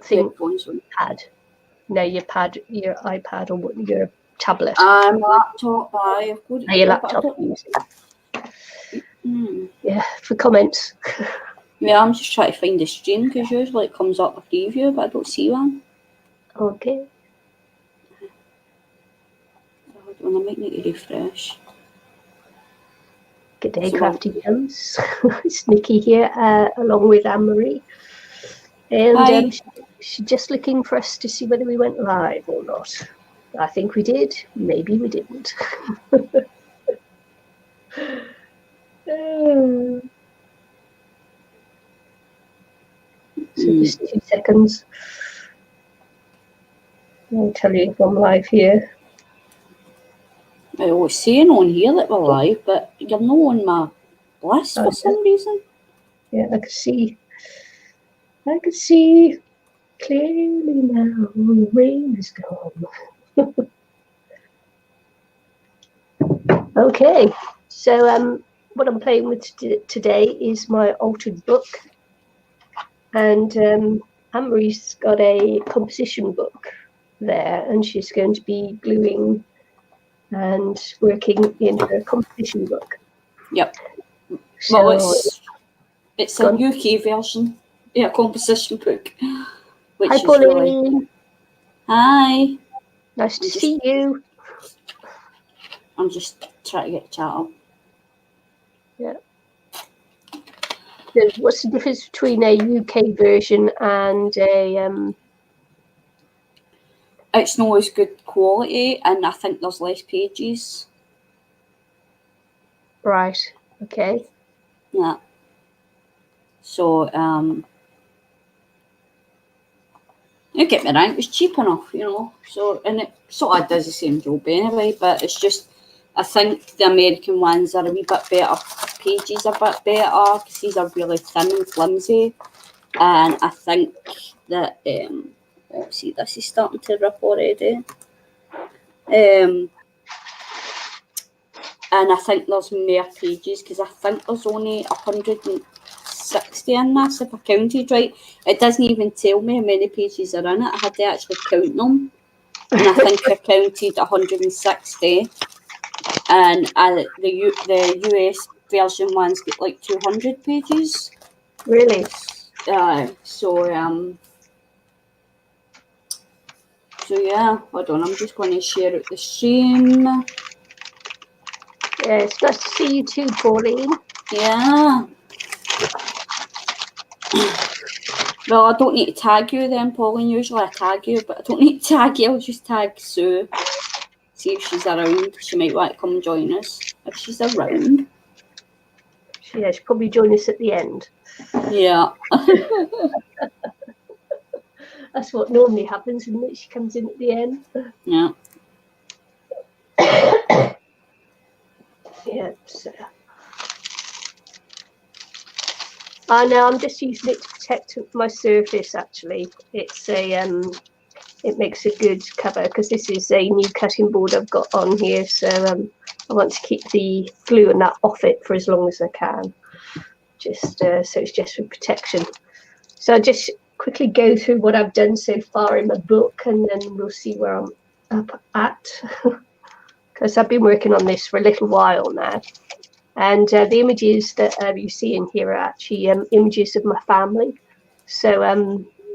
thing, phones on. pad. No, your iPad or your tablet. My laptop, I've got it. Your laptop. Yeah, for comments. Yeah, I'm just trying to find the stream because usually it comes up a preview, but I don't see one. Okay. I might need to refresh. Good day, Crafty Jones. It's Nicky here, along with Anne-Marie. And she's just looking for us to see whether we went live or not. I think we did. Maybe we didn't. So just 2 seconds. I'll tell you if I'm live here. I was saying on here that we're live, but you're not on my list for some reason. Yeah, I can see. I can see clearly now. The rain is gone. Okay, so what I'm playing with today is my altered book, and Anne-Marie's got a composition book there, and she's going to be gluing and working in her composition book. Yep. So, well, it's a UK version, composition book. Which hi, is Pauline. Really... Hi. Nice to see you. I'm just trying to get chat up. Yeah. So what's the difference between a UK version and a... It's not as good quality, and I think there's less pages. Right. Okay. Yeah. So, you get me right, it was cheap enough, So, and it sort of does the same job anyway, but it's just, I think the American ones are a wee bit better. Pages are a bit better because these are really thin and flimsy. And I think that, see, this is starting to rip already. And I think there's more pages because I think there's only 160 in this, if I counted right. It doesn't even tell me how many pages are in it. I had to actually count them. And I think I counted 160. And the US version ones get like 200 pages. Really? So yeah, hold on, I'm just going to share out the stream. Yeah, it's nice to see you too, Pauline. Yeah. Well, I don't need to tag you then, Pauline. Usually I tag you, but I don't need to tag you. I'll just tag Sue. See if she's around. She might want to come join us if she's around. Yeah, she'll probably join us at the end. Yeah. That's what normally happens, isn't it? She comes in at the end. Yeah. Yeah. So. I know. I'm just using it to protect my surface. Actually, it's a it makes a good cover because this is a new cutting board I've got on here. So I want to keep the glue and that off it for as long as I can. Just so it's just for protection. So I'll just quickly go through what I've done so far in my book, and then we'll see where I'm up at. Because I've been working on this for a little while now. And the images that you see in here are actually images of my family. So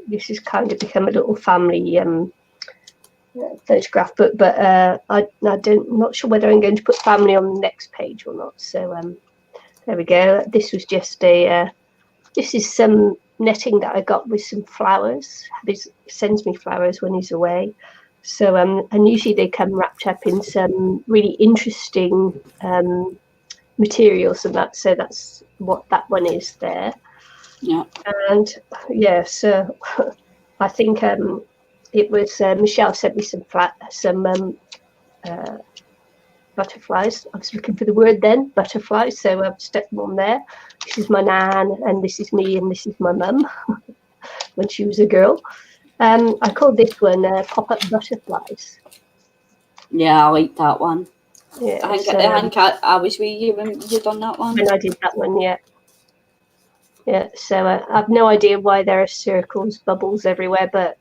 this has kind of become a little family photograph book. But I'm not sure whether I'm going to put family on the next page or not. So there we go. This was just this is some netting that I got with some flowers. He sends me flowers when he's away. So and usually they come wrapped up in some really interesting materials and that. So that's what that one is there. Yeah. And yeah, so I think it was Michelle sent me some butterflies. I was looking for the word then, butterflies. So I've stuck them on there. This is my nan, and this is me, and this is my mum when she was a girl. I called this one pop-up butterflies. Yeah, I like that one. Yeah, I think I was with you when you done that one. When I did that one, yeah. Yeah, so I've no idea why there are circles, bubbles everywhere, but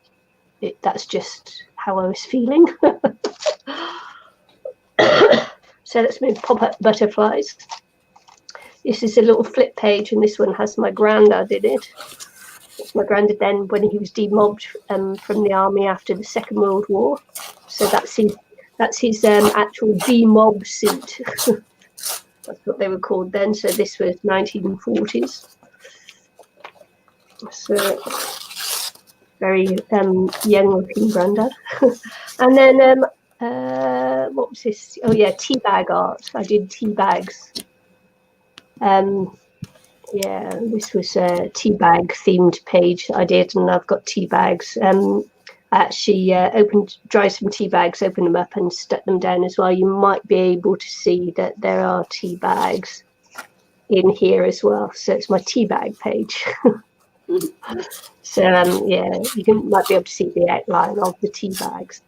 that's just how I was feeling. So let's move pop-up butterflies. This is a little flip page, and this one has my granddad in it. It's my granddad then when he was demobbed from the army after the Second World War. So that's his actual demob suit. That's what they were called then. So this was 1940s. So very young-looking granddad. And then what was this? Oh yeah, tea bag art. I did tea bags. Yeah, this was a tea bag themed page I did, and I've got tea bags. I actually dried some tea bags, opened them up, and stuck them down as well. You might be able to see that there are tea bags in here as well. So it's my tea bag page. So yeah, might be able to see the outline of the tea bags.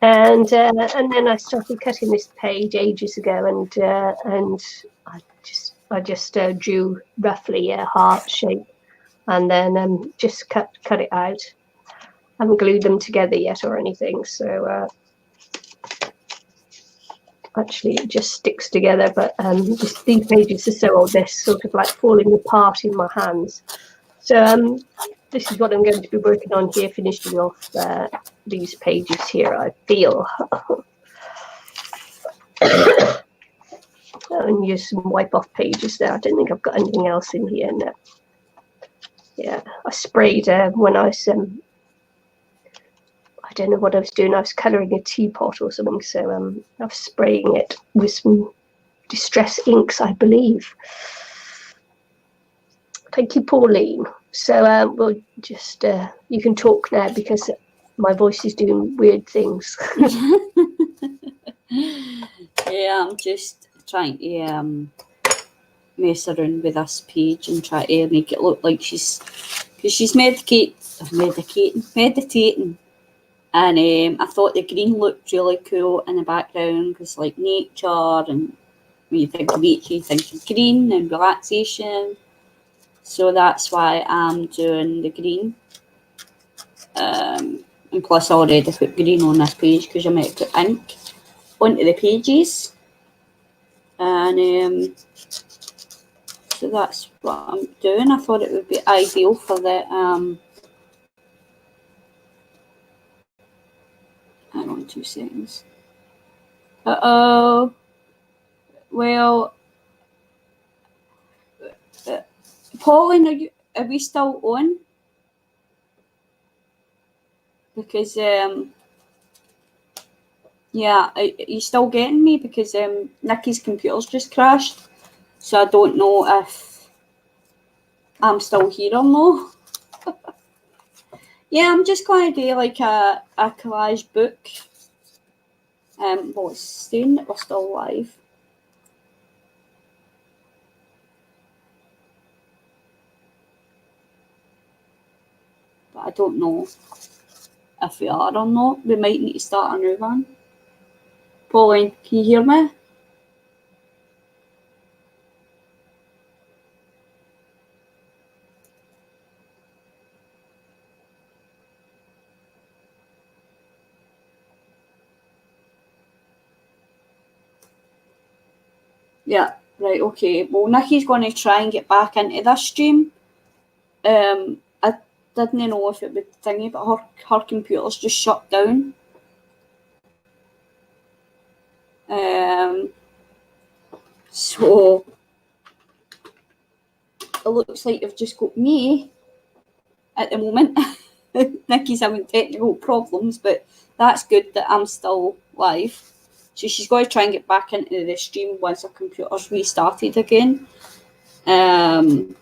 And then I started cutting this page ages ago, and I just drew roughly a heart shape, and then just cut it out. I haven't glued them together yet or anything, so actually it just sticks together. But these pages are so old, they're sort of like falling apart in my hands. So this is what I'm going to be working on here, finishing off these pages here, I feel. And use some wipe off pages there. I don't think I've got anything else in here now. Yeah, I sprayed when I was I don't know what I was doing. I was colouring a teapot or something, so I was spraying it with some distress inks, I believe. Thank you, Pauline. So we'll just you can talk now because my voice is doing weird things. Yeah, I'm just trying to mess around with this page and try to make it look like she's meditating, and I thought the green looked really cool in the background because like nature, and when you think of nature you think of green and relaxation, so that's why I'm doing the green. And plus I already put green on this page because I might put ink onto the pages, and so that's what I'm doing. I thought it would be ideal for the hang on 2 seconds. Well, Pauline, are we still on? Because yeah, are you still getting me? Because Nicky's computer's just crashed, so I don't know if I'm still here or not. Yeah, I'm just going to do like a collage book. Well, it's saying that we're still live. But I don't know if we are or not. We might need to start a new one. Pauline, can you hear me? Yeah, right, okay. Well, Nicky's going to try and get back into this stream. I didn't know if it would thingy, but her computer's just shut down. So it looks like you've just got me at the moment. Nicky's having technical problems, but that's good that I'm still live. So she's going to try and get back into the stream once her computer's restarted again. Hang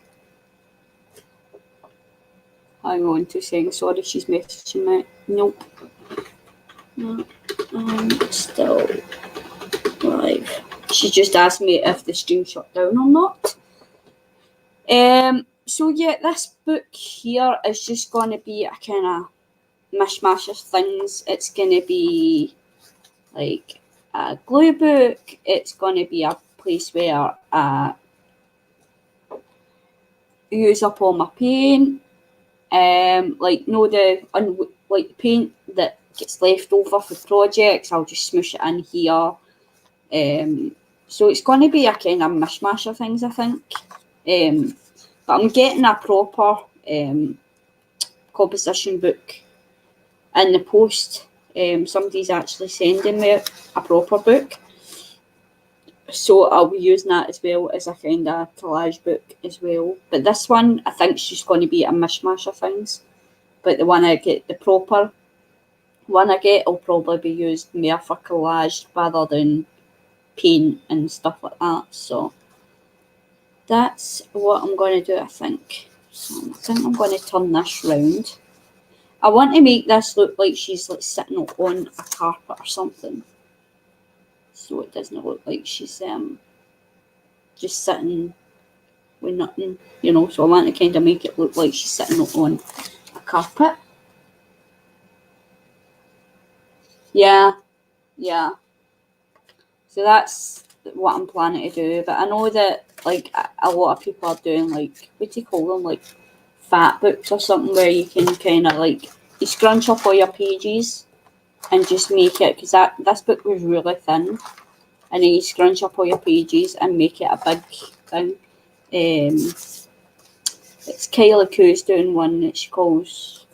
on 2 seconds. Sorry, she's messaging me. Nope. No, still live. She just asked me if the stream shut down or not. So yeah, this book here is just going to be a kind of mishmash of things. It's going to be like a glue book. It's going to be a place where use up all my paint. Like the paint that gets left over for projects, I'll just smoosh it in here. So it's going to be a kind of mishmash of things, I think. But I'm getting a proper composition book in the post. Somebody's actually sending me a proper book. So I'll be using that as well as a kind of collage book as well. But this one, I think, is just going to be a mishmash of things. But the one I get, the proper one I get, will probably be used more for collage rather than paint and stuff like that. So that's what I'm going to do, I think. So I think I'm going to turn this round. I want to make this look like she's like sitting on a carpet or something. So it doesn't look like she's just sitting with nothing, you know. So I want to kind of make it look like she's sitting on a carpet. Yeah. So that's what I'm planning to do. But I know that like a lot of people are doing like, what do you call them, like fat books or something, where you can kind of like, you scrunch up all your pages and just make it, because this book was really thin, and then you scrunch up all your pages and make it a big thing. It's Kylie Koo's doing one that she calls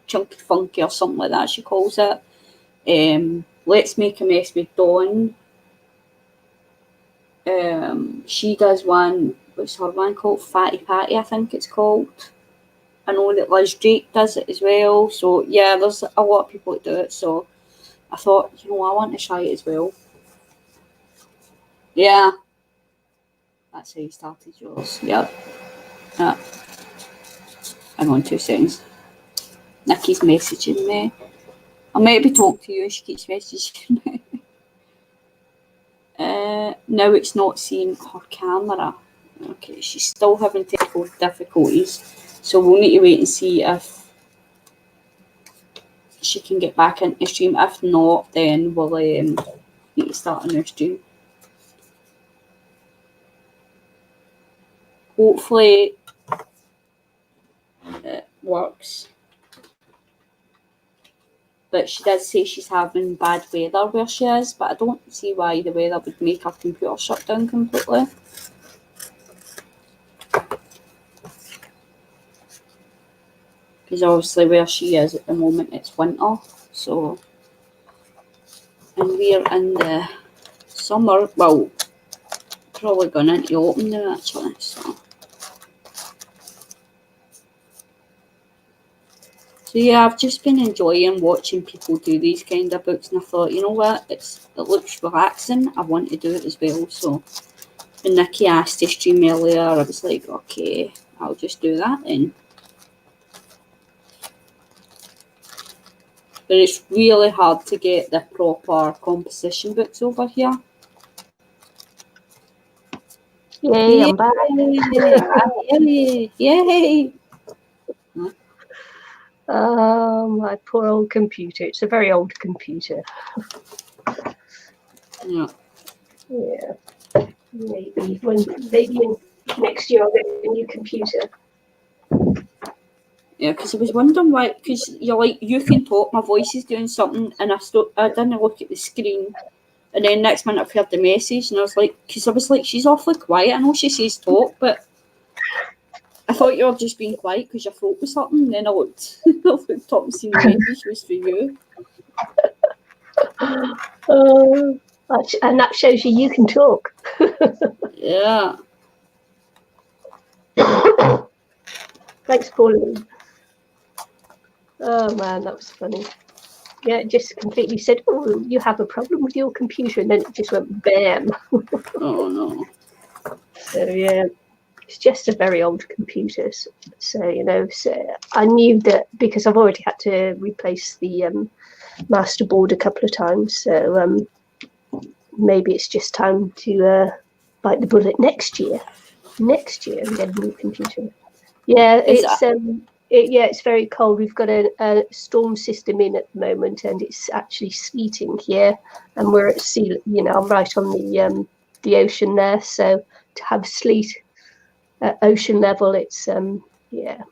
Chunky Funky or something like that, she calls it. Let's Make a Mess with Dawn. She does one, what's her one called? Fatty Patty, I think it's called. I know that Liz Drake does it as well. So yeah, there's a lot of people that do it. So I thought, you know, I want to try it as well. Yeah. That's how you started yours. Yep. Yeah. Hang on 2 seconds. Nicky's messaging me. I might be talking to you. She keeps messaging me. Now it's not seeing her camera. Okay, she's still having technical difficulties. So we'll need to wait and see if she can get back into the stream. If not, then we'll need to start a new stream. Hopefully it works. But she does say she's having bad weather where she is, but I don't see why the weather would make her computer shut down completely. Because obviously where she is at the moment, it's winter, so, and we're in the summer, well, probably going into autumn now actually, so yeah, I've just been enjoying watching people do these kind of books, and I thought, you know what, it looks relaxing, I want to do it as well. So when Nicky asked to stream earlier, I was like, okay, I'll just do that then. But it's really hard to get the proper composition books over here. Yay, I'm back. Yay! Oh, my poor old computer. It's a very old computer. Yeah. Maybe next year I'll get a new computer. Yeah, because I was wondering why, because you're like, you can talk, my voice is doing something, and I didn't look at the screen, and then next minute I've heard the message, and I was like, because I was like, she's awfully quiet, I know she says talk, but I thought you were just being quiet because your throat was something, and then I looked up and seen the message was for you. And that shows you can talk. Yeah. Thanks, Pauline. Oh man, that was funny. Yeah, it just completely said, oh, you have a problem with your computer, and then it just went bam. Oh no. So yeah, it's just a very old computer. So, you know, so I knew that because I've already had to replace the master board a couple of times. So maybe it's just time to bite the bullet next year and get a new computer. Yeah, it's very cold. We've got a storm system in at the moment, and it's actually sleeting here, and we're at sea. You know, I'm right on the ocean there, so to have sleet at ocean level, it's yeah,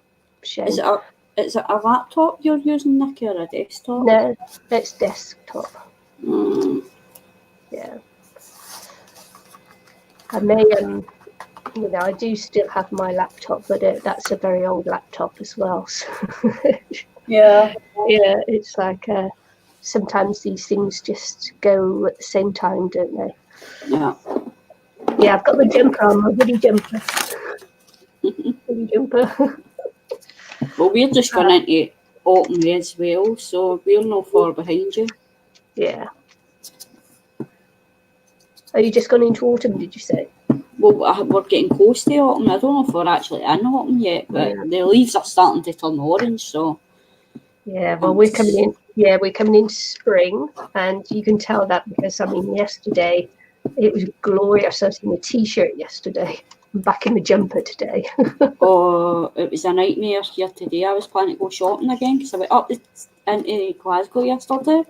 shame. Is it a laptop you're using, Nicky, or a desktop? No, it's desktop. Yeah. I may I do still have my laptop, but that's a very old laptop as well. So Yeah. yeah, it's like sometimes these things just go at the same time, don't they? Yeah. Yeah, I've got the jumper on, my hoodie jumper. Hoodie jumper. Well, we're just going into autumn as well, so we're not far behind you. Yeah. Are you just gone into autumn, did you say? Well, we're getting close to autumn. I don't know if we're actually in autumn yet, but the leaves are starting to turn orange, so... Yeah, well, we're coming in. Yeah, we're coming into spring, and you can tell that because, I mean, yesterday it was glorious. I was in a t-shirt yesterday. I'm back in the jumper today. Oh, it was a nightmare here today. I was planning to go shopping again because I went up into Glasgow yesterday,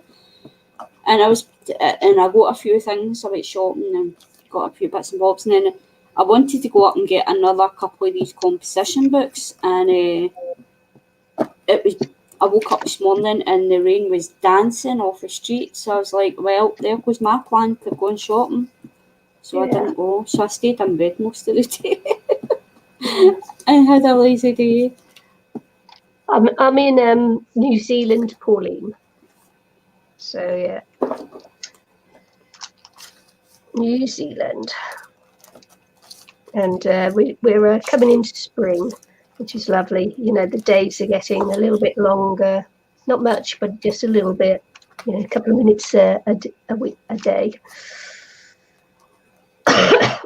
and I got a few things. I went shopping and got a few bits and bobs, and then I wanted to go up and get another couple of these composition books, and I woke up this morning and the rain was dancing off the street, so I was like, well, there goes my plan to go shopping. So I didn't go, so I stayed in bed most of the day. I had a lazy day. I'm in New Zealand, Pauline. So yeah, New Zealand, and we're coming into spring, which is lovely. You know, the days are getting a little bit longer, not much, but just a little bit. You know, a couple of minutes a day.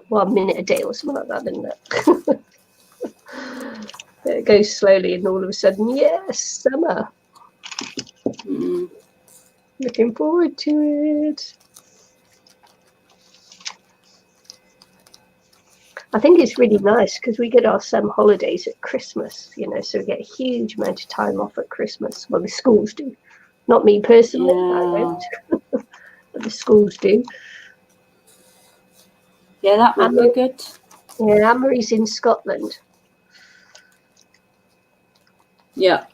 1 minute a day or something like that, isn't it? It goes slowly, and all of a sudden, yes, summer. Looking forward to it. I think it's really nice because we get our summer holidays at Christmas, you know, so we get a huge amount of time off at Christmas. Well, the schools do. Not me personally, I don't. But the schools do. Yeah, that would be good. Yeah, Anne-Marie's in Scotland. Yeah.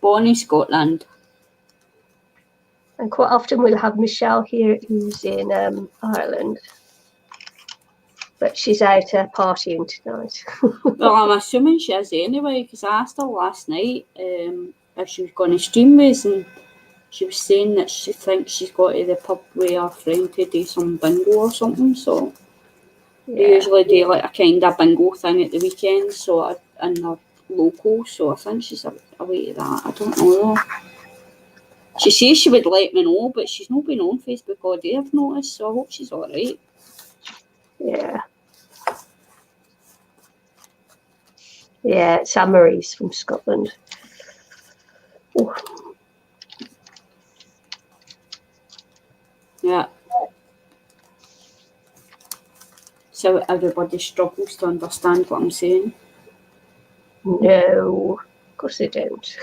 Bonnie, Scotland. And quite often we'll have Michelle here, who's in Ireland. But she's out partying tonight. Well, I'm assuming she is anyway, because I asked her last night if she was going to stream with us, and she was saying that she thinks she's got to the pub with her friend to do some bingo or something, so they usually do like a kind of bingo thing at the weekend, so in the local, so I think she's away to that. I don't know though. She says she would let me know, but she's not been on Facebook all day, I've noticed, so I hope she's alright. Yeah. Yeah, it's Anne-Marie's from Scotland. Ooh. Yeah. So everybody struggles to understand what I'm saying. No, of course they don't.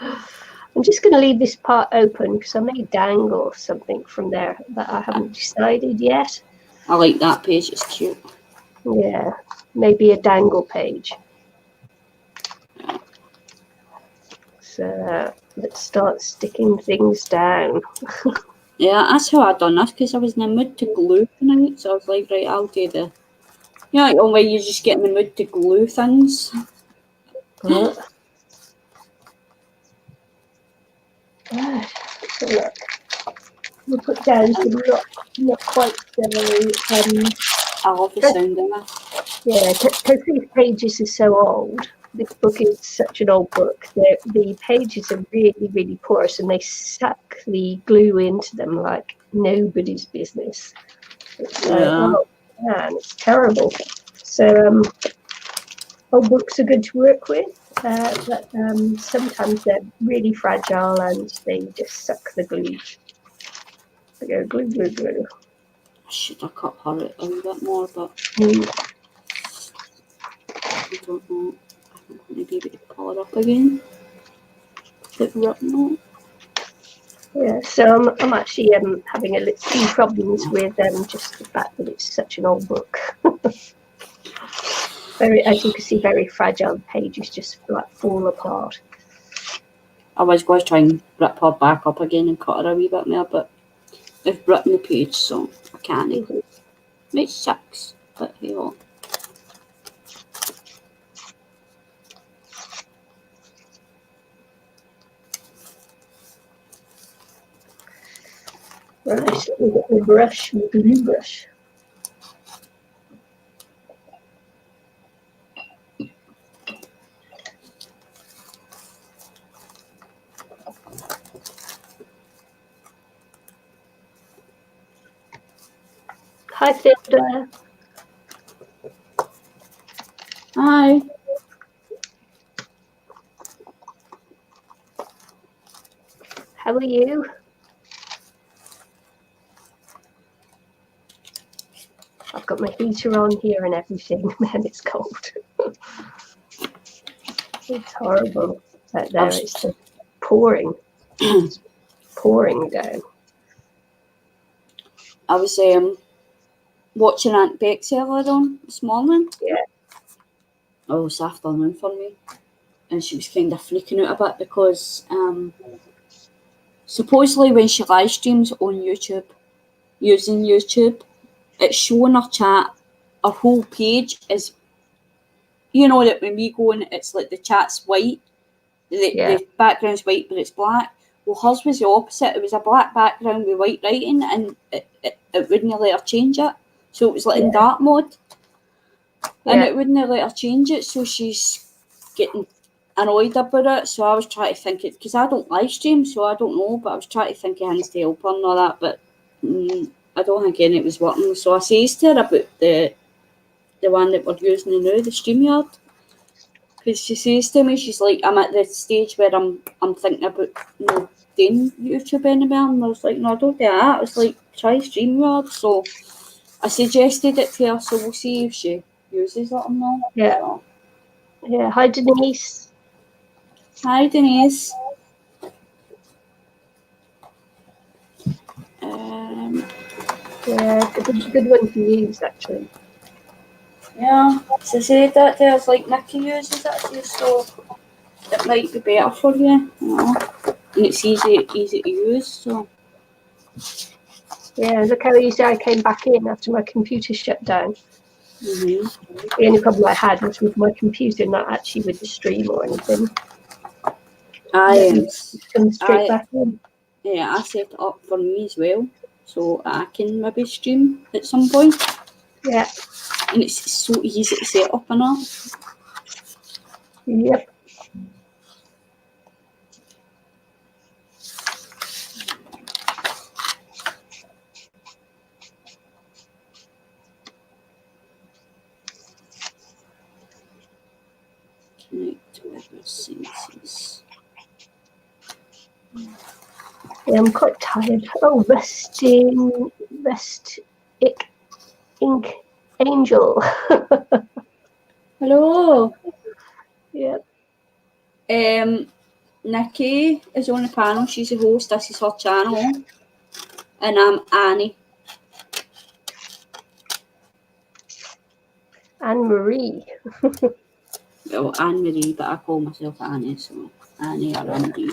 I'm just going to leave this part open because I may dangle something from there that I haven't decided yet. I like that page, it's cute. Yeah, maybe a dangle page. So let's start sticking things down. Yeah, that's how I done this, because I was in the mood to glue tonight, so I was like, right, I'll do the... You know, like, oh, where you just get in the mood to glue things. Look. We'll put down some not quite so... I love the sound of that. Yeah, because these pages are so old. This book is such an old book. The pages are really, really porous, and they suck the glue into them like nobody's business. It's like, oh man, it's terrible. So old books are good to work with, but sometimes they're really fragile and they just suck the glue. They go glue, glue, glue. I should have cut her out a little bit more, but I don't know. I'm going to be able to pull her up again. Yeah, so I'm actually having a few problems with just the fact that it's such an old book. Very, as you can see, very fragile. The pages just like fall apart. I was going to try and rip her back up again and cut her a wee bit more, but I've written the page, so I can't. Mm-hmm. Which sucks, but hey ho. Right, let me get the brush, the blue brush. Hi, Fielder. Hi. How are you? I've got my heater on here and everything. Man, it's cold. It's horrible out there. It's just pouring. It's pouring down. I was watching Aunt Beck's earlier on this morning. Yeah. Oh, this afternoon for me. And she was kind of freaking out a bit because supposedly when she live streams on YouTube, using YouTube, it's showing her chat, her whole page is, you know, that when we go in, it's like the chat's white, the background's white, but it's black. Well, hers was the opposite. It was a black background with white writing, and it wouldn't let her change it. So it was like in dark mode, and it wouldn't let her change it. So she's getting annoyed about it. So I was trying to think it, because I don't live stream, so I don't know, but I was trying to think of things to help her and all that, but I don't think any of it was working. So I says to her about the one that we're using now, the StreamYard. Because she says to me, she's like, I'm at the stage where I'm thinking about doing YouTube anymore. And I was like, no, don't do that. I was like, try StreamYard. So I suggested it to her, so we'll see if she uses it or not. Yeah. So. Yeah. Hi, Denise. Hi, Denise. Yeah, good one to use, actually. Yeah, so I said that there, it's like Nicky uses it, so it might be better for you, know. And it's easy to use, so. Yeah, look how easy I came back in after my computer shut down. Mm-hmm. The only problem I had was with my computer, not actually with the stream or anything. I come straight back in. Yeah, I set it up for me as well, so I can maybe stream at some point. Yeah. And it's so easy to set up and all. Yep. Connect with senses. Yeah, I'm quite tired. Oh, Rest Ink Angel. Hello. Yep. Nicky is on the panel. She's the host. This is her channel. And I'm Annie. Anne-Marie. Well, Anne-Marie, but I call myself Annie, so Annie or Anne-Marie.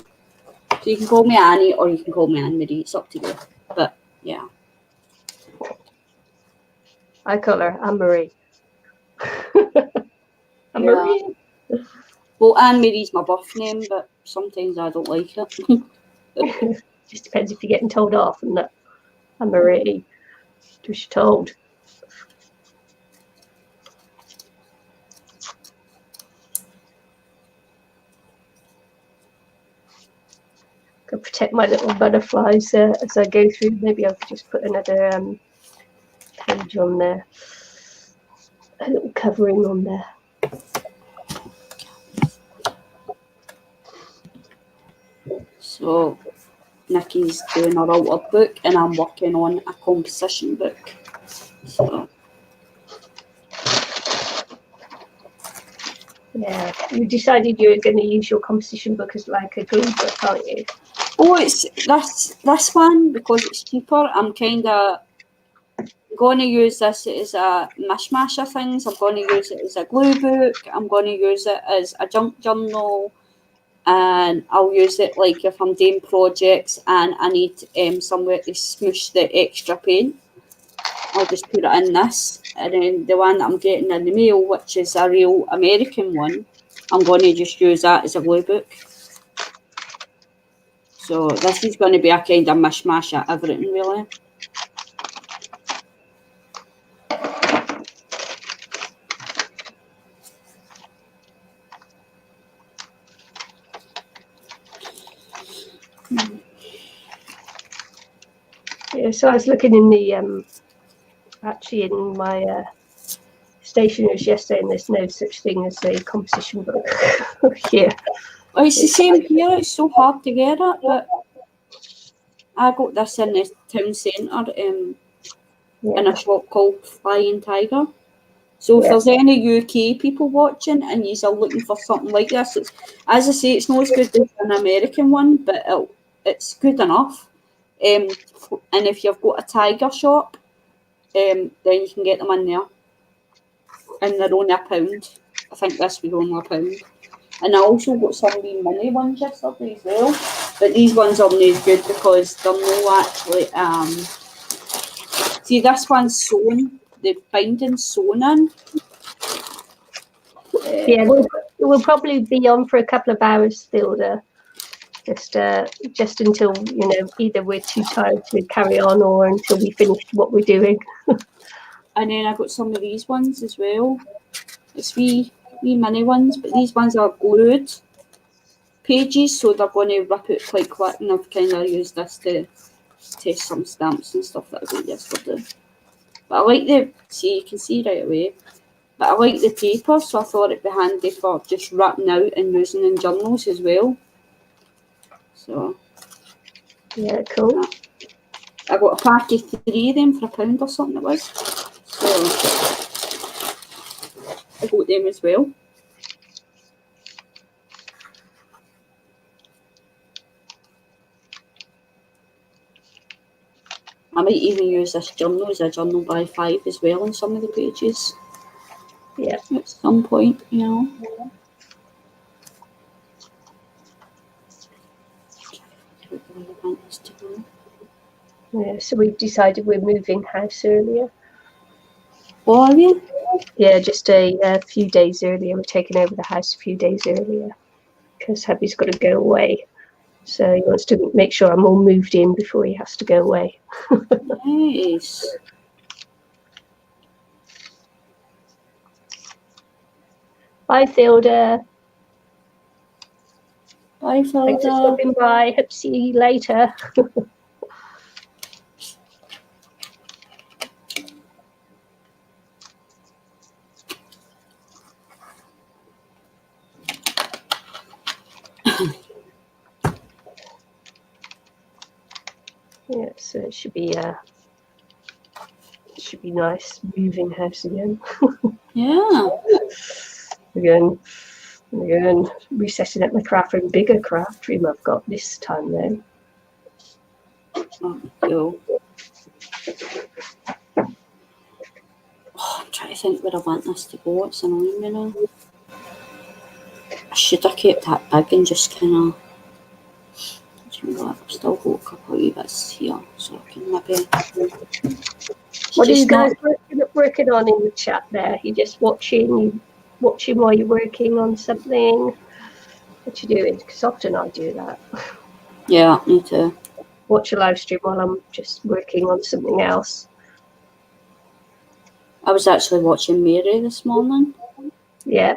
So you can call me Annie or you can call me Anne-Marie. It's up to you. But, yeah. I call her Anne-Marie. Anne-Marie. Yeah. Well, Anne-Marie's my birth name, but sometimes I don't like it. Just depends if you're getting told off and that. Anne-Marie. Just told. Go protect my little butterflies as I go through. Maybe I could just put another page on there. A little covering on there. So, Nicky's doing her outer book and I'm working on a composition book. So. Yeah, you decided you were going to use your composition book as like a glue book, aren't you? Oh, it's this one because it's cheaper. I'm kind of going to use this as a mishmash of things. I'm going to use it as a glue book. I'm going to use it as a junk journal. And I'll use it like if I'm doing projects and I need somewhere to smoosh the extra paint. I'll just put it in this. And then the one that I'm getting in the mail, which is a real American one, I'm going to just use that as a glue book. So this is going to be a kind of mishmash of everything, really. Yeah, so I was looking in the actually in my stationers yesterday, and there's no such thing as a composition book here. Oh, it's the same here. It's so hard to get it, but I got this in the town centre in a shop called Flying Tiger. So if there's any UK people watching and you are looking for something like this, it's, as I say, it's not as good as an American one, but it's good enough. And if you've got a Tiger shop, then you can get them in there. And they're only £1. I think this was only £1. And I also got some wee mini ones yesterday as well. But these ones are not as good because they're not actually... see, this one's sewn. The binding's sewn in. Yeah, we'll probably be on for a couple of hours still there. Just until, you know, either we're too tired to carry on or until we finish what we're doing. And then I got some of these ones as well. It's wee mini ones, but these ones are glued pages, so they're going to rip out quite quick, and I've kind of used this to test some stamps and stuff that I got yesterday. But I like see, you can see right away, but I like the paper, so I thought it'd be handy for just writing out and using in journals as well. So yeah, cool. I got a pack of 3 of them for £1 or something it was. So I got them as well. I might even use this journal as a journal by 5 as well on some of the pages. Yeah. At some point, you know. Yeah, so we've decided we're moving house earlier. Oh, are you? Yeah, just a few days earlier. We're taking over the house a few days earlier because hubby's got to go away. So he wants to make sure I'm all moved in before he has to go away. Nice. Bye, Thilda. Bye, Thanks for Felda. stopping by. Hope to see you later. Yeah, so it should be nice moving house again. Yeah. Again, resetting up my craft room, bigger craft room I've got this time then. Oh, cool. Oh, I'm trying to think where I want this to go. It's annoying me now. I should have kept that big and just kind of... Do you know what? I've still got a couple of wee bits here, so I can maybe... What are you guys working on in the chat there? You just watching while you're working on something? What you doing? Because often I do that. Yeah, me too. Watch a live stream while I'm just working on something else. I was actually watching Mary this morning. Yeah.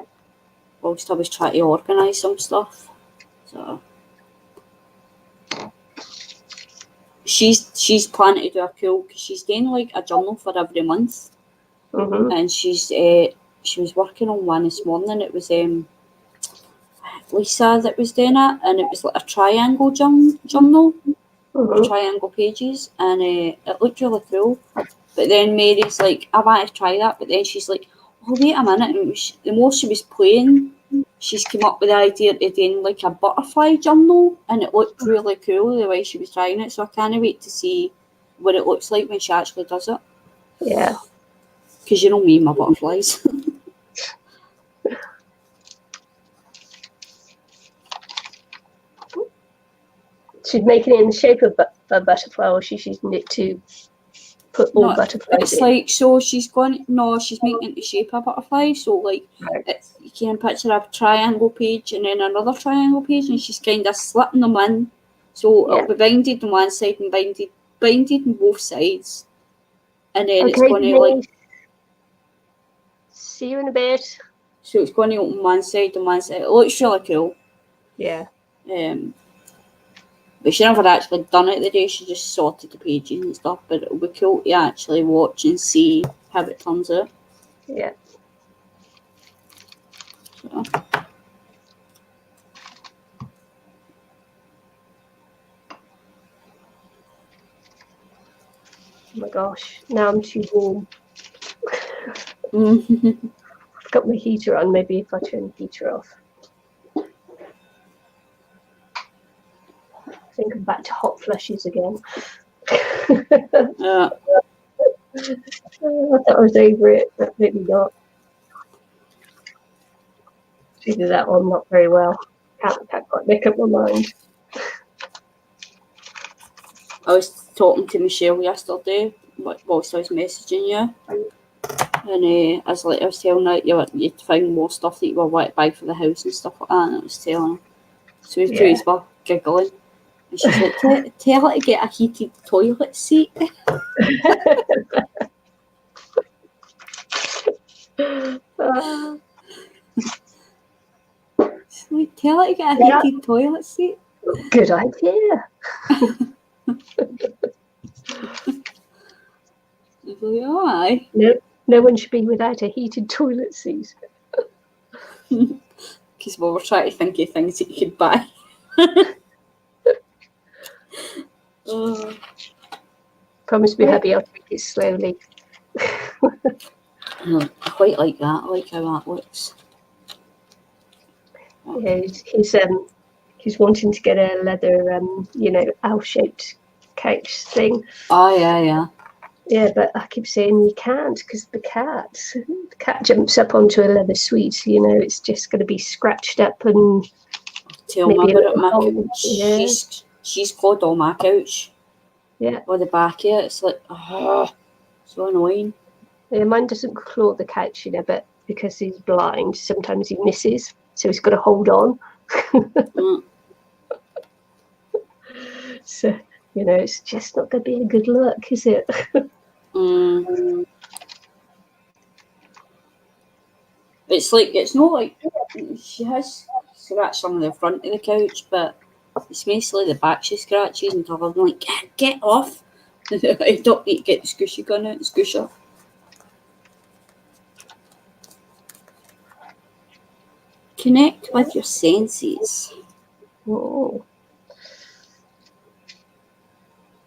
Whilst I was trying to organise some stuff. So she's planning to do a cool, because she's doing like a journal for every month. Mm-hmm. And she was working on one this morning. It was Lisa that was doing it, and it was like a triangle journal, triangle pages, and it looked really cool. But then Mary's like, I want to try that, but then she's like, oh wait a minute, and the more she was playing, she's come up with the idea of doing like a butterfly journal, and it looked really cool the way she was trying it, so I can't wait to see what it looks like when she actually does it. Yeah. Because you know me and my butterflies. She's making it in the shape of a butterfly, or she's using it to put all butterflies it's in. like, so she's making it in the shape of a butterfly. So like, you can picture a triangle page and then another triangle page, and she's kind of slipping them in. So it'll be binded on one side and binded on both sides. And then it's going to like... See you in a bit. So it's going to open one side and one side. It looks really cool. Yeah. But she never actually done it the day. She just sorted the pages and stuff. But it'll be cool to actually watch and see how it turns out. Yeah. So. Oh my gosh, now I'm too warm. I've got my heater on. Maybe if I turn the heater off. I think I'm back to hot flushes again. Yeah. I thought I was over it, but maybe not. Either that or not very well. Can't quite make up my mind. I was talking to Michelle yesterday whilst I was messaging you. And I was telling her you'd found more stuff that you were wanting to buy for the house and stuff like that. And I was telling her. So we two were giggling. And she's like, tell her to get a heated toilet seat. She's like, tell her to get a heated toilet seat. Good idea. I was like, oh, aye. No one should be without a heated toilet seat. Because we were trying to think of things that you could buy. Promise me, hubby, I'll take it slowly. I quite like that. I like how that looks. Yeah, he's wanting to get a leather, L-shaped couch thing. Oh yeah. Yeah, but I keep saying you can't because the cat jumps up onto a leather suite. It's just going to be scratched up and tell me about it. My couch. She's clawed all my couch. Yeah. Or the back of it. It's like, so annoying. Yeah, mine doesn't claw the couch, but because he's blind, sometimes he misses, so he's got to hold on. So, it's just not going to be a good look, is it? It's like, it's not like she has scratched on the front of the couch, but it's mostly the back she scratches, and I'm like, get off. I don't need to get the squishy gun out and squish her. Connect with your senses. Oh.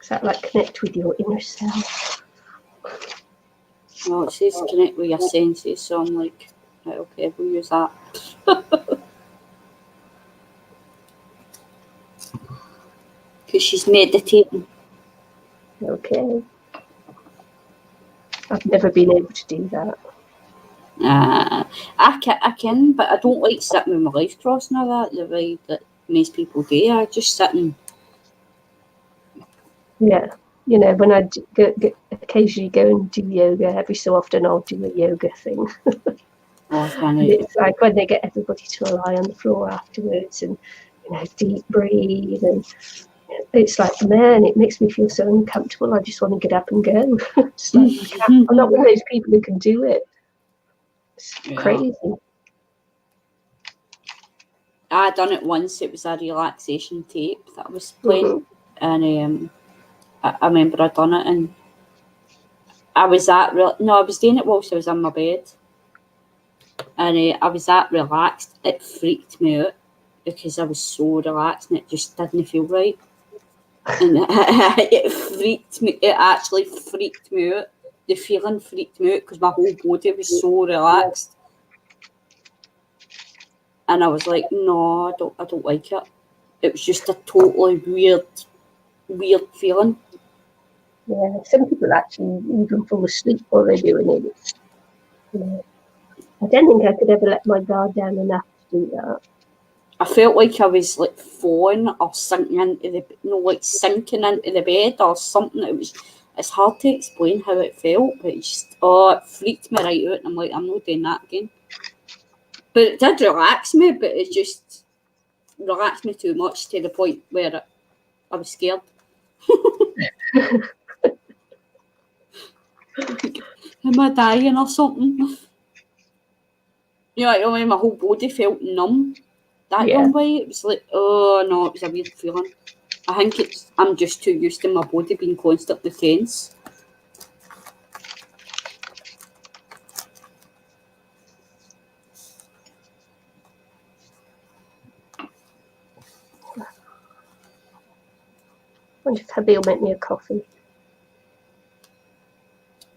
Is that like connect with your inner self? Well, it says connect with your senses, so I'm like, right, okay, we'll use that. Because she's meditating. Okay. I've never been able to do that. I can, but I don't like sitting with my legs crossed and all that, the way that most people do. I just sit and... Yeah. When I occasionally go and do yoga, every so often I'll do a yoga thing. It's like when they get everybody to lie on the floor afterwards and, deep breathe. And it's like, man, it makes me feel so uncomfortable. I just want to get up and go. It's like, I'm not one of those people who can do it. It's crazy. I done it once. It was a relaxation tape that I was playing. And I remember I done it, and I was doing it whilst I was in my bed, and I was that relaxed. It freaked me out because I was so relaxed and it just didn't feel right, and it actually freaked me out. The feeling freaked me out because my whole body was so relaxed, and I was like, no, I don't like it. It was just a totally weird feeling. Yeah, some people actually even fall asleep while they're doing it. Yeah. I don't think I could ever let my guard down enough to do that. I felt like I was like falling or sinking into sinking into the bed or something. It's hard to explain how it felt, but it freaked me right out. And I'm like, I'm not doing that again. But it did relax me, but it just relaxed me too much to the point where I was scared. Am I dying or something? You know, my whole body felt numb. That young way, it was like, oh no, it was a weird feeling. I think I'm just too used to my body being constantly tense. I wonder if Hubby will make me a coffee.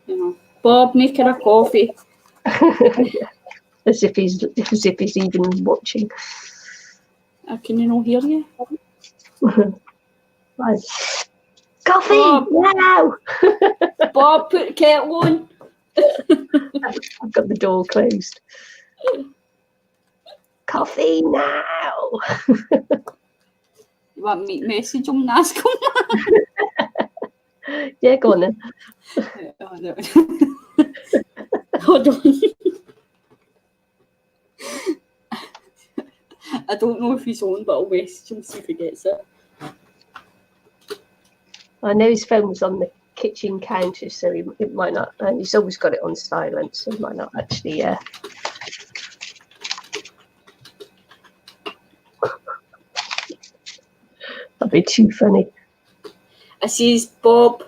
You know, Bob, make her a coffee. As if he's even watching. Can you not hear you? Right. Coffee now! Bob, put the kettle on. I've got the door closed. Coffee now! You want me to message him and ask him? Yeah, go on then. Hold on. I don't know if he's on, but I'll message him, see if he gets it. I know his phone was on the kitchen counter, so it might not, and he's always got it on silent, so he might not actually, that'd be too funny. I says, Bob,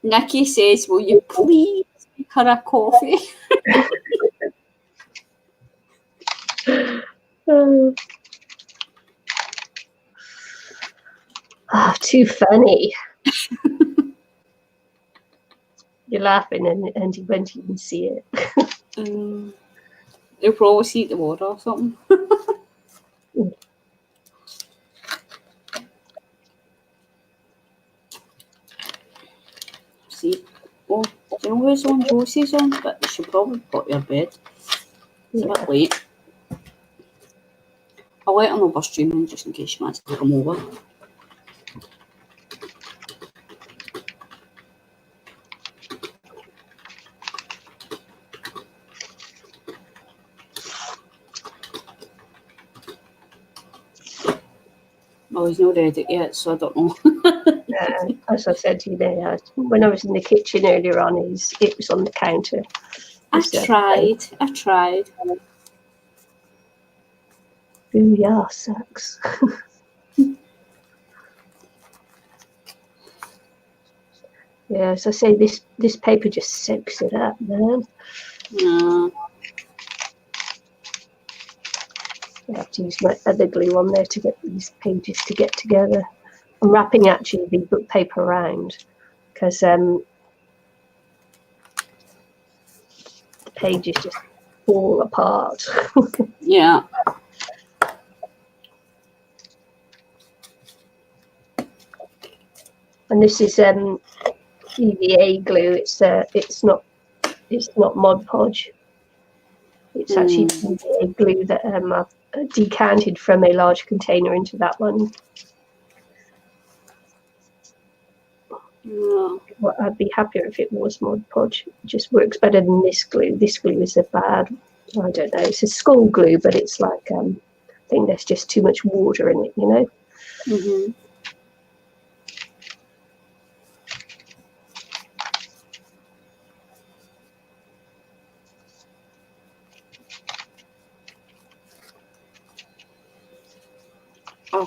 Nicky says, will you please make her a coffee? Too funny. You're laughing and you won't even see it. He'll probably see it tomorrow or something. See, do you know who's on? Josie's on, but they should probably put your bed. It's a bit late. I'll let her know we're streaming just in case she wants to come over. Well, he's not ready yet, so I don't know. As I said to you there, when I was in the kitchen earlier on, it was on the counter. I tried. Booyah, sucks. Yeah, as I say, this paper just soaks it up, man. No. I have to use my other glue on there to get these pages to get together. I'm wrapping actually the book paper around because the pages just fall apart. Yeah. And this is EVA glue. It's not Mod Podge. It's actually EVA glue that I've decanted from a large container into that one. No. Well, I'd be happier if it was Mod Podge. It just works better than this glue. This glue is a bad, I don't know, it's a school glue, but it's like, I think there's just too much water in it, you know? Mm-hmm.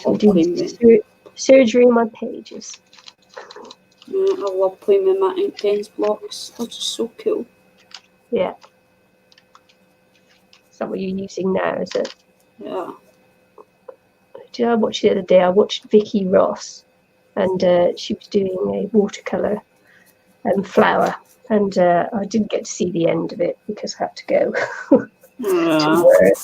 I'm doing surgery on my pages. I love playing with my ink pens blocks. They're just so cool. Yeah. Is that what you're using now, is it? Yeah. Did I watch the other day? I watched Vicky Ross, and she was doing a watercolour flower, and I didn't get to see the end of it because I had to go to work.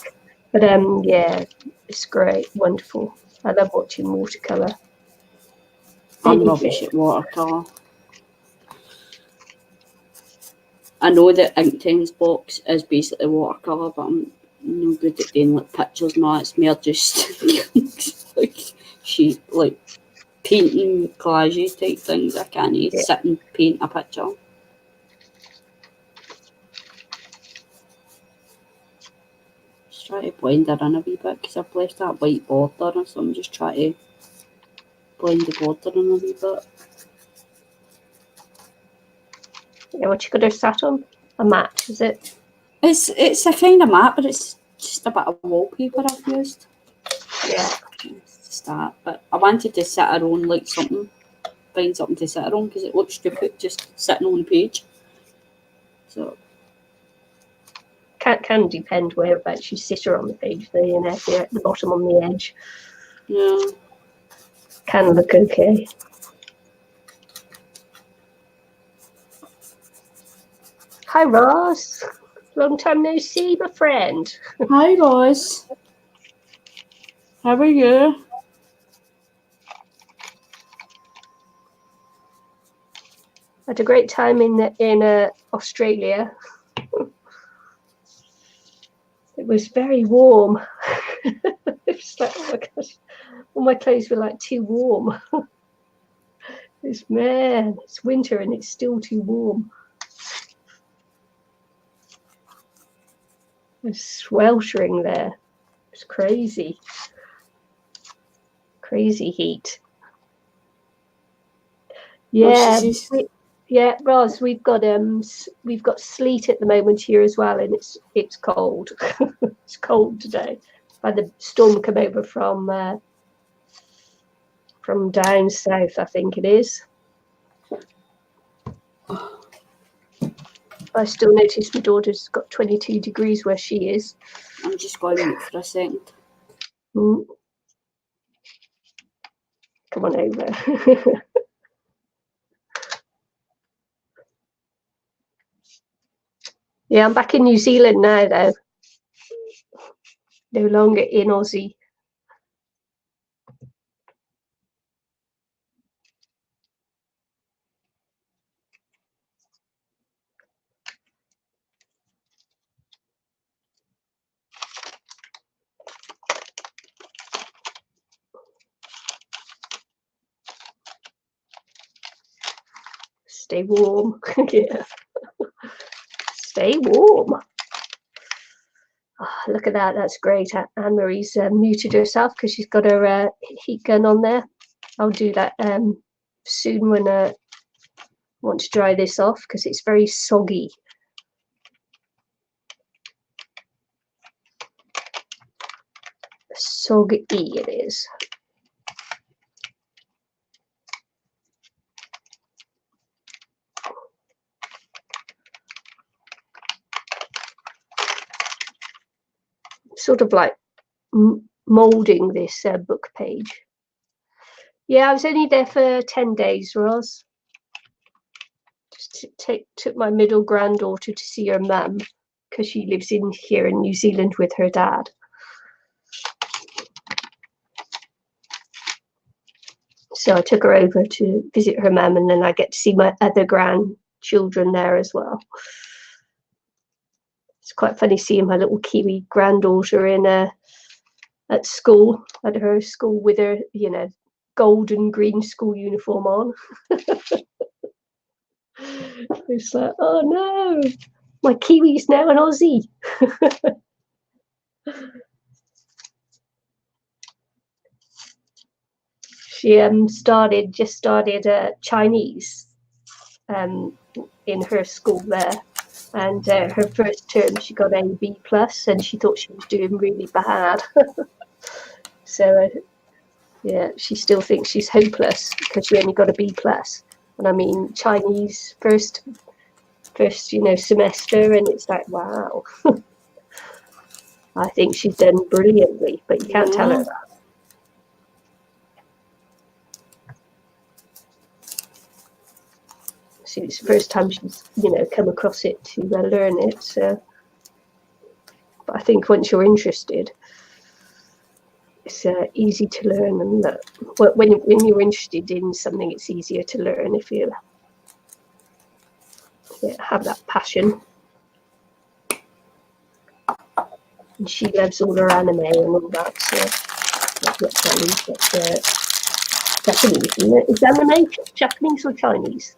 But yeah, it's great, wonderful. I love watching watercolour. I'm rubbish at watercolour. I know that Inkten's box is basically watercolour, but I'm no good at doing like pictures and all. It's more just like like painting collages type things. I can't sit and paint a picture. Just try to blend it in a wee bit because I've left that white border, so I'm just trying to blend the border in a wee bit. Yeah, what you got her sat on? A mat, is it? It's a kind of mat, but it's just a bit of wallpaper I've used. Yeah. To start, but I wanted to sit her on like something, find something to sit her on because it looks stupid just sitting on the page. So Can depend whereabouts you sit her on the page. There, you know, if you're at the bottom on the edge. Yeah. Can look okay. Hi, Ross. Long time no see, my friend. Hi, Ross. How are you? I had a great time in Australia. It was very warm. It's like, oh my gosh, all my clothes were like too warm. It's winter and it's still too warm. It was sweltering there. It's crazy. Crazy heat. Yeah, yeah, Roz, we've got sleet at the moment here as well, and it's cold. It's cold today. But the storm come over from down south, I think it is. I still notice my daughter's got 22 degrees where she is. I'm just going to mute for a second. Come on over. Yeah, I'm back in New Zealand now, though. No longer in Aussie. Stay warm. Yeah. Stay warm. Oh, look at that. That's great. Anne-Marie's muted herself because she's got her heat gun on there. I'll do that soon when I want to dry this off because it's very soggy. Soggy it is. Sort of like molding this book page. Yeah, I was only there for 10 days, Roz. Just took my middle granddaughter to see her mum because she lives here in New Zealand with her dad. So I took her over to visit her mum, and then I get to see my other grandchildren there as well. It's quite funny seeing my little Kiwi granddaughter at school, at her school with her, gold and green school uniform on. It's like, oh no, my Kiwi's now an Aussie. She just started Chinese in her school there, and her first term she got a B+, and she thought she was doing really bad. So yeah, she still thinks she's hopeless because she only got a B+. And I mean, Chinese first semester, and it's like, wow. I think she's done brilliantly, but you can't tell her that. See, it's the first time she's come across it to learn it. So, but I think once you're interested, it's easy to learn, and when you're interested in something, it's easier to learn if you have that passion. And she loves all her anime and all that, so that's not Chinese, but Japanese, isn't it? Is anime Japanese or Chinese?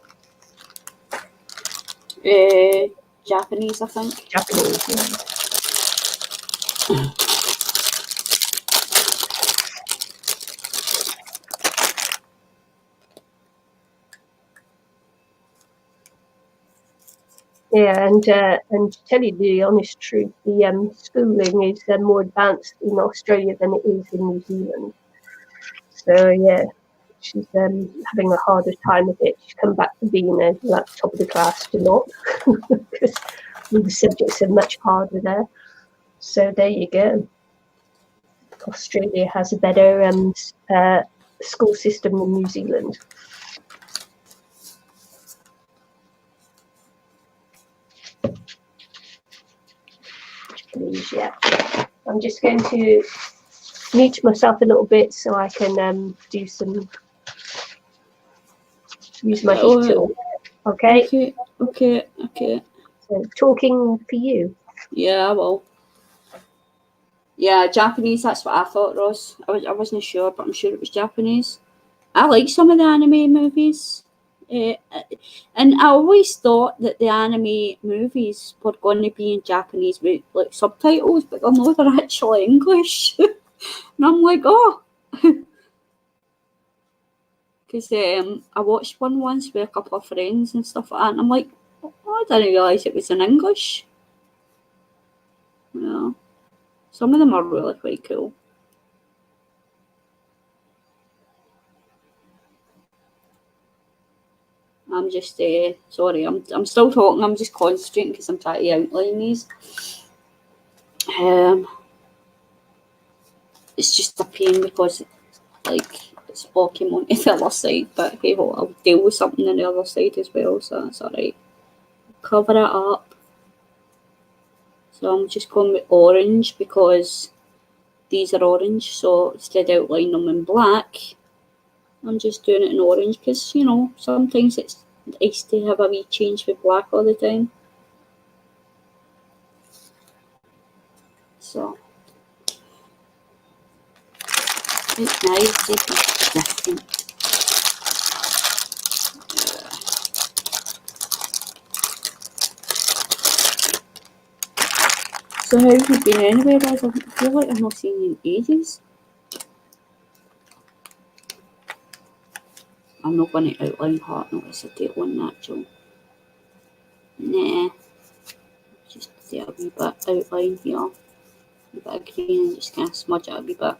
Japanese, I think. Japanese, yeah. Yeah, and to tell you the honest truth, the schooling is more advanced in Australia than it is in New Zealand. So yeah, she's having a harder time with it. She's come back to being like top of the class to not, because the subjects are much harder there. So there you go. Australia has a better school system than New Zealand. Please, yeah. I'm just going to mute myself a little bit so I can use my heat tool. Okay. Okay. So talking for you. Yeah, well. Yeah, Japanese. That's what I thought, Ross. I wasn't sure, but I'm sure it was Japanese. I like some of the anime movies. And I always thought that the anime movies were going to be in Japanese with like subtitles, but they're actually English. And I'm like, oh. Because I watched one once with a couple of friends and stuff like that, and I'm like, oh, I didn't realise it was in English. Yeah. Some of them are really quite cool. I'm just sorry. I'm still talking. I'm just concentrating because I'm trying to outline these. It's just a pain because like it's blocking onto the other side. But hey, well, I'll deal with something on the other side as well, so that's alright. Cover it up. So I'm just going with orange because these are orange. So instead of outlining them in black, I'm just doing it in orange because you know sometimes it's nice to have a wee change with black all the time. So it's nice, it's different. So how have you been anyway, guys? I feel like I've not seen you in ages. I'm not going to outline heart notice a date one natural. Nah. Just do a wee bit outline here. A bit of green and just kind of smudge it a wee bit.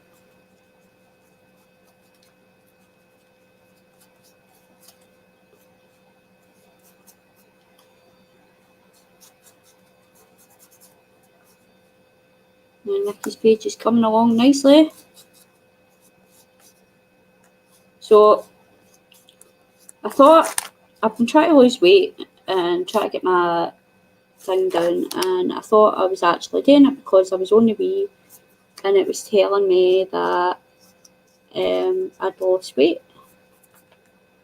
And Nicky's page is coming along nicely. So I thought I've been trying to lose weight and try to get my thing down, and I thought I was actually doing it because I was on the wee and it was telling me that I'd lost weight.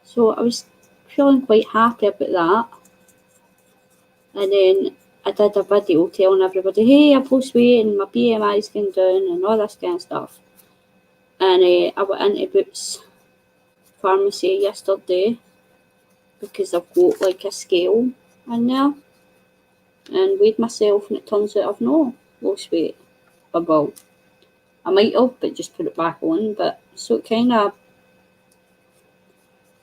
So I was feeling quite happy about that. And then I did a video telling everybody, hey, I've lost weight and my BMI's going down and all this kind of stuff. And I went into Boots Pharmacy yesterday because I've got like a scale in there and weighed myself, and it turns out I've not lost weight. Well, I might have, but just put it back on. But so it kind of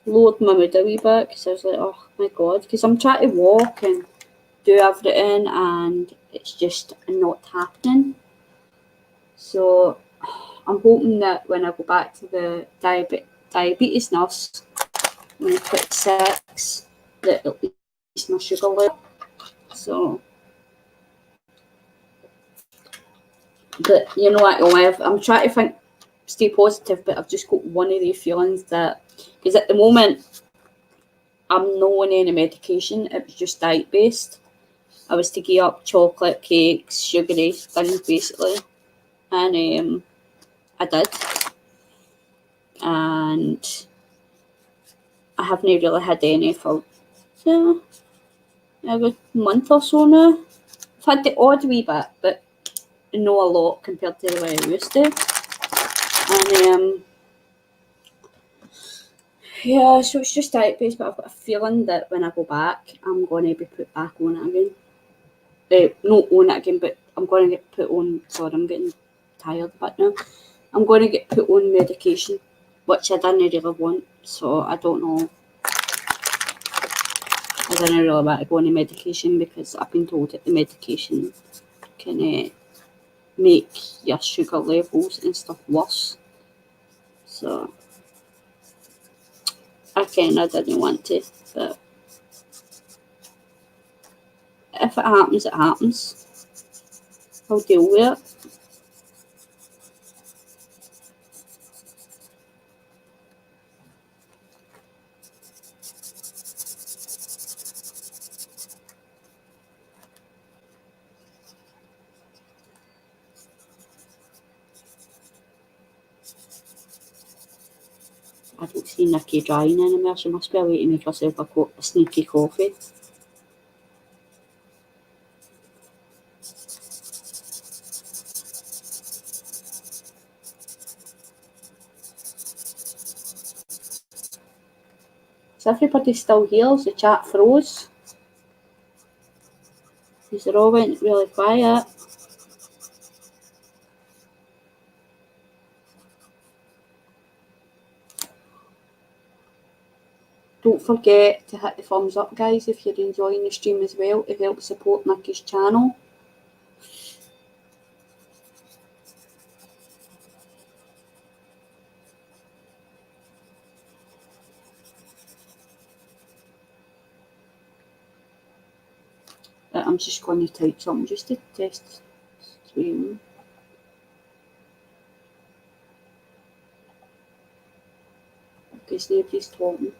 lowered my mood a wee bit because I was like, oh my god, because I'm trying to walk and do everything and it's just not happening. So I'm hoping that when I go back to the diabetes nurse when I'm 26, that at least my sugar level. So, but you know what, I'm trying to stay positive, but I've just got one of the feelings that, because at the moment I'm not on any medication, it was just diet based. I was to give up chocolate, cakes, sugary things basically, and I did, and I haven't really had any for every month or so now. I've had the odd wee bit, but not a lot compared to the way I used to. And yeah, so it's just type-based, but I've got a feeling that when I go back, I'm going to be put back on it again. Not on it again, but I'm going to get put on. Sorry, I'm getting tired of it now. I'm going to get put on medication, which I didn't really want. So I don't know. I didn't really want to go on the medication because I've been told that the medication can make your sugar levels and stuff worse. So again, I didn't want to, but if it happens, it happens. I'll deal with it. I don't see Nicky drying anymore. She must be away to make herself a sneaky coffee. Is everybody still here? Is the chat froze? Because it all went really quiet. Don't forget to hit the thumbs up, guys, if you're enjoying the stream as well. It helps support Nicky's channel. I'm just going to type something just to test stream. Because nobody's talking.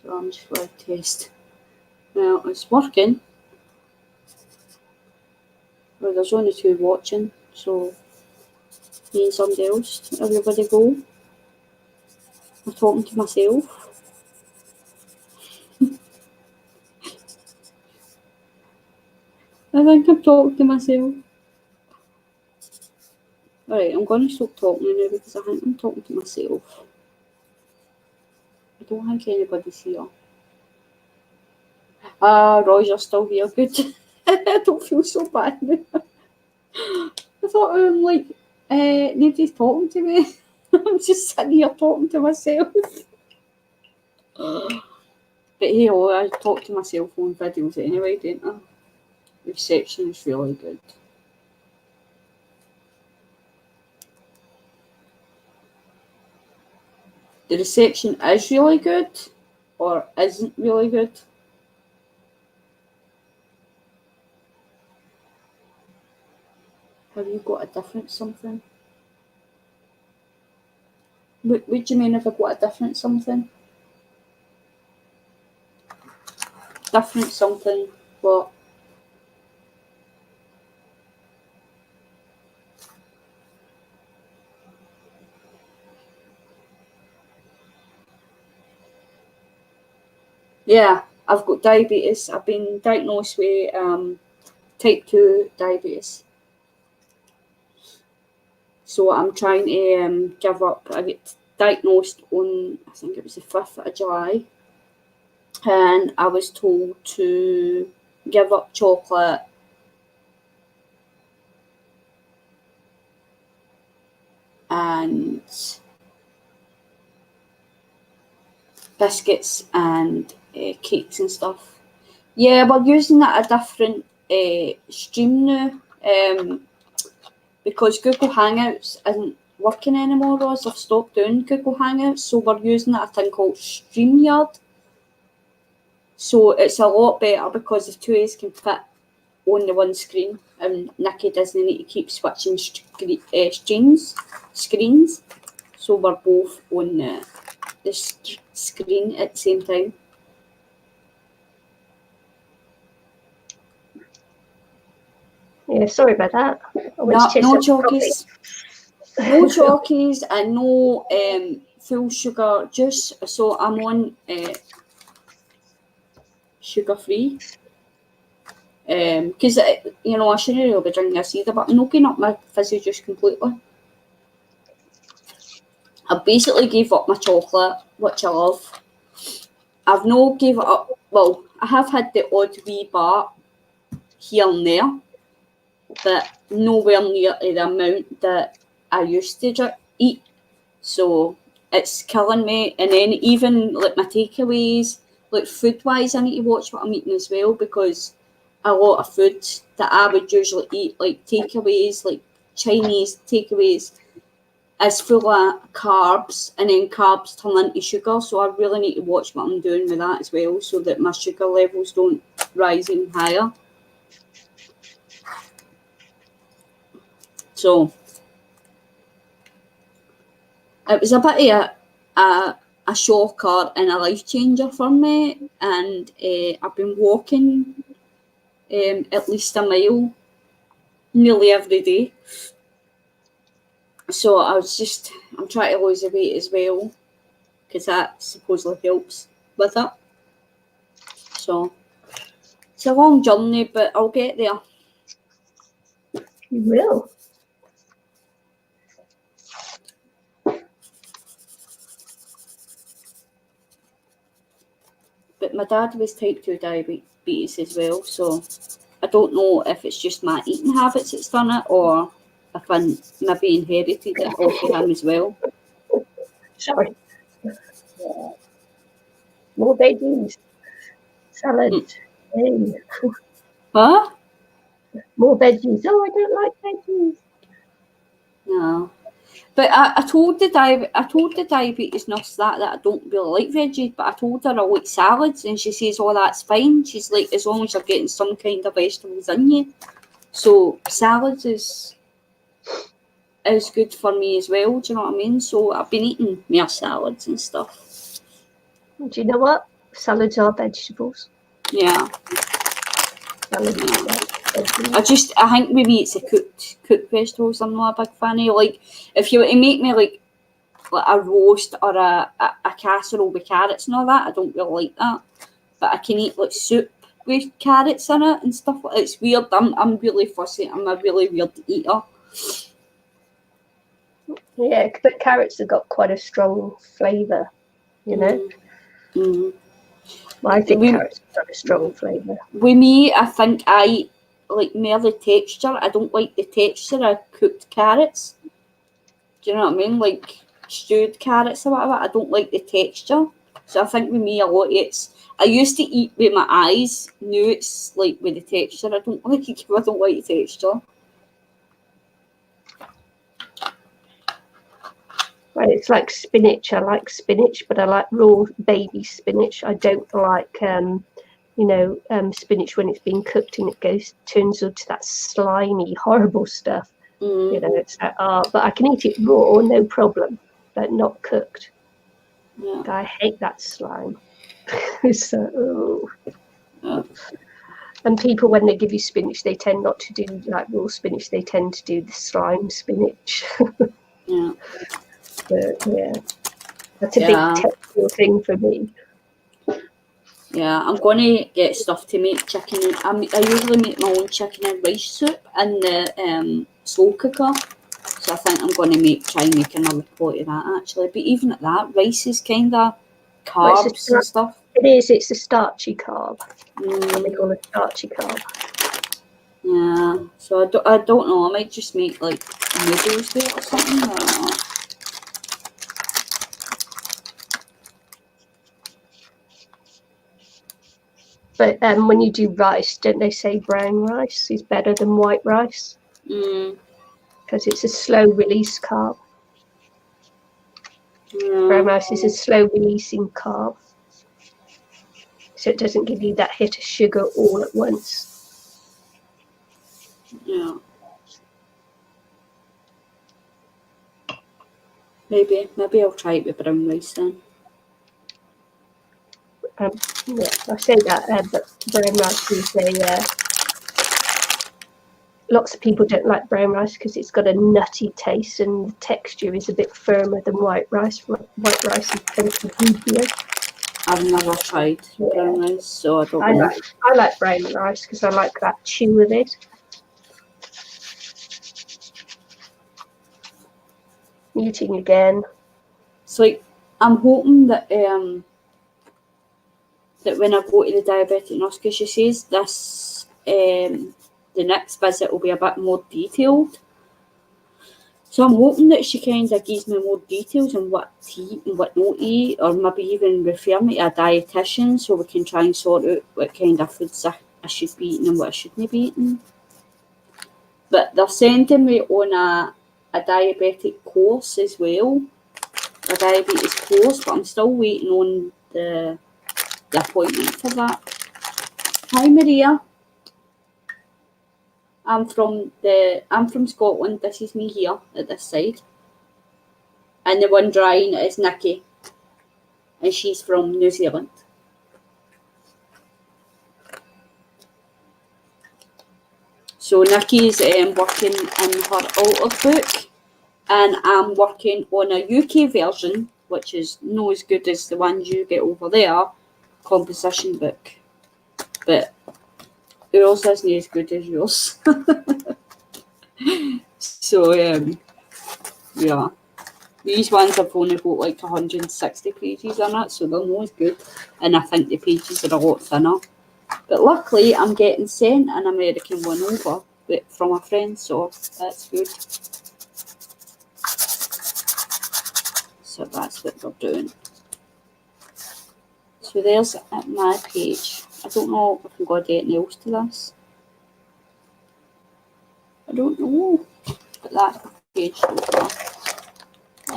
So I'm just going to test. Well, it's working. Well, there's only 2 watching, so me and somebody else. Everybody go. I'm talking to myself. I think I'm talking to myself. Alright, I'm going to stop talking now because I think I'm talking to myself. I don't think anybody's here. Roy, you're still here. Good. I don't feel so bad now. I thought nobody's talking to me. I'm just sitting here talking to myself. But hey, I talk to myself on videos anyway, don't I? The reception is really good. The reception is really good or isn't really good. Have you got a different something? What do you mean if I've got a different something? Different something, what? Yeah, I've got diabetes. I've been diagnosed with type 2 diabetes. So I'm trying to give up. I get diagnosed on, I think it was the 5th of July. And I was told to give up chocolate and biscuits and cakes and stuff. Yeah, we're using a different stream now because Google Hangouts isn't working anymore, Roz. I've stopped doing Google Hangouts, so we're using a thing called StreamYard. So it's a lot better because the 2 of us can fit on the one screen, and Nicky doesn't need to keep switching screens. So we're both on the screen at the same time. Yeah, sorry about that. No chalkies. No chalkies and no full sugar juice. So I'm on sugar free. Because, you know, I shouldn't really be drinking this either, but I'm not giving up my fizzy juice completely. I basically gave up my chocolate, which I love. I've not gave it up. Well, I have had the odd wee bar here and there, but nowhere near the amount that I used to eat. So it's killing me. And then even like my takeaways, like food-wise, I need to watch what I'm eating as well, because a lot of food that I would usually eat, like takeaways, like Chinese takeaways, is full of carbs, and then carbs turn into sugar. So I really need to watch what I'm doing with that as well, so that my sugar levels don't rise even higher. So it was a bit of a shocker and a life changer for me, and I've been walking at least a mile nearly every day. So I'm trying to lose the weight as well, because that supposedly helps with it. So it's a long journey, but I'll get there. You will. But my dad was type 2 diabetes as well, so I don't know if it's just my eating habits that's done it, or if I maybe inherited it off of him as well. Sorry. Yeah. More veggies. Salad. Hey. Huh? More veggies. Oh, I don't like veggies. No. But I told the diabetes nurse that I don't really like veggies, but I told her I like salads, and she says, oh, that's fine. She's like, as long as you're getting some kind of vegetables in you. So salads is good for me as well, do you know what I mean? So I've been eating more salads and stuff. Do you know what? Salads are vegetables. Yeah. Salads are vegetables. I think with me it's the cooked vegetables I'm not a big fan of. Like, if you were to make me like a roast or a casserole with carrots and all that, I don't really like that. But I can eat like soup with carrots in it and stuff. It's weird. I'm really fussy. I'm a really weird eater. Yeah, but carrots have got quite a strong flavour, you know. Mm. Well, I think carrots have got a strong flavour. With me, I think I like more the texture. I don't like the texture of cooked carrots. Do you know what I mean? Like stewed carrots or whatever. I don't like the texture. So I think with me a lot I used to eat with my eyes. Now it's like with the texture. I don't like it. I don't like the texture. Right, it's like spinach. I like spinach, but I like raw baby spinach. I don't like spinach when it's been cooked and it turns into that slimy, horrible stuff. Mm. You know, it's like, but I can eat it raw, no problem, but not cooked. Yeah. I hate that slime. So, Yeah. And people, when they give you spinach, they tend not to do like raw spinach. They tend to do the slime spinach. Yeah. But yeah, that's a big technical thing for me. Yeah, I'm going to get stuff to make chicken. I usually make my own chicken and rice soup in the slow cooker. So I think I'm going to try and make another pot of that actually. But even at that, rice is kind of carbs and stuff. It is. It's a starchy carb. What they call a starchy carb. Yeah. So I don't know. I might just make like noodles with it or something. I don't know. But when you do rice, don't they say brown rice is better than white rice? Because it's a slow release carb. Brown rice is a slow releasing carb. So it doesn't give you that hit of sugar all at once. Yeah. Maybe I'll try it with brown rice then. Yeah, I say that, but brown rice is lots of people don't like brown rice because it's got a nutty taste and the texture is a bit firmer than white rice. White rice is tends to be goofier. I've never tried brown rice, so I don't know. I like brown rice because I like that chew of it. Eating again. It's like I'm hoping that that when I go to the diabetic nurse, because she says this the next visit will be a bit more detailed. So I'm hoping that she kind of gives me more details on what to eat and what not to eat, or maybe even refer me to a dietitian so we can try and sort out what kind of foods I should be eating and what I shouldn't be eating. But they're sending me on a diabetic course as well, a diabetes course, but I'm still waiting on the appointment for that. Hi Maria. I'm from Scotland. This is me here at this side. And the one drawing is Nicky. And she's from New Zealand. So Nicky's working in her Alters book, and I'm working on a UK version, which is not as good as the ones you get over there, composition book. But yours isn't as good as yours. So, yeah. These ones have only got like 160 pages in it, so they're not as good. And I think the pages are a lot thinner. But luckily, I'm getting sent an American one over from a friend, so that's good. So that's what they're doing. So there's my page. I don't know if I'm going to do anything else to this. I don't know. But that's the page so far.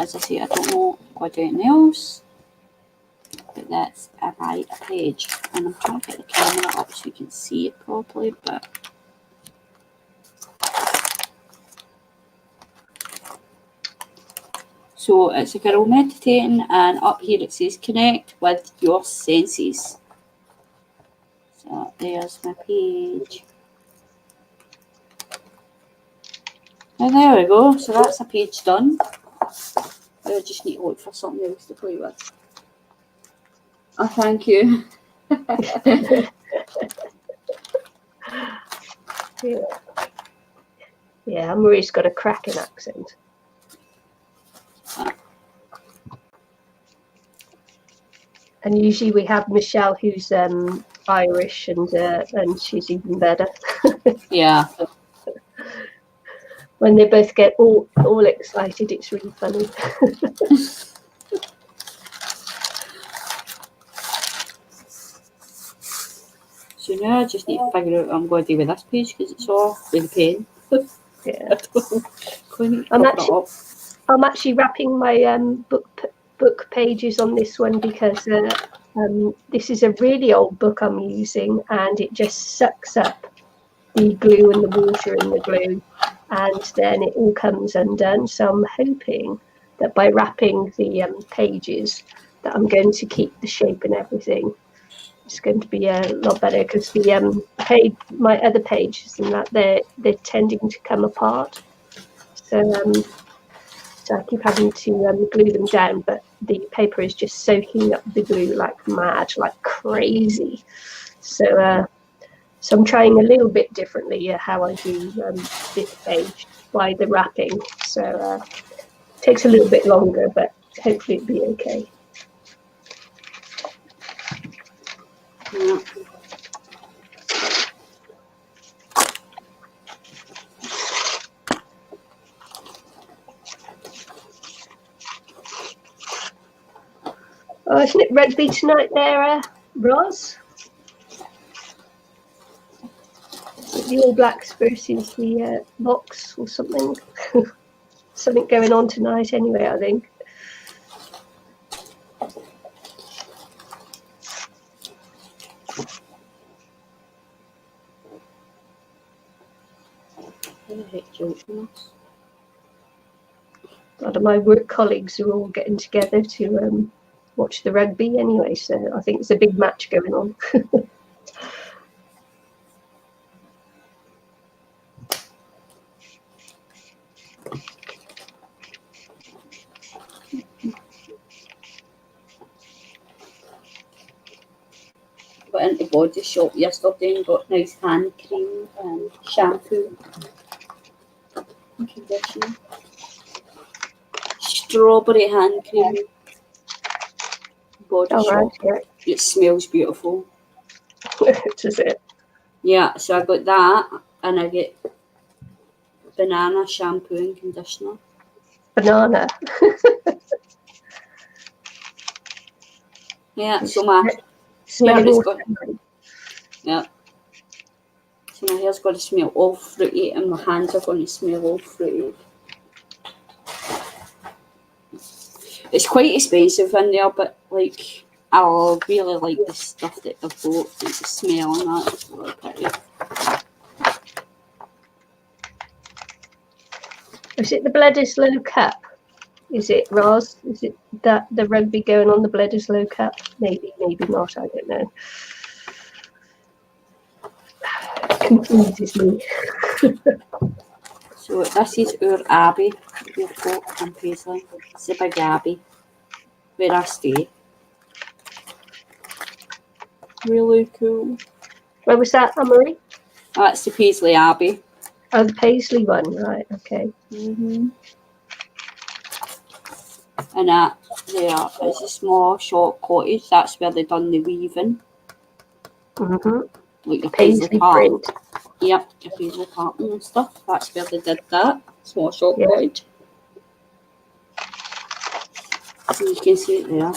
As I say, I don't know if I'm going to do anything else. But that's my page. And I'm trying to get the camera up so you can see it properly, but so it's a girl meditating, and up here it says connect with your senses. So there's my page. And there we go. So that's a page done. I just need to look for something else to play with. Oh, thank you. Yeah, Marie's got a cracking accent. And usually we have Michelle, who's Irish, and she's even better. Yeah. When they both get all excited, it's really funny. So now I just need to figure out what I'm going to do with this page because it's all with a pen. Yeah. I'm I'm actually wrapping my book pages on this one because this is a really old book I'm using, and it just sucks up the glue and the water in the glue, and then it all comes undone. So I'm hoping that by wrapping the pages that I'm going to keep the shape and everything. It's going to be a lot better because the my other pages and that they're tending to come apart. So so I keep having to glue them down, but the paper is just soaking up the glue like mad, like crazy. So so I'm trying a little bit differently how I do this page by the wrapping. So it takes a little bit longer, but hopefully it'll be okay. Yeah. Oh, isn't it rugby tonight there, Roz? The All Blacks versus the Box or something. Something going on tonight anyway, I think. A lot of my work colleagues are all getting together to watch the rugby anyway, so I think it's a big match going on. went into Body Shop yesterday and got nice hand cream and shampoo and conditioner. Strawberry hand cream, Body All right, Shop. yeah. It smells beautiful. Does it? Yeah, so I got that, and I get banana shampoo and conditioner. Banana. Yeah, so my hair is good. Yeah. So my hair's going to smell all fruity, and my hands are going to smell all fruity. It's quite expensive in there, but like I really like the stuff that they've got. The smell and that is really pretty. Is it the Bledisloe Cup? Is it Roz? Is it that the rugby going on the Bledisloe Cup? Maybe, maybe not. I don't know. Confuses me. So this is our Abbey that we've got in Paisley. It's the big Abbey where I stay. Really cool. Where was that, Anne-Marie? That's the Paisley Abbey. Oh, the Paisley one, right? Okay. And that there is a small short cottage. That's where they done the weaving. Like the Paisley Park. Print. Yep, the Paisley Park and stuff. That's where they did that. Small short cottage. So you can see it there.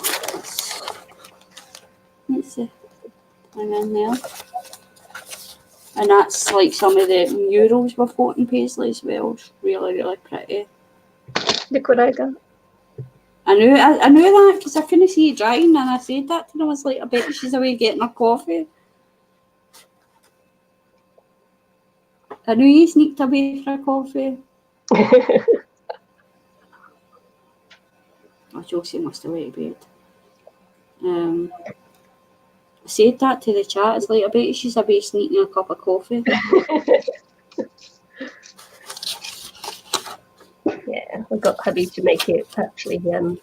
Let's see. I'm in there. And that's like some of the murals we've got in Paisley as well. It's really, really pretty. Look what I got. I knew that because I couldn't see it drying, and I said that to them. I was like, I bet she's away getting her coffee. I knew you sneaked away for a coffee. Oh, Josie must have went to bed. I said that to the chat. It's like, I bet she's away sneaking a cup of coffee. Yeah, I got hubby to make it actually. But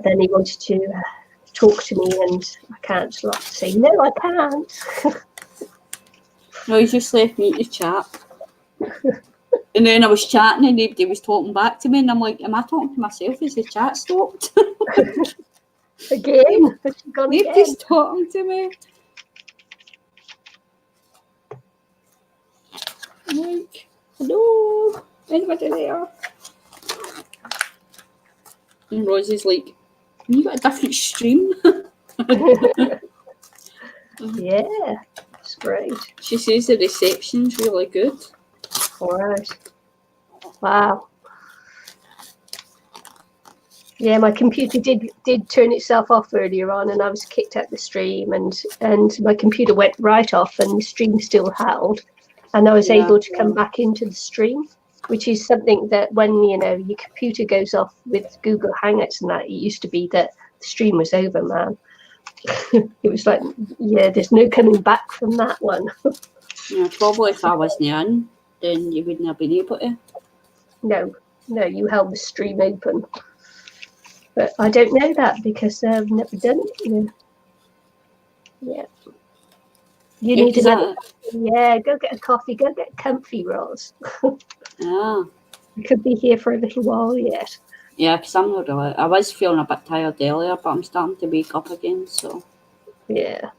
then he wanted to talk to me, and I can't say no. I can't. No, he just left me to chat. And then I was chatting and nobody was talking back to me, and I'm like, am I talking to myself? Is the chat stopped? Again? Nobody's talking to me. I'm like, hello, anybody there? And Rosie's like, you got a different stream? Yeah, it's great. She says the reception's really good. All right. Wow. Yeah, my computer did turn itself off earlier on, and I was kicked out the stream, and my computer went right off, and the stream still held, and I was able to come back into the stream, which is something that when your computer goes off with Google Hangouts and that, it used to be that the stream was over, man. It was like, yeah, there's no coming back from that one. Yeah, probably if I wasn't in, then you wouldn't have been able to. No, you held the stream open. But I don't know that because I've never done it. Yeah. You need another. Yeah, go get a coffee. Go get comfy, Roz. Yeah. I could be here for a little while yet. Yeah, because I'm not really. I was feeling a bit tired earlier, but I'm starting to wake up again. So. Yeah.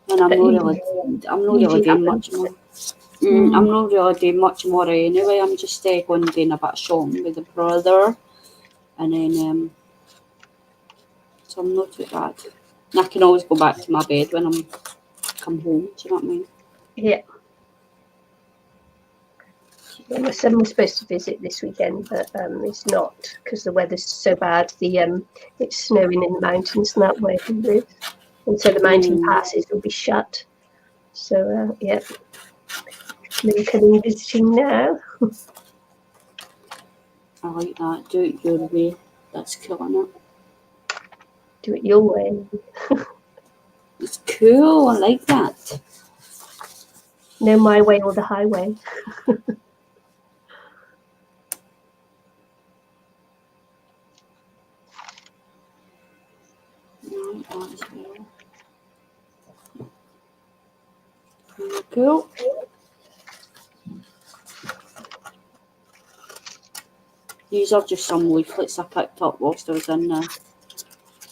And I'm not really doing much more. I'm not really doing much more anyway. I'm just going doing a bit of shopping with the brother, and then so I'm not too bad. And I can always go back to my bed when I'm come home. Do you know what I mean? Yeah. My son was supposed to visit this weekend, but it's not because the weather's so bad. It's snowing in the mountains and that way he lives, and so the mountain passes will be shut. So yeah, maybe coming visiting now. I like that. Do it your way. That's cool, isn't it? Do it your way. It's cool. I like that. No, my way or the highway. like that as well. Cool. These are just some leaflets I picked up whilst I was in the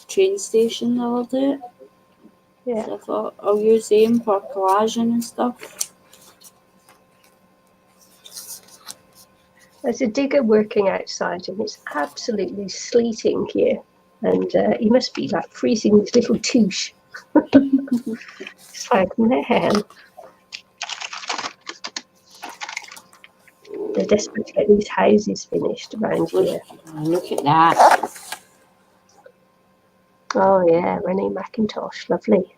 train station the other day. Yeah. So I thought I'll use them for collaging and stuff. There's a digger working outside and it's absolutely sleeting here. And he must be like freezing his little touche. It's like, man. They're desperate to get these houses finished around here. Look at that. Oh yeah, Renee McIntosh, lovely.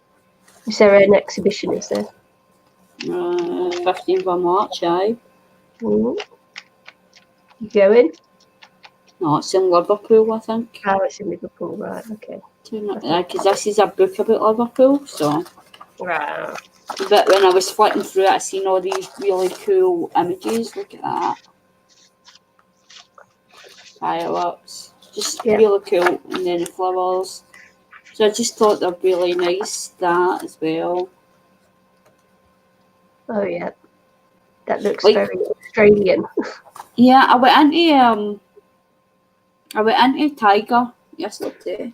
Is there an exhibition, is there? 15th of March, aye. Mm. You going? No, it's in Liverpool, I think. Oh, it's in Liverpool, right, okay. Because this is a book about Liverpool, so. Wow. But when I was flicking through it, I seen all these really cool images. Look at that. Fireworks. Just really cool. And then the flowers. So I just thought they're really nice, that as well. Oh yeah. That looks very Australian. Yeah, I went into Tiger yesterday,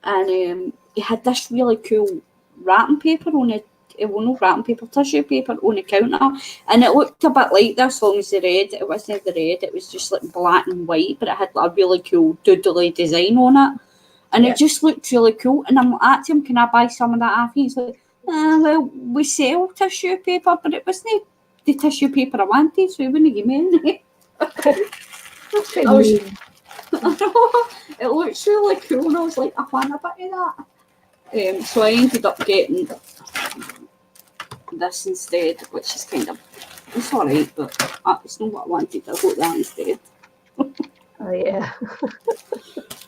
and he had this really cool wrapping paper on it. Well, no wrapping paper, tissue paper on the counter, and it looked a bit like this, as long as the red. It wasn't the red; it was just like black and white, but it had like a really cool doodly design on it, and it just looked really cool. And I'm at him, can I buy some of that off you? He's like, well, we sell tissue paper, but it wasn't the tissue paper I wanted, so he wouldn't give me any. It looks really cool, and I was like, I want a bit of that. So I ended up getting this instead, which is kind of, it's alright, but it's not what I wanted. I got that instead. Oh yeah.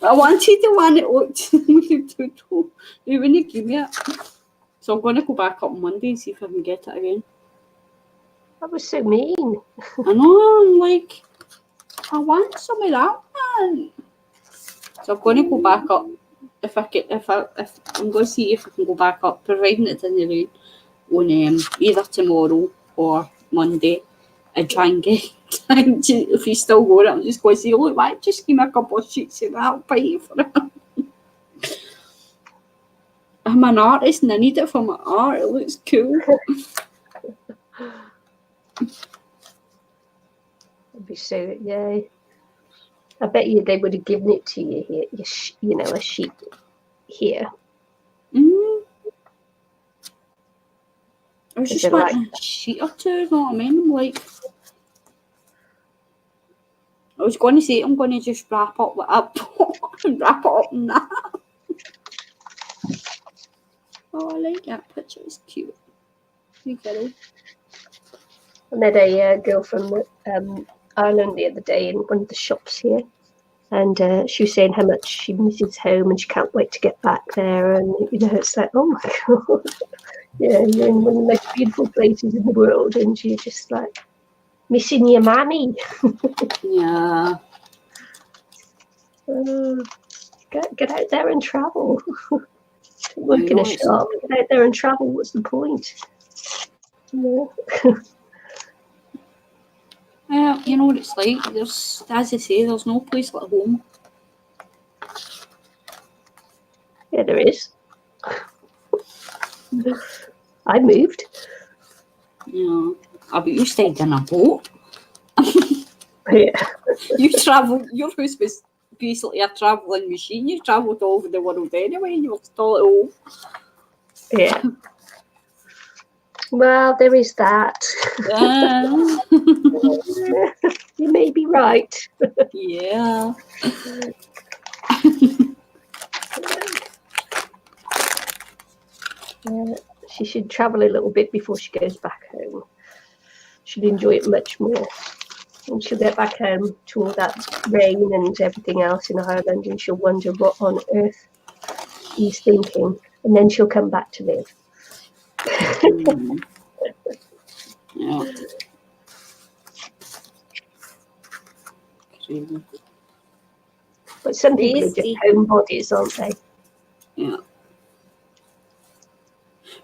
I wanted the one that looked like a doodle. They wouldn't give me it. So I'm going to go back up Monday and see if I can get it again. That was so mean. I know, I'm like, I want some of that one. So I'm going to go back up. If I'm going to see if I can go back up, providing it's in the rain, on either tomorrow or Monday, and try and get. If he's still going, I'm just going to say, look, why just give me a couple of sheets and I'll pay for it. I'm an artist and I need it for my art. It looks cool. That'd be so, yeah. I bet you they would have given it to you here, you know, a sheet here. I was just wanting a sheet or two, you know what I mean? I'm like, I was going to say, I'm going to just wrap up and wrap it up in that. Oh, I like that picture, it's cute. You get it. I met a girl from Ireland the other day in one of the shops here, and she was saying how much she misses home and she can't wait to get back there. And you know, it's like, oh my god, yeah, you're in one of the most beautiful places in the world, and you're just like missing your mammy. Yeah. Get out there and travel. Work in a shop. Get out there and travel. What's the point? Yeah. Yeah, you know what it's like. There's, as I say, there's no place like home. Yeah, there is. I moved. Yeah. But you stayed in a boat. Yeah. You travelled, your house was basically a travelling machine. You travelled all over the world anyway, and you were still at home. Yeah. Well, there is that. You may be right. Yeah. She should travel a little bit before she goes back home. She'd enjoy it much more. And she'll get back home to all that rain and everything else in Ireland, and she'll wonder what on earth he's thinking. And then she'll come back to live. Yeah. Crazy. But some people are just homebodies, aren't they? Yeah.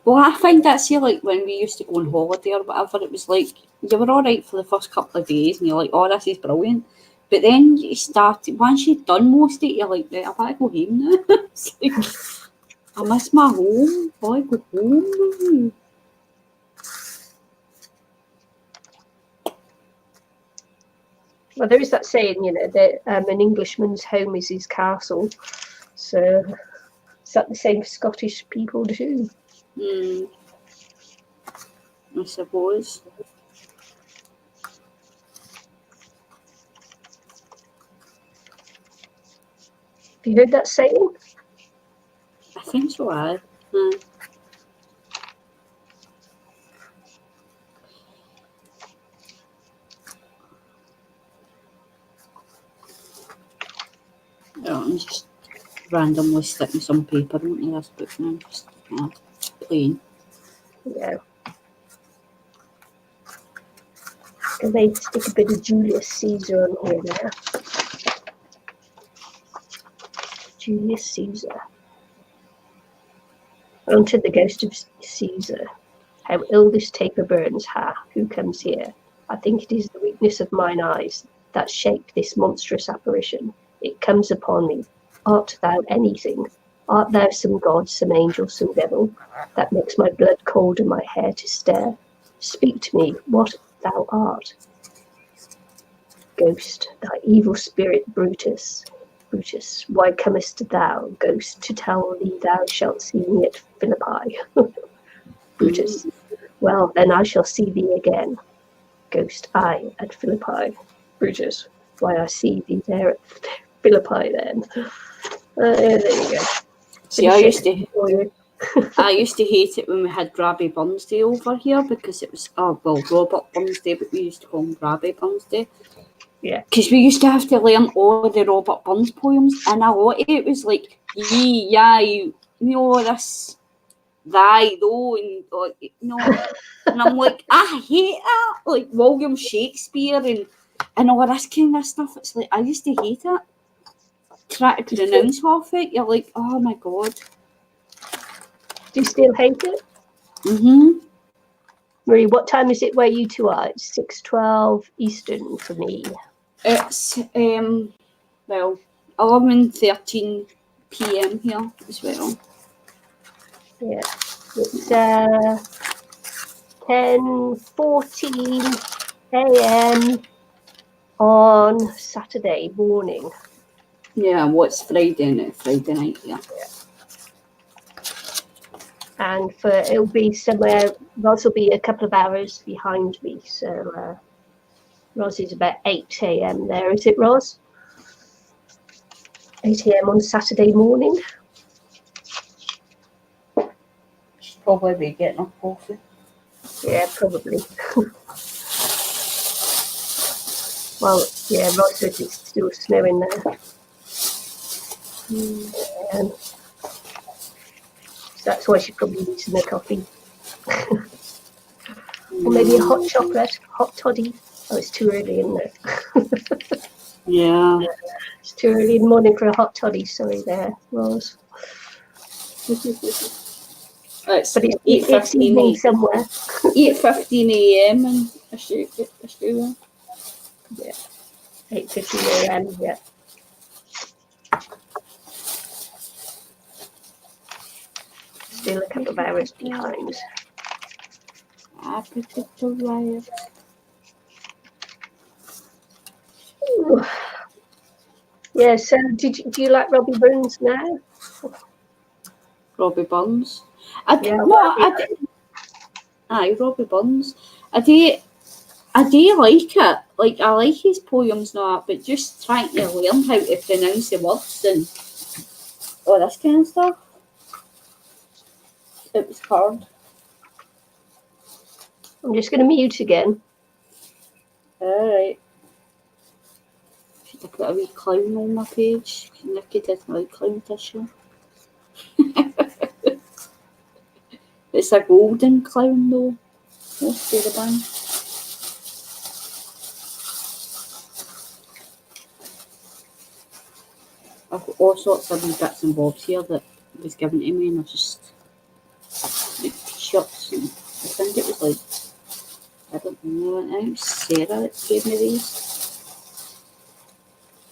Well, I find that, see, like, when we used to go on holiday or whatever, it was like, you were all right for the first couple of days, and you're like, oh, this is brilliant. But then you started, once you'd done most of it, you're like, right, I want to go home now. It's like, I miss my home. I want to go home. Well, there is that saying, you know, that an Englishman's home is his castle. So is that the same for Scottish people too? I suppose. Have you heard that saying? I think so, I. I'm just randomly sticking some paper into this book now, just plain. Yeah. And they stick a bit of Julius Caesar on here now. Julius Caesar. Unto the ghost of Caesar. How ill this taper burns, ha! Who comes here? I think it is the weakness of mine eyes that shaped this monstrous apparition. It comes upon me. Art thou anything? Art thou some god, some angel, some devil, that makes my blood cold and my hair to stare? Speak to me, what thou art. Ghost, thy evil spirit, Brutus. Brutus, why comest thou, ghost, to tell thee thou shalt see me at Philippi? Brutus, well, then I shall see thee again. Ghost, I at Philippi. Brutus, why I see thee there at Philippi then. There you go. See, I used to hate it when we had Grabby Burnsday over here because it was, Robert Burnsday, but we used to call him Grabby Burnsday. Yeah. Because we used to have to learn all the Robert Burns poems, and a lot of it was like, ye, yai, you know, this, thy, though, and, you know, and I'm like, I hate that, like William Shakespeare and all this kind of stuff. It's like, I used to hate it. Try to pronounce half it, you're like, oh my god. Do you still hate it? Mm-hmm. Marie, what time is it where you two are? It's 6:12 Eastern for me. It's 11:13 p.m. here as well. Yeah. It's 10:14 a.m. on Saturday morning. Yeah, what's Friday night? Friday night, yeah. And it'll be somewhere, Roz will be a couple of hours behind me. So Roz is about 8 a.m. there, is it, Roz? 8 a.m. on Saturday morning. She'll probably be getting her coffee. Yeah, probably. Well, yeah, Roz says it's still snowing there. So that's why she probably needs some coffee. Or maybe a hot chocolate, hot toddy. Oh, it's too early, isn't it? Yeah. It's too early in the morning for a hot toddy. Sorry there, Rose. It's but it's evening somewhere. 8:15 a.m. in Australia. Yeah, 8:15 a.m. Yeah. Still a couple of hours behind. Ooh. Yeah. So, do you like Robbie Burns now? Robbie Burns. Yeah, Robbie Burns. I do like it. Like, I like his poems now, but just trying to learn how to pronounce the words and all this kind of stuff. It was hard. I'm just going to mute again. Alright. Should I put a wee clown on my page? Nicky didn't like clown tissue. It's a golden clown though. Most of the band. I've got all sorts of wee bits and bobs here that was given to me, and I just I think it was like, I don't know, I think Sarah that gave me these.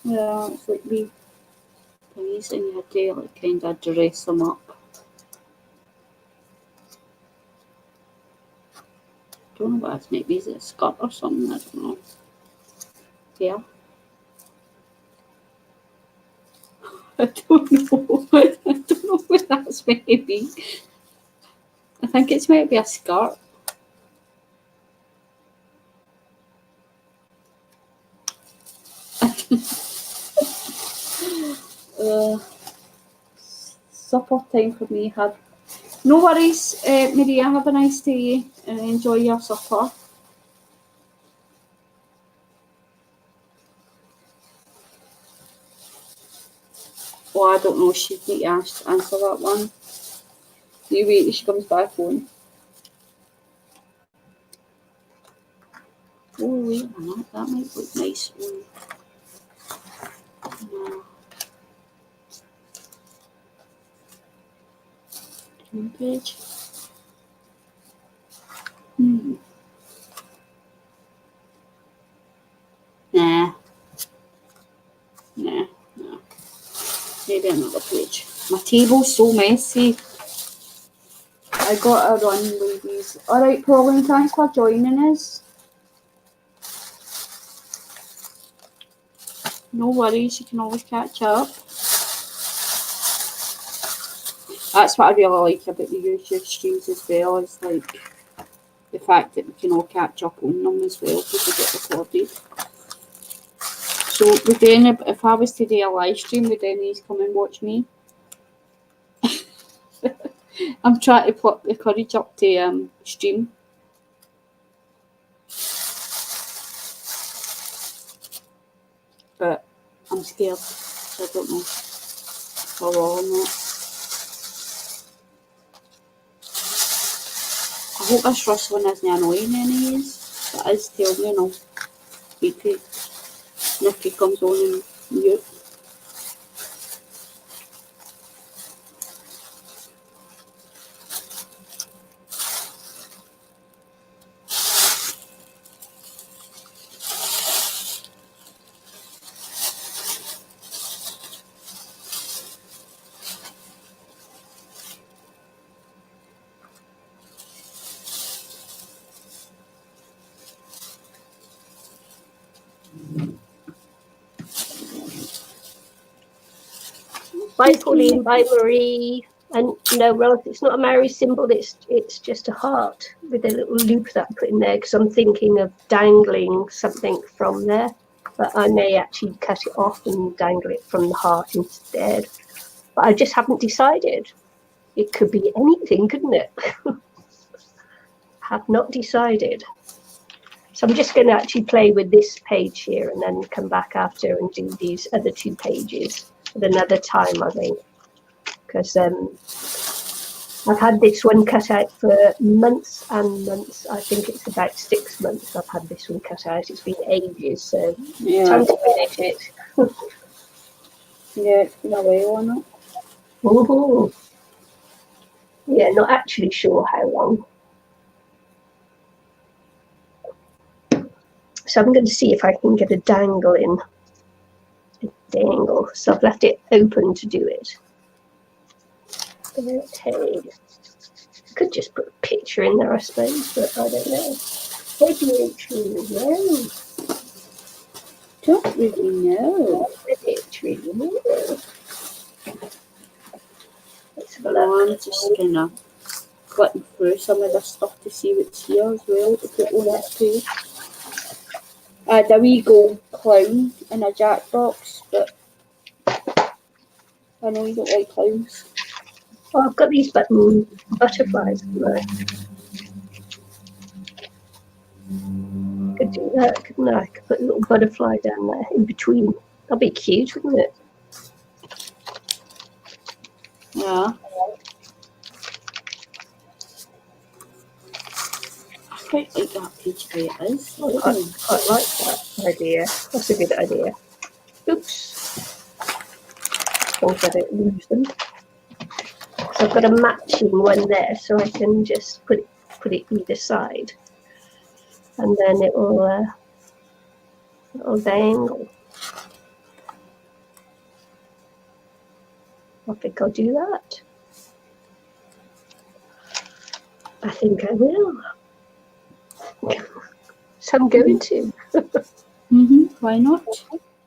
Yeah, it's like wee things and you had to like kind of dress them up. I don't know what it's, maybe is it a skirt or something, I don't know. Yeah. I don't know. I don't know what that's meant to be. I think it's meant to be a skirt. Supper time for me, had. No worries, Maria, have a nice day and enjoy your supper. Oh, I don't know, she'd need to answer that one. You wait till she comes back home. Oh, wait a minute, that might look nice. No. Page. Nah. Nah. Maybe another page. My table's so messy. I got a run, ladies. Alright, Pauline, thanks for joining us. No worries, you can always catch up. That's what I really like about the YouTube streams as well, is like the fact that we can all catch up on them as well because they get recorded. So would any, if I was to do a live stream, would any come and watch me? I'm trying to put the courage up to stream. But I'm scared, so I don't know how well I'm not. I hope this rustling isn't annoying any of you. If it is, tell me and I'll keep it. Nicky comes on and mute. Bye, Pauline. Bye, Marie. And no, Rose, it's not a marry symbol. It's just a heart with a little loop that I put in there because I'm thinking of dangling something from there. But I may actually cut it off and dangle it from the heart instead. But I just haven't decided. It could be anything, couldn't it? Have not decided. So I'm just going to actually play with this page here and then come back after and do these other two pages at another time, I think. Because I've had this one cut out for months and months. I think it's about 6 months I've had this one cut out. It's been ages, so Yeah. time to finish it. Yeah, it's been a while on it. Ooh. Yeah, not actually sure how long. So I'm going to see if I can get a dangle in. A dangle. So I've left it open to do it. Okay. I could just put a picture in there, I suppose, but I don't know. What do you actually know? Don't really know. Let's have a No, look. I'm just kind of flipping through some of the stuff to see what's here as well to put on this page. I had a wee gold clown in a jack box, but I know you don't like clowns. Oh, I've got these butterflies. Could do that, couldn't I? I could put a little butterfly down there in between. That'd be cute, wouldn't it? Yeah. I quite like that page the way it is. I quite like that idea. That's a good idea. Oops. As long as I don't lose them. So I've got a matching one there, so I can just put it put it either side, and then it'll dangle. I think I'll do that. I think I will. So I'm going to. Why not?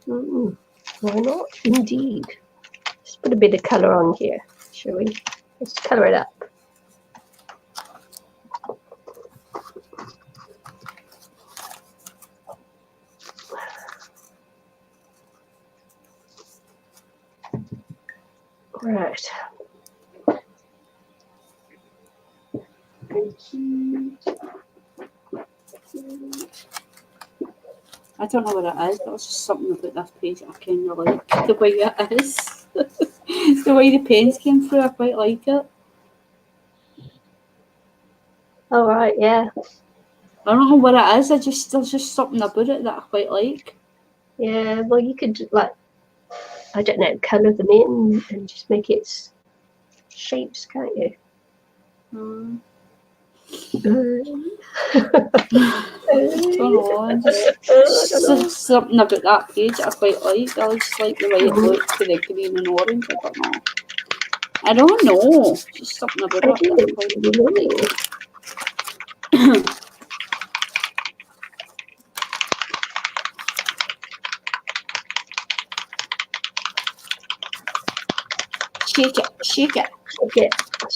Why not? Indeed. Let's put a bit of colour on here, shall we? Let's colour it up. Right. I don't know what it is, but it's just something about this page I kind of like. The way it is. The way the pens came through, I quite like it. All right, yeah. I don't know what it is, there's just something about it that I quite like. Yeah, well, you could, like, I don't know, colour them in and just make it shapes, can't you? I don't know, just something about that page I quite like. I just like the way it looks with the green and orange. I don't know. Just something about it. Shake it. Shake it.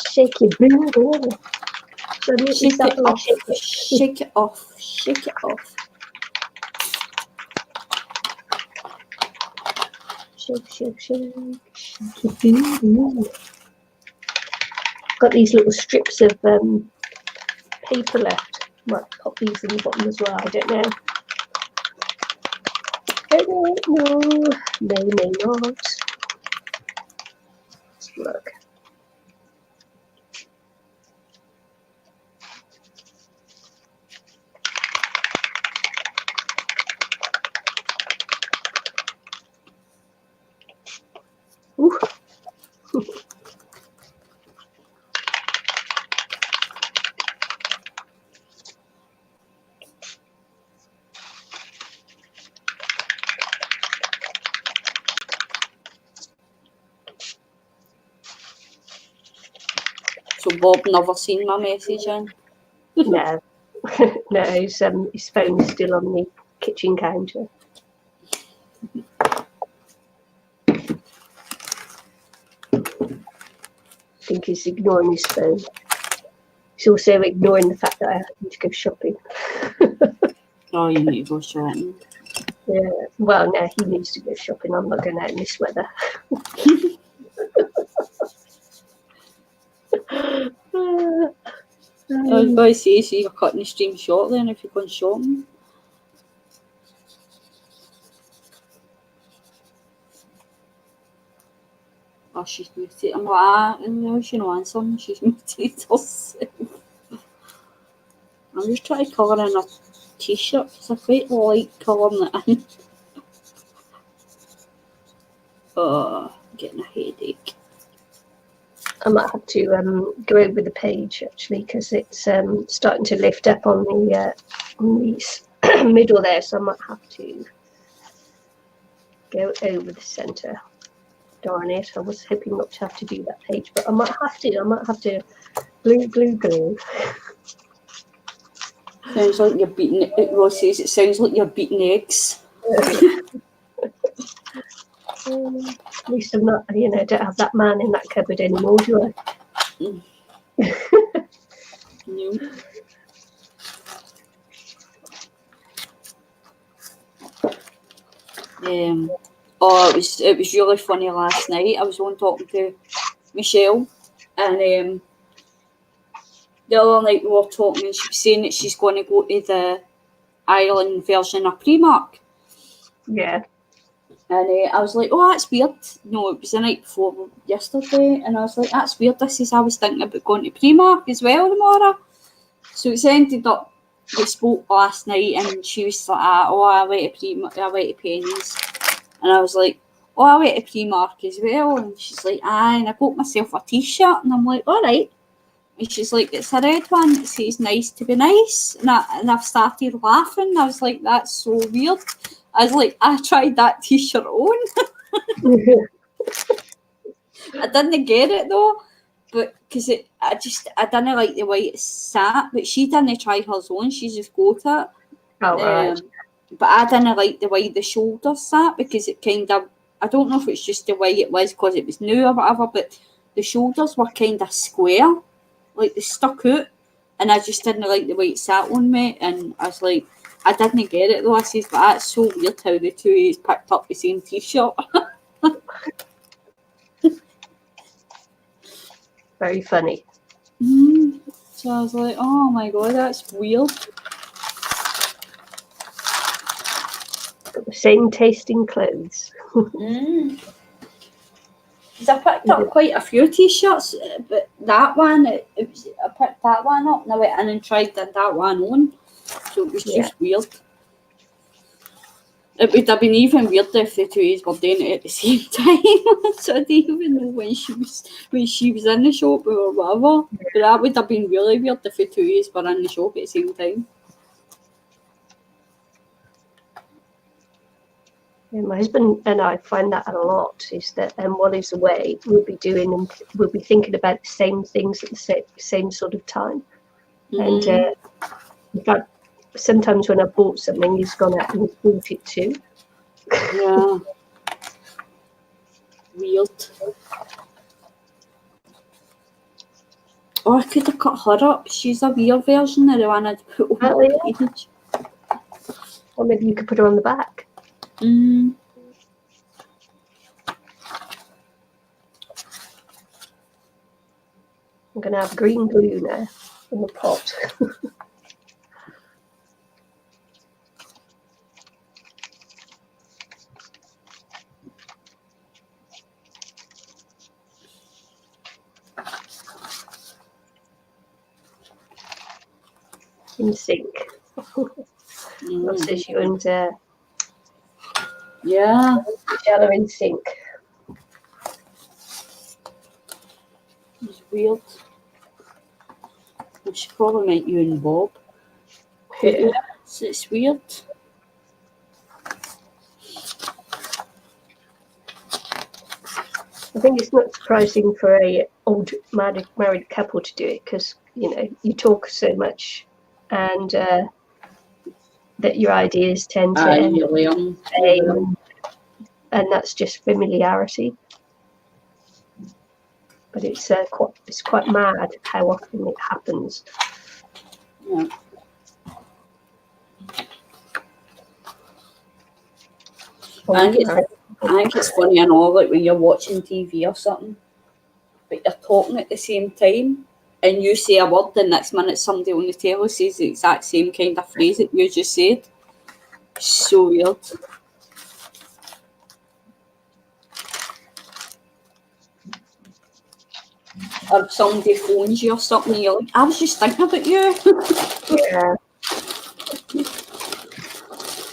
Shake your boot over. Shake it off. Shake it off. Shake it off. Shake your boot. Got these little strips of paper left. Might pop these in the bottom as well. I don't know. May not. Let's look. Ooh. So Bob never seen my message in? No. No, his phone's still on the kitchen counter. I think he's ignoring his phone. He's also ignoring the fact that I need to go shopping. Oh, you need to go shopping. Yeah. Well, no, he needs to go shopping. I'm not going out in this weather. I was going to say, so you're cutting the stream short then if you're going shopping. Oh, she's muted. I'm like, no, she no answering. She's muted herself. I'm just trying to colour in a t-shirt because I quite like colouring it in. Oh, I'm getting a headache. I might have to go over the page actually because it's starting to lift up on the middle there, so I might have to go over the centre. Darn it! I was hoping not to have to do that page, but I might have to. I might have to glue. Sounds like you're beating it. Ross says it sounds like you're beating eggs. At least I'm not, don't have that man in that cupboard anymore, do I? No. Oh, it was really funny last night. I was on talking to Michelle, and the other night we were talking, and she was saying that she's going to go to the Ireland version of Primark. Yeah. And I was like, oh, that's weird. No, it was the night before yesterday, and I was like, that's weird. I was thinking about going to Primark as well tomorrow. So it's ended up, we spoke last night, and she was like, oh, I went to Penny's. And I was like, oh, I went to Primark as well. And she's like, aye, and I bought myself a t-shirt. And I'm like, all right. And she's like, it's a red one that says nice to be nice. And I've started laughing. I was like, that's so weird. I was like, I tried that t-shirt on. I didn't get it though, but because I didn't like the way it sat. But she didn't try hers on. She just got it. Oh, right. But I didn't like the way the shoulders sat because it kind of, I don't know if it's just the way it was because it was new or whatever, but the shoulders were kind of square, like they stuck out, and I just didn't like the way it sat on me. And I was like, I didn't get it though. I says, but that's so weird how the two of you picked up the same t-shirt. Very funny. So I was like, oh my god, that's weird. Got the same taste in clothes. Because I picked up quite a few t-shirts, but that one, I picked that one up and I went in and tried that one on. So it was just weird. It would have been even weirder if the two of us were doing it at the same time. So I didn't even know when she was in the shop or whatever. But that would have been really weird if the two of us were in the shop at the same time. Yeah, my husband and I find that a lot. Is that while he's away, we'll be thinking about the same things at the same sort of time. And in fact, sometimes when I bought something, he's gone out and he's bought it too. Yeah. Weird. Oh, I could have cut her up. She's a weird version of the one I'd put on the page. Or maybe you could put her on the back. I'm going to have green glue now in the pot. In sync. What says you and Michelle are in sync. It's weird. I should probably make you and Bob. Yeah. It's weird. I think it's not surprising for a old married couple to do it because you talk so much, and that your ideas tend to stay, and that's just familiarity. But it's quite mad how often it happens. Yeah. I think it's funny, I know, like when you're watching TV or something, but you're talking at the same time, and you say a word, and next minute somebody on the telly says the exact same kind of phrase that you just said. So weird. Or somebody phones you or something, you're like, I was just thinking about you. Yeah.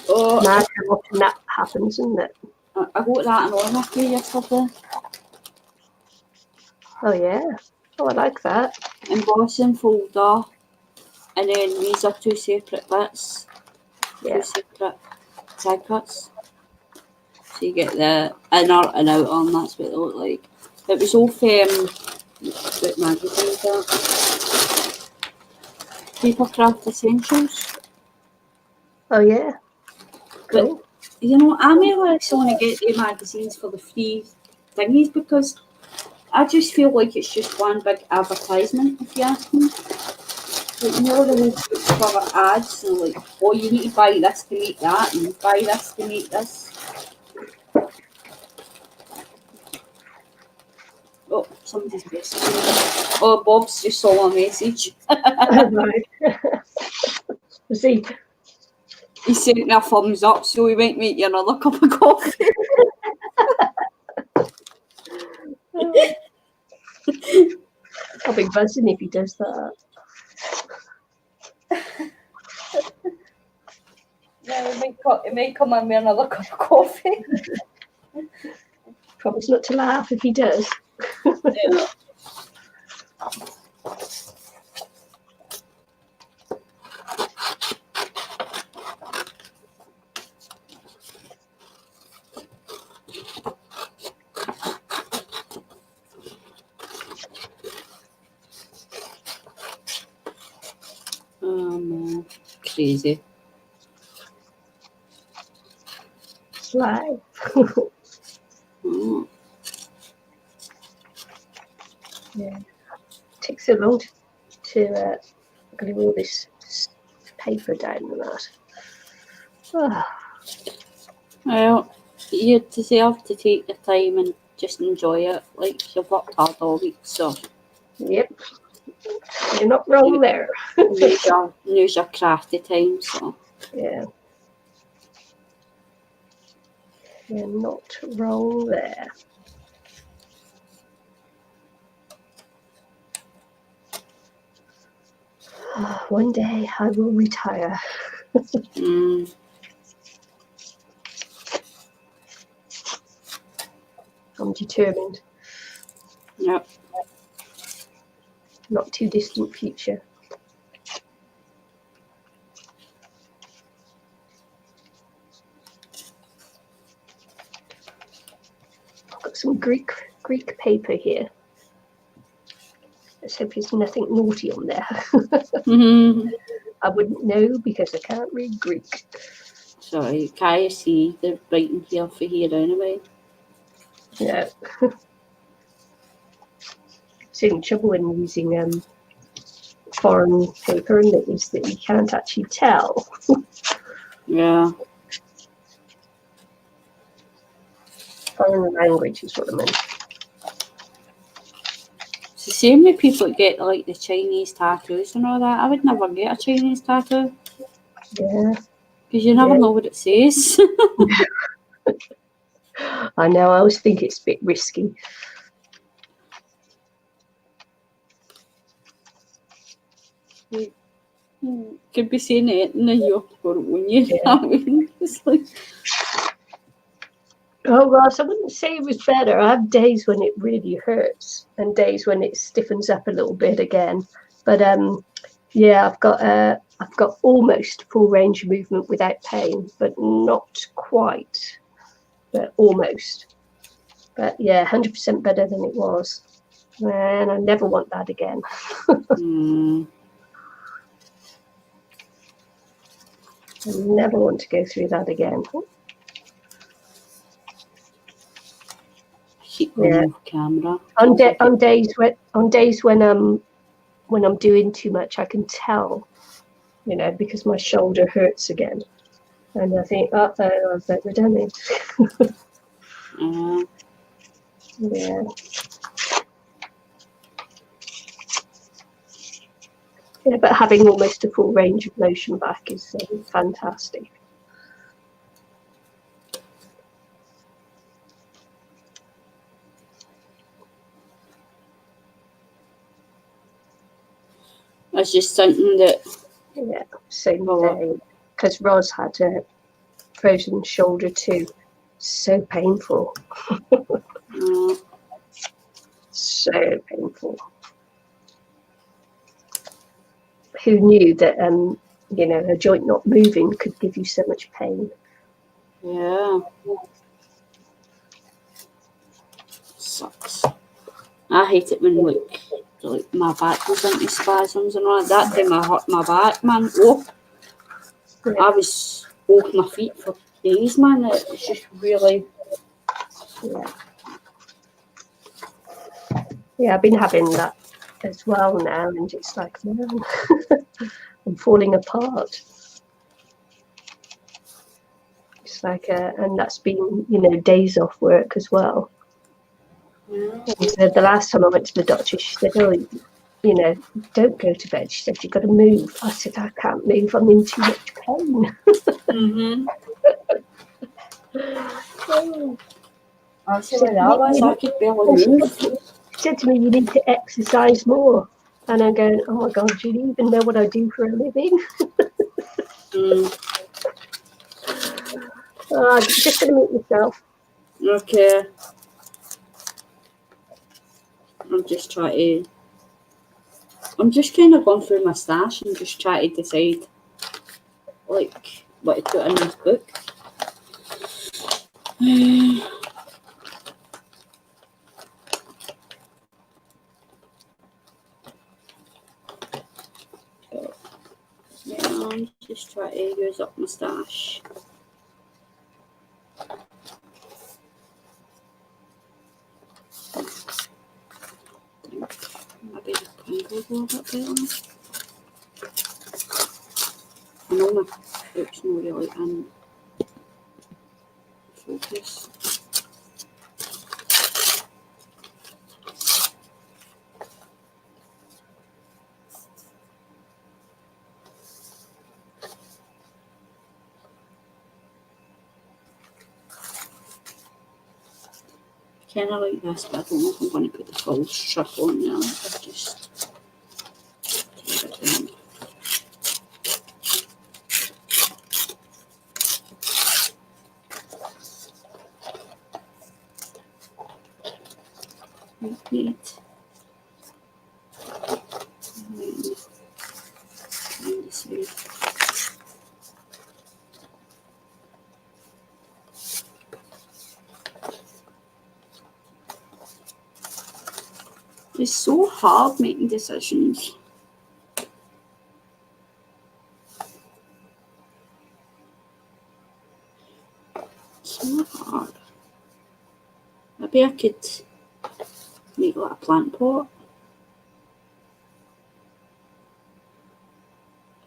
Oh, mad how often that happens, isn't it? I got that in order for you yesterday. Oh yeah. Oh, I like that. Embossing folder, and then these are two separate bits. Yeah. Two separate tickets. So you get the inner and outer, and that's what they look like. It was off what magazine that? Papercraft Essentials. Oh yeah. Cool. But you know, I really want to get the magazines for the free thingies because I just feel like it's just one big advertisement, if you ask me. Like, you know, the whole cover ads, and like, oh, you need to buy this to make that, and buy this to make this. Oh, somebody's messaging. Oh, Bob's just saw a message. Right. See, He sent me a thumbs up, so he might make you another cup of coffee. I'll be buzzing if he does that. Yeah, it may come on me another cup of coffee. Promise not to laugh if he does. Yeah. crazy. Slide. Mm. Yeah. Takes so long to glue all this paper down and that. Oh, Well, you deserve to take your time and just enjoy it. Like, you've worked hard all week, so yep. You're not wrong there. use your crafty time, so. Yeah. You're not wrong there. Oh, one day I will retire. Mm. I'm determined. Yep. Not too distant future. I've got some Greek paper here. Let's hope there's nothing naughty on there. Mm-hmm. I wouldn't know because I can't read Greek. Sorry, can you see the writing here for here anyway? Yeah. It's the only trouble when using foreign paper is that you can't actually tell. Yeah. Foreign language is what I meant. It's the same with people that get like the Chinese tattoos and all that. I would never get a Chinese tattoo Yeah. because you never know what it says. I know, I always think it's a bit risky. Could be saying it and then you're going, you Yeah. know what I mean? It's like, Oh, Ross, I wouldn't say it was better. I have days when it really hurts and days when it stiffens up a little bit again. But yeah, I've got almost full range of movement without pain, but not quite, but almost. But yeah, 100% better than it was. And I never want that again. I never want to go through that again. keep going off camera. On days when I'm doing too much, I can tell, because my shoulder hurts again, and I think, I've overdone it. Yeah. Yeah, but having almost a full range of motion back is fantastic. It's just something that. Yeah, same day. Because Roz had a frozen shoulder too. So painful. So painful. Who knew that a joint not moving could give you so much pain? Yeah. Sucks. I hate it when like my back goes into spasms and all that. That time I hurt my back, man. Oh, Yeah. I was off my feet for days, man. It's just really. Yeah, I've been having that as well now, and it's like, man, I'm falling apart. It's like, and that's been, days off work as well. And so the last time I went to the doctor, she said, oh, don't go to bed. She said, you've got to move. I said, I can't move. I'm in too much pain. I said, I could barely move. She said to me, you need to exercise more. And I'm going, oh my God, do you even know what I do for a living? Just going to mute myself. Okay. I'm just kind of going through my stash and just trying to decide, like, what to put in this book. Yeah, I'm Just try to use up my stash. Maybe the pink will go a bit better. I know my foot's not really in focus. Kind of like this, but I don't know if I'm going to put the full strip on now. I'll just tear it down. Neat. It's so hard making decisions. So hard. Maybe I could make like a plant pot.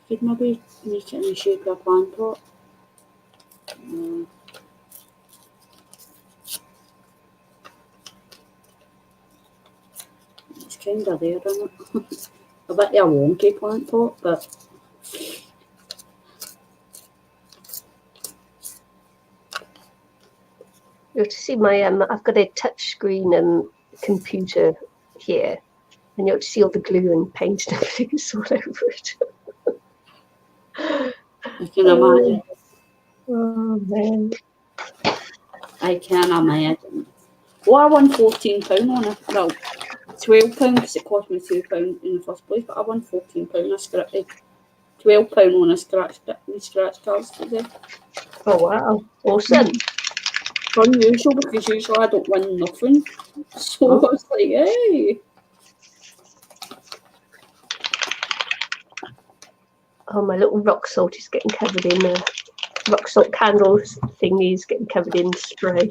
I could maybe make it in the shape of a plant pot. It's kind of there, isn't it? A bit of a wonky plant pot, but You have to see my I've got a touch screen computer here, and you have to see all the glue and paint and everything all over it. I can imagine. Oh man. I can imagine. Well, I won £14 on it. Well, £12 because it cost me £2 in the first place, but I won £14. I scratched £12 on a scratch cards today. Oh wow, awesome. It's unusual because usually I don't win nothing. So I was like, hey. Oh, my little rock salt is getting covered in rock salt candles thingy is getting covered in spray.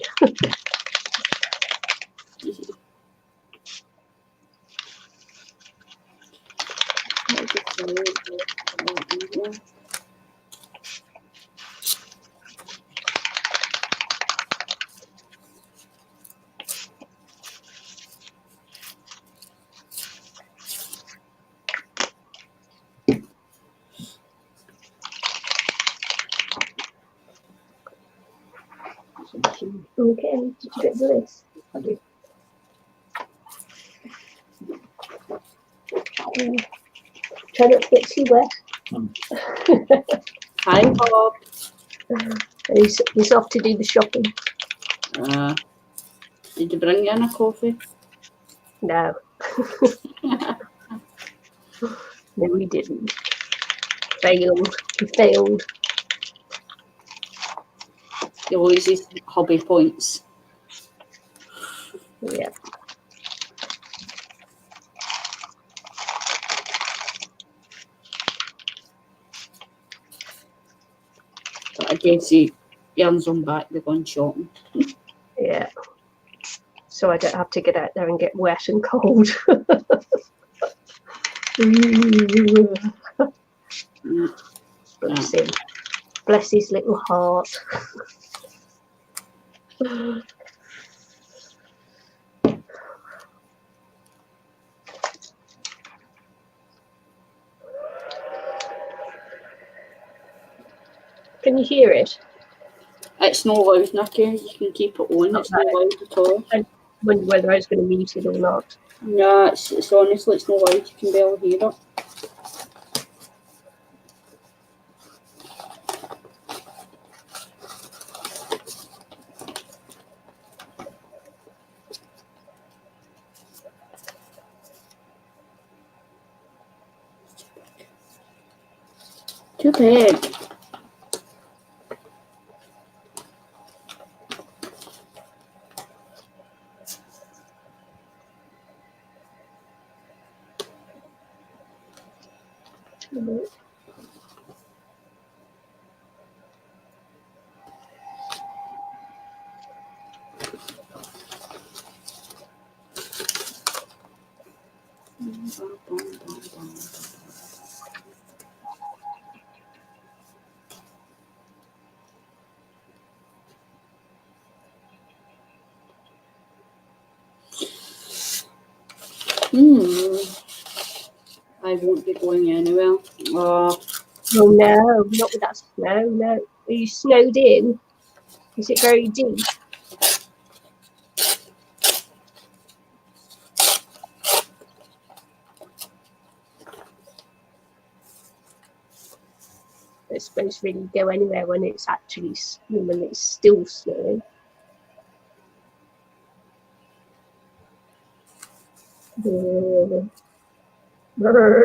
Okay, did you get the list? I did. Try not to get too wet. Hi, Bob. He's off to do the shopping. Did you bring in a coffee? No. No, he didn't. Failed. He failed. He loses hobby points. Yeah. But I guess he earns them back by going shopping. Yeah. So I don't have to get out there and get wet and cold. Bless him. Bless his little heart. Can you hear it? It's not loud, Nicky. You can keep it on. It's not loud at all. I wonder whether I was going to mute it or not. No, it's honestly, it's not loud. You can barely hear it. Too big. I won't be going anywhere. Oh no, not with that snow. No, are you snowed in? Is it very deep? I suppose really go anywhere when it's actually when it's still snowing.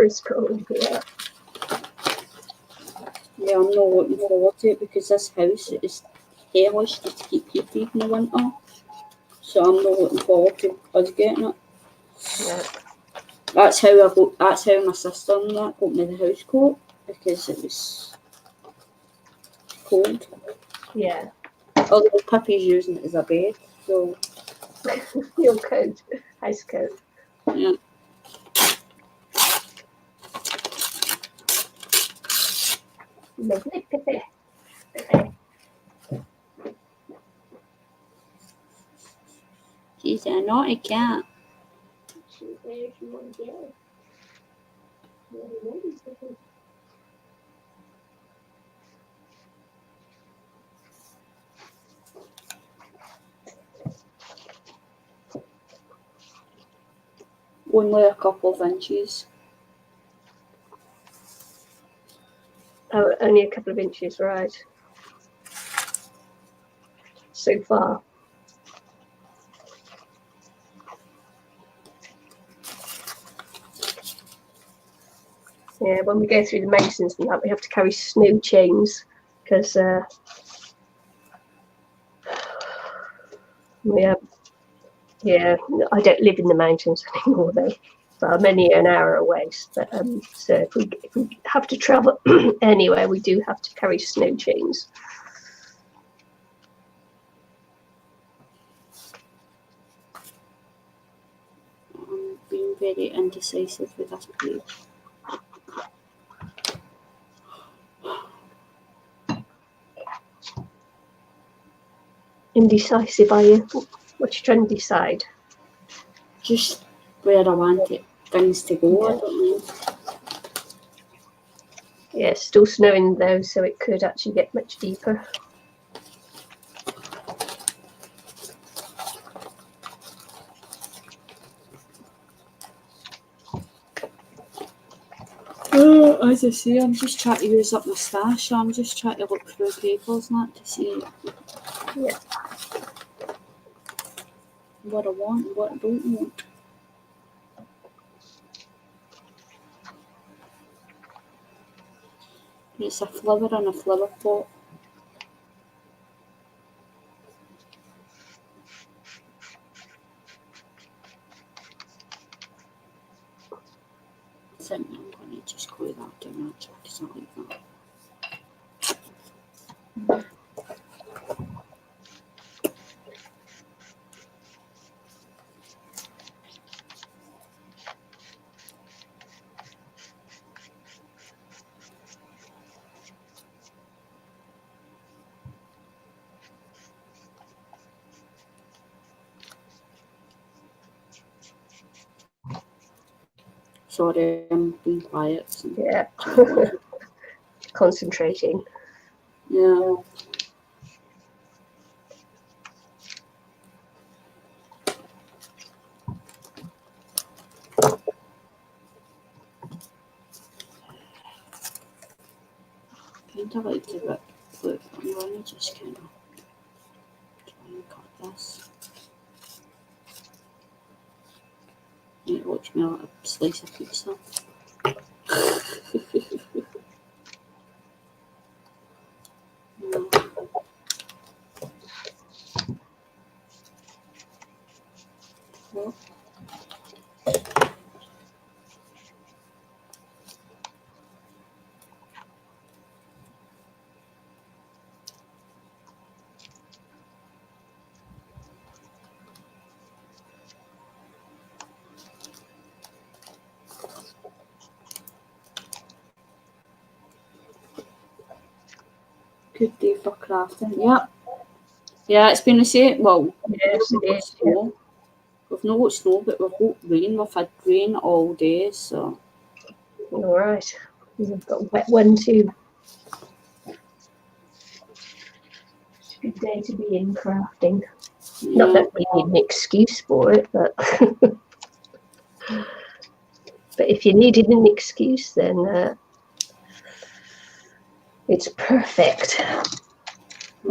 It's cold here. Yeah, I'm not looking forward to it because this house is hellish to keep heated in the winter. So I'm not looking forward to us getting it. Yeah. That's how my sister and that got me the house coat, because it was cold. Yeah. Although Puppy's using it as a bed, so Your coat, ice coat. yeah. Lovely. She's a naughty cat. Where's you want to go? Only a couple of inches. Oh, only a couple of inches, right? So far. Yeah, when we go through the mountains and that, we have to carry snow chains because yeah, I don't live in the mountains anymore though. But I'm only an hour away. But so if we have to travel anywhere, we do have to carry snow chains. I'm being very indecisive with this page. Indecisive, are you? What you trying to decide? Just where I want things to go. I don't know. Yeah, it's still snowing though, so it could actually get much deeper. As I say, I'm just trying to use up my stash. So I'm just trying to look through papers and that to see what I want and what I don't want. It's a flower and a flower pot. I think I'm going to just glue that down actually because I like that. Sorry, I'm being quiet. So. Yeah. Concentrating. Yeah. Kind of like the bit. Look, I'm going to just kind of try and cut this. It looks me like a slice of pizza. Well, Good day for crafting. Yeah. Yeah, it's been the same. Well, Yes, it is. Yeah. snow. We've not got snow, but we've got rain. We've had rain all day, so. All right. We've got a wet one too. It's a good day to be in crafting. Not that we need an excuse for it, but but if you needed an excuse, then it's perfect. I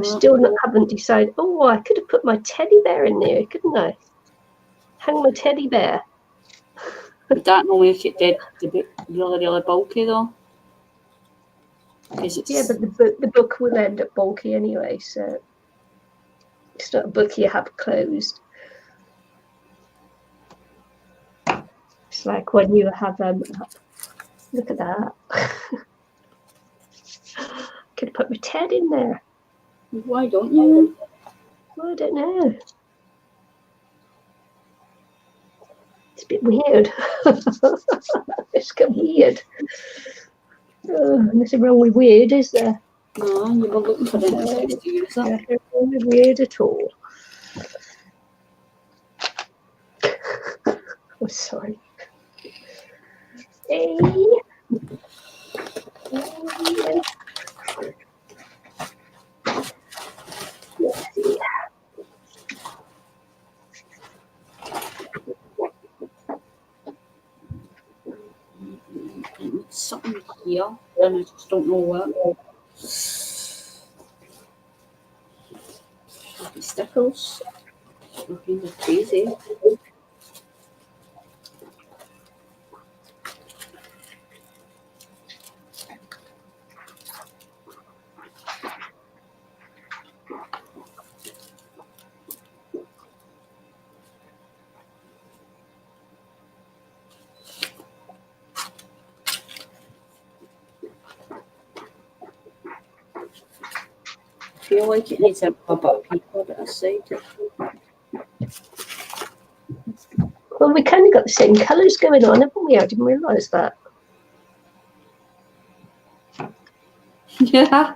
still haven't decided. Oh, I could have put my teddy bear in there, couldn't I? Hang my teddy bear. Would that not make it dead a bit really, really bulky though? Yeah, but the book will end up bulky anyway, so it's not a book you have closed. It's like when you have look at that. Could have put my Ted in there. Why don't you? Well, I don't know. It's a bit weird. It's got weird. Nothing wrong with weird, is there? No, you were looking for the excuse to use it. Nothing wrong with weird at all. Oh, sorry. Hey. Let's see. Something here, and I just don't know what. Stickles. Looking crazy. I feel like it needs a bit of paper at this side. Well, we kind of got the same colours going on, haven't we? I didn't realise that. Yeah.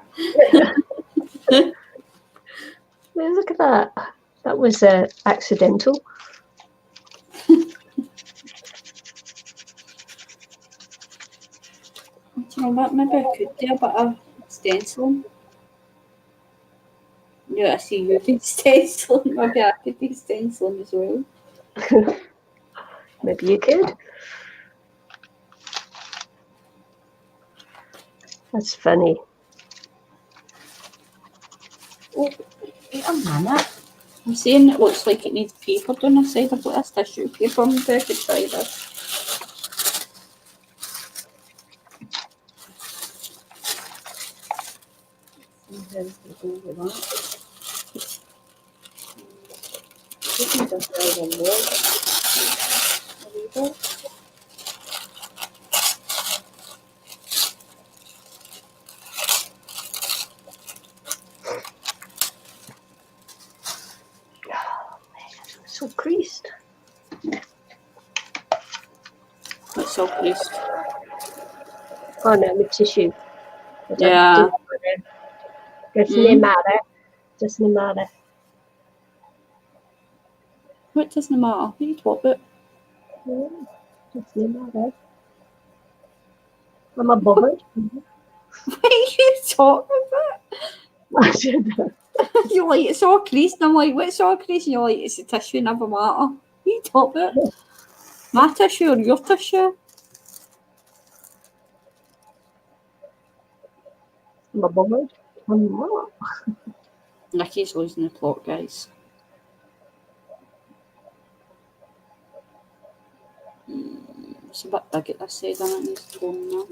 Look at that. That was accidental. You know what? Maybe I could do a bit of stenciling. Yeah, I see you did stenciling. Maybe I could do stenciling as well. Maybe you could. That's funny. Oh, wait a minute. I'm saying it looks like it needs paper down the side. I've got this tissue paper. Maybe I could try this. Sometimes we go with that. This is just a log. So creased. It's so creased. Oh no, with tissue. Yeah. Doesn't matter. Doesn't matter. What doesn't matter? What are you talking about? Doesn't matter. I'm above it. What are you talking about? I don't know. You're like, it's all creased. And I'm like, what's all creased? And you're like, it's a tissue, never matter. What are you talking about? My tissue or your tissue? I'm above it. I'm not. Nicky's losing the plot, guys. It's a bit big at this side, and it needs toning now.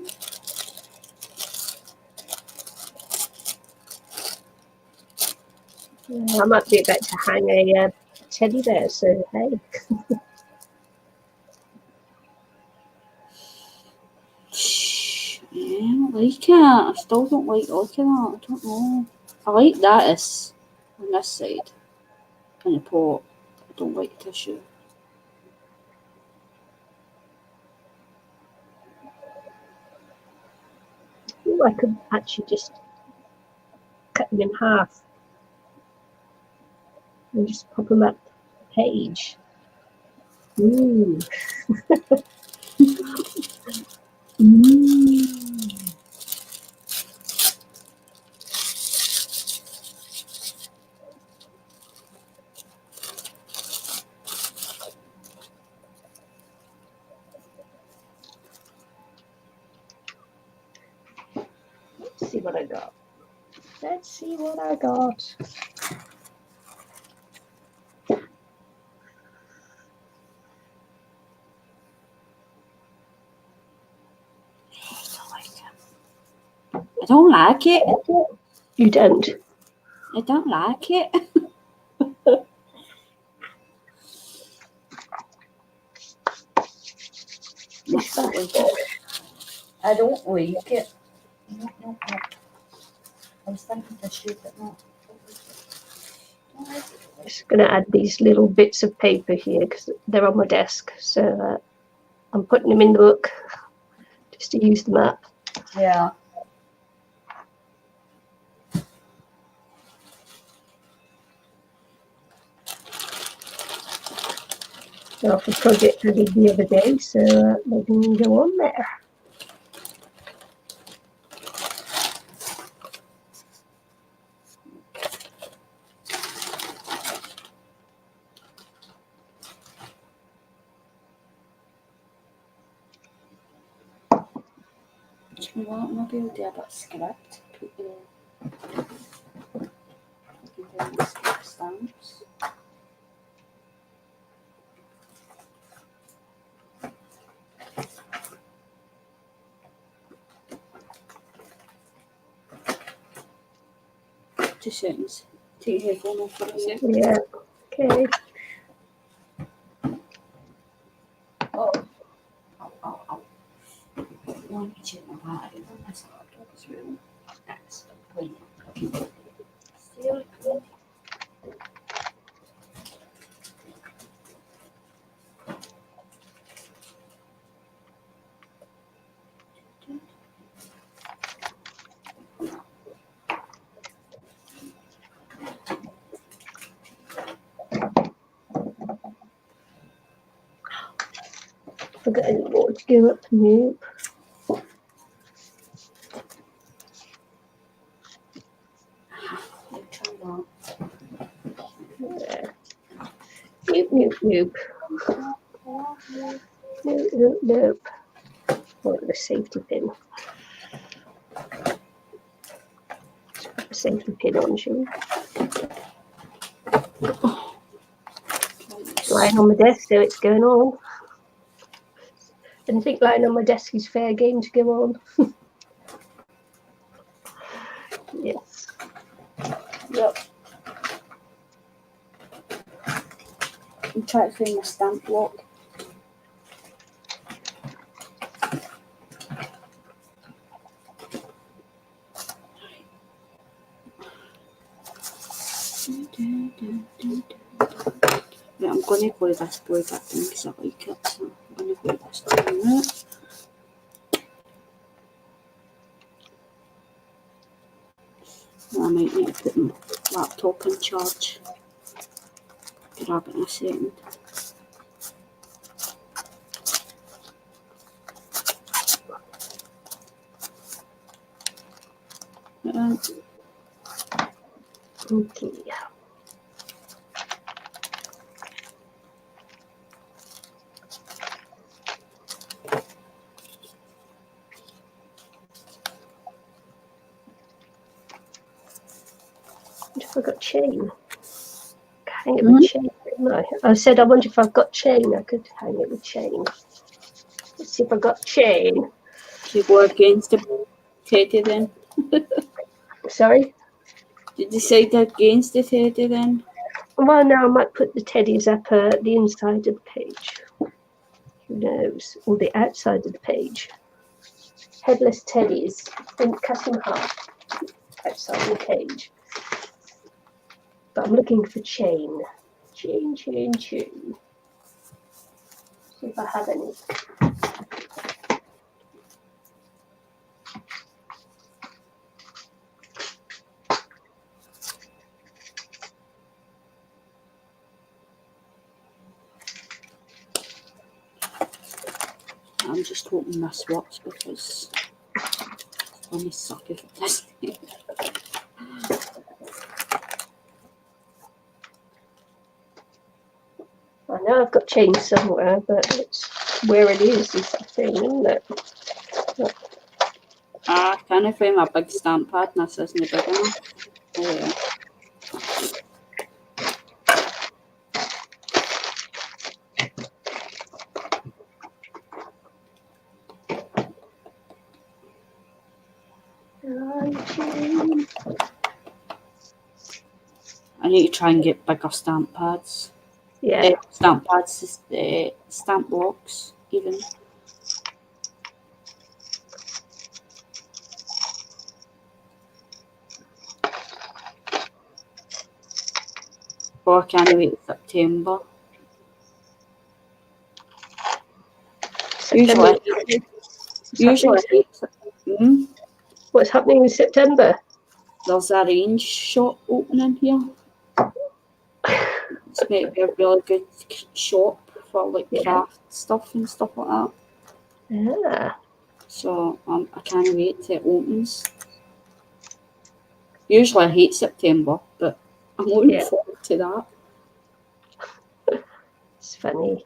I might be about to hang a teddy bear, so hey. Yeah, I like it. I still don't like looking at it. I don't know. I like this on this side in the pot. I don't like tissue. Ooh, I could actually just them in half and just pop them up the page. Ooh. Let's see what I got. Let's see what I got. I don't like it. You don't? I don't like it. I don't like it. No. I was thinking to shape it not. I'm just going to add these little bits of paper here because they're on my desk. So I'm putting them in the book just to use them up. Yeah. They're off a project I did the other day, so they can go on there. You know what? Maybe we'll do a bit of script. Put the script stamps. Two seconds. Take your headphone off for a second. Yeah, okay. Oh. Ow. One check my battery on this laptop as well. That's the point. Okay. Still good. Forgot any more to go up. Nope. Try that. Yeah. Nope. Nope. Oh, the safety pin. Let's put the safety pin on, shall we? It's lying on the desk, so it's going on. And I think lying on my desk is fair game to go on. Yes. Yep. I'm trying to find my stamp block. Right, I'm going to glue this boy back in because I like it, so I'm going to glue this down there. I might need to put my laptop in charge. Grab it in a second. Okay. If I got chain, hang it with chain. I said I wonder if I've got chain. I could hang it with chain. Let's see if I got chain. You go against the teddy then? Sorry. Did you decide against the teddy then? Well, no, I might put the teddies up the inside of the page. Who knows? Or the outside of the page. Headless teddies. Then cut in half outside the page. But I'm looking for chain. Chain. See if I have any. I'm just hoping this works because it's going to suck if it doesn't. I know I've got change somewhere, but it's where it is the thing, isn't it? I can't find my big stamp pad and this isn't big enough. Oh yeah. I need to try and get bigger stamp pads. Yeah. Stamp pads, stamp blocks, even. Oh, I can't wait September. September. Usually, What's happening in September? There's a range shop opening here. It's meant to be a really good shop for like craft stuff and stuff like that. Yeah. So I can't wait till it opens. Usually I hate September, but I'm looking forward to that. It's funny.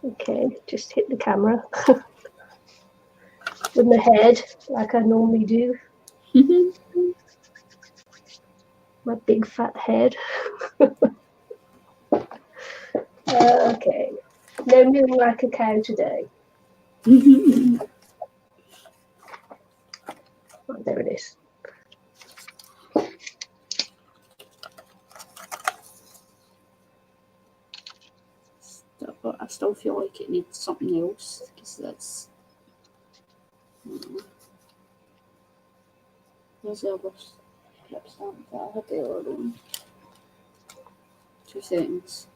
Okay, just hit the camera with my head like I normally do. My big fat head. Okay, no moving like a cow today. Oh, there it is. But I still feel like it needs something else because that's. There's the other clip stamp that I had the other one. 2 seconds.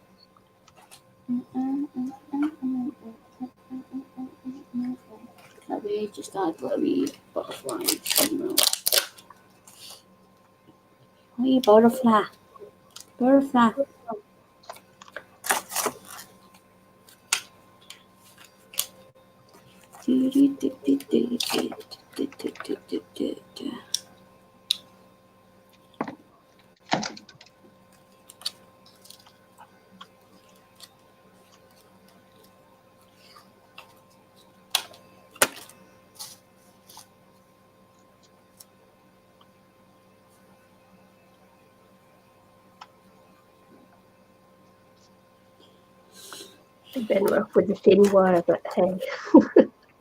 Maybe just add a wee butterfly somewhere. Wee butterfly. Butterfly. I've been rough with the thin wire, but hey,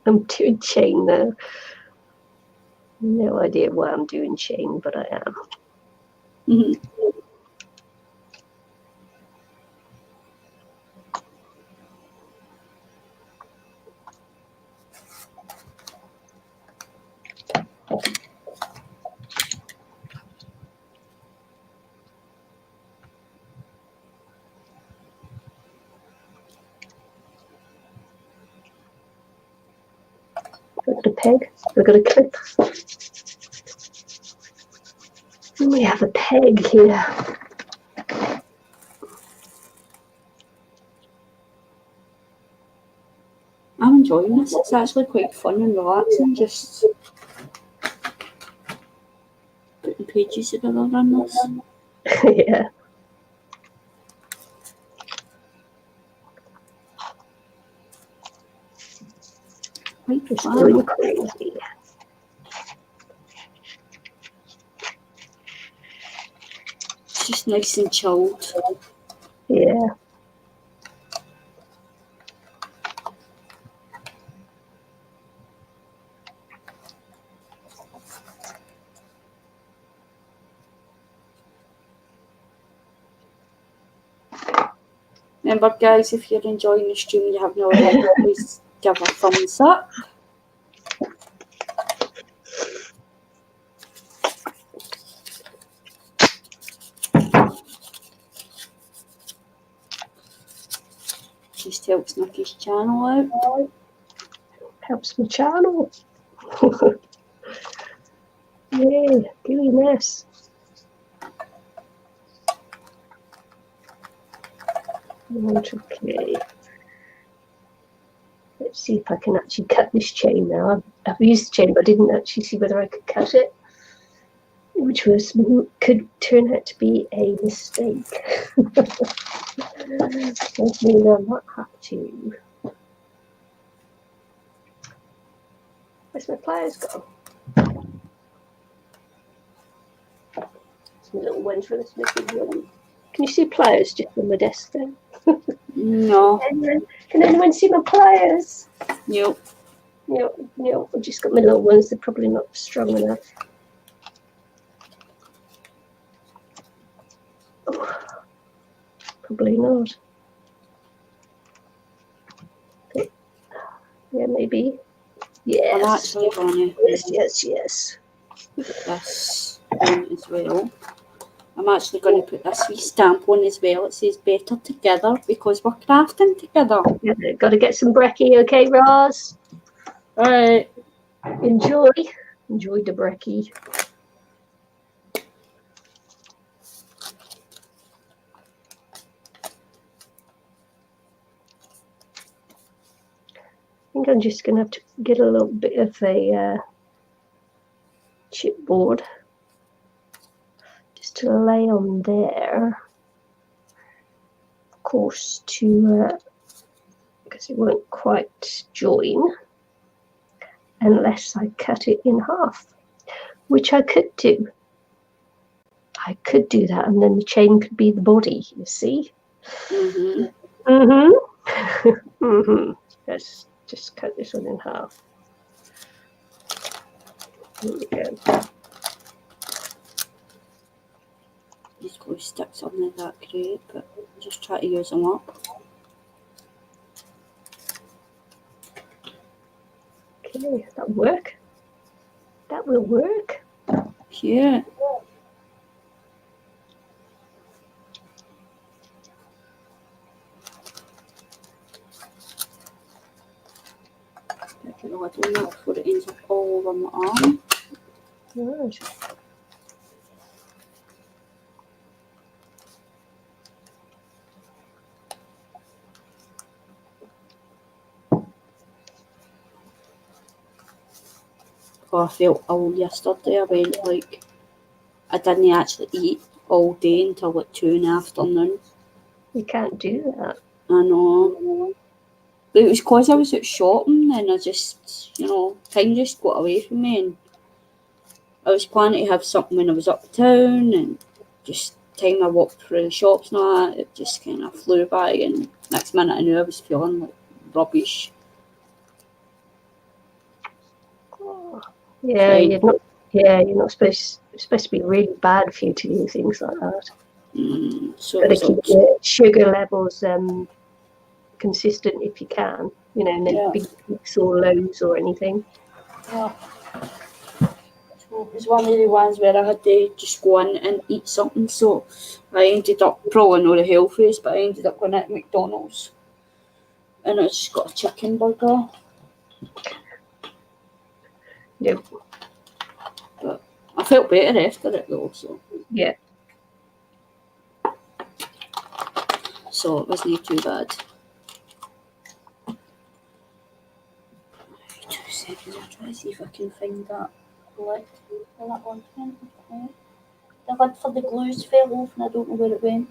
I'm doing chain now. No idea why I'm doing chain, but I am. I've got a peg. I've got a clip. And we have a peg here. I'm enjoying this. It's actually quite fun and relaxing, just putting pages together on this. Yeah. Quite fun. Really crazy. It's just nice and chilled. Yeah. Remember, guys, if you're enjoying the stream and you have no idea, please give a thumbs up. just helps Nicky's channel out. Helps my channel. Yeah, gooey mess. Right, okay. Let's see if I can actually cut this chain now. I've used the chain, but I didn't actually see whether I could cut it, which could turn out to be a mistake. Hopefully I might have to. Where's my pliers go? Some little ones for this missing. Can you see pliers just on the desk there? No. Can anyone see my pliers? Nope. No, I've just got my little ones. They're probably not strong enough. Oh, probably not. Okay. Yeah, maybe. Yes. I'm actually going to Yes. put this on as well. I'm actually going to put this wee stamp on as well. It says better together because we're crafting together. Yeah, got to get some brekkie, okay, Roz? Alright. Enjoy the brekkie. I think I'm just going to have to get a little bit of a chipboard just to lay on there. Of course, because it won't quite join unless I cut it in half, which I could do. I could do that, and then the chain could be the body, you see? Let's just cut this one in half. There we go. These glue sticks aren't that great, but just try to use them up. Okay, that'll work. That will work. Yeah. Put a little nut before it ends up all over my arm. Right. Oh, I felt ill yesterday. I went I didn't actually eat all day until like 2 in the afternoon. You can't do that. I know. But it was because I was out shopping and I just, time just got away from me, and I was planning to have something when I was uptown, and just time I walked through the shops and all that, it just kind of flew by, and next minute I knew I was feeling like rubbish. Oh. Yeah, you're not. Yeah, you're not supposed. It's supposed to be really bad for you to do things like that. So Got to keep the sugar levels consistent if you can. No big peaks or lows or anything. Yeah. So it was one of the ones where I had to just go in and eat something. So I ended up, probably not the healthiest, but I ended up going at McDonald's. And I just got a chicken burger. Yep. But I felt better after it though, so. Yeah. So it wasn't too bad. 2 seconds, I'll try to see if I can find that lid. Will that one went? Okay. The lid for the glues fell off and I don't know where it went.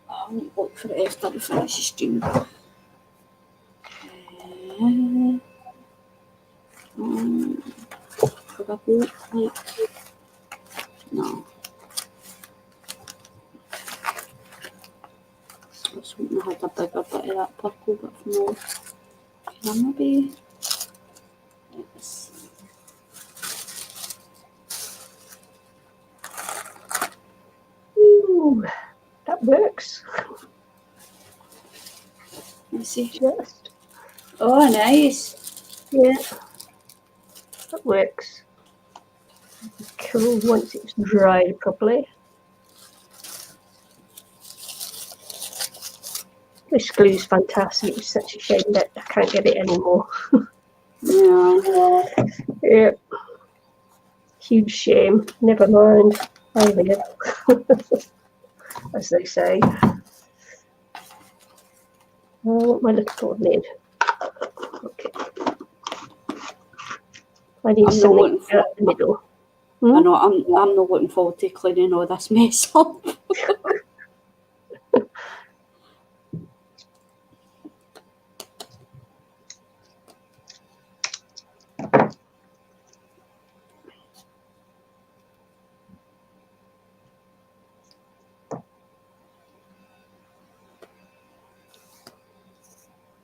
Oh, I need to look for it after we finish the stream. Could I go no. I was hoping I had a bigger bit of that purple, but no. Can I maybe? Let's see. Ooh, that works. Let's see. Just. Oh, nice. Yeah. That works. Cool. Once it's dried properly. This glue's fantastic. It's such a shame that I can't get it anymore. Yeah. Yeah. Huge shame. Never mind. I live. As they say. Oh, my little lid. Okay. I need something out the middle. I know. I'm not looking forward to cleaning all this mess up.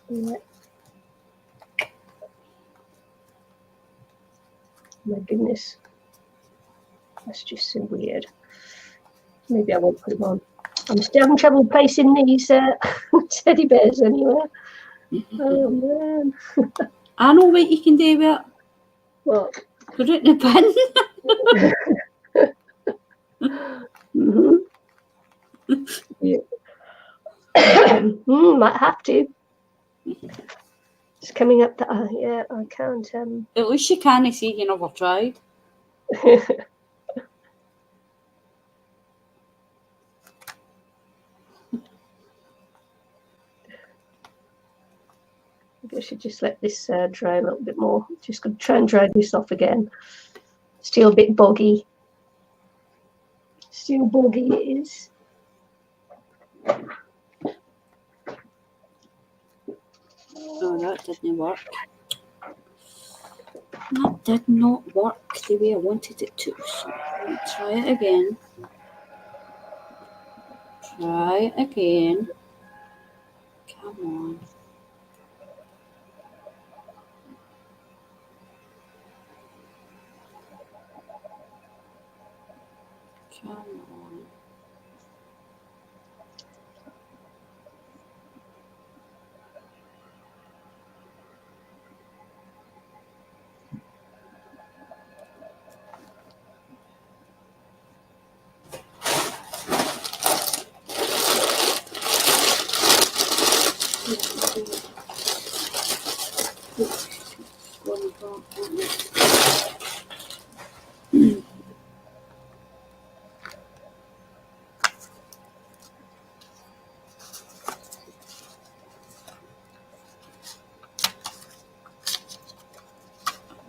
Yeah. My goodness. That's just so weird. Maybe I won't put them on. I'm still having trouble placing these teddy bears anywhere. Oh man. I know what you can do with it. What? Put it in the bin. Yeah. Might have to. It's coming up that yeah, I can't. At least you can't see you never tried. Maybe I should just let this dry a little bit more. Just going to try and dry this off again. Still a bit boggy. Still boggy it is. Oh, that didn't work. That did not work the way I wanted it to. So let's try it again. Try it again. Come on. Come on.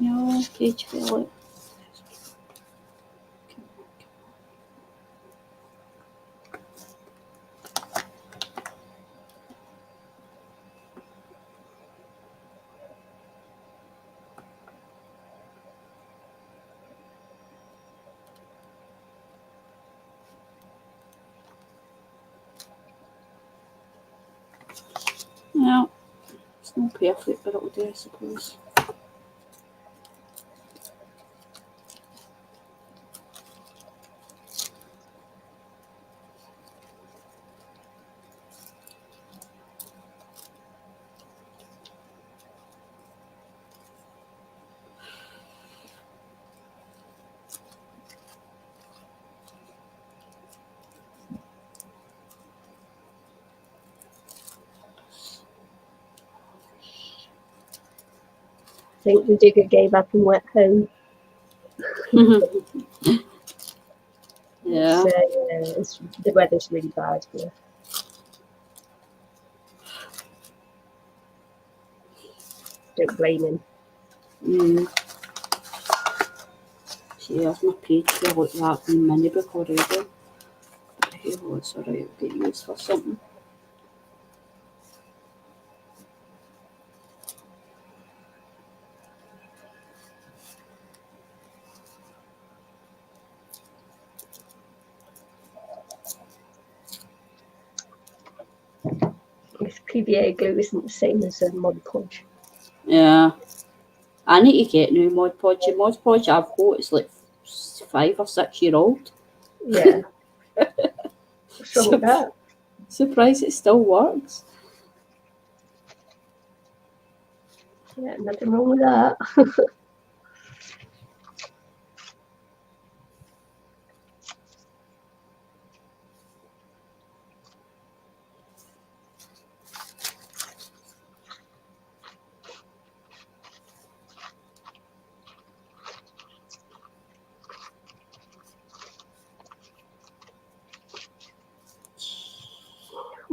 No, cage fill it. No, it's not perfect, but it'll do, I suppose. I think the digger gave up and went home. Yeah. The weather's really bad here. Don't blame him. See, there's my page here like that in mini book already. But hey, well, it's alright, it'll get used for something. This PVA glue isn't the same as Mod Podge. Yeah. I need to get new Mod Podge. The Mod Podge I've got is like 5 or 6 year old. Yeah. What's wrong with that? Surprised it still works. Yeah, nothing wrong with that.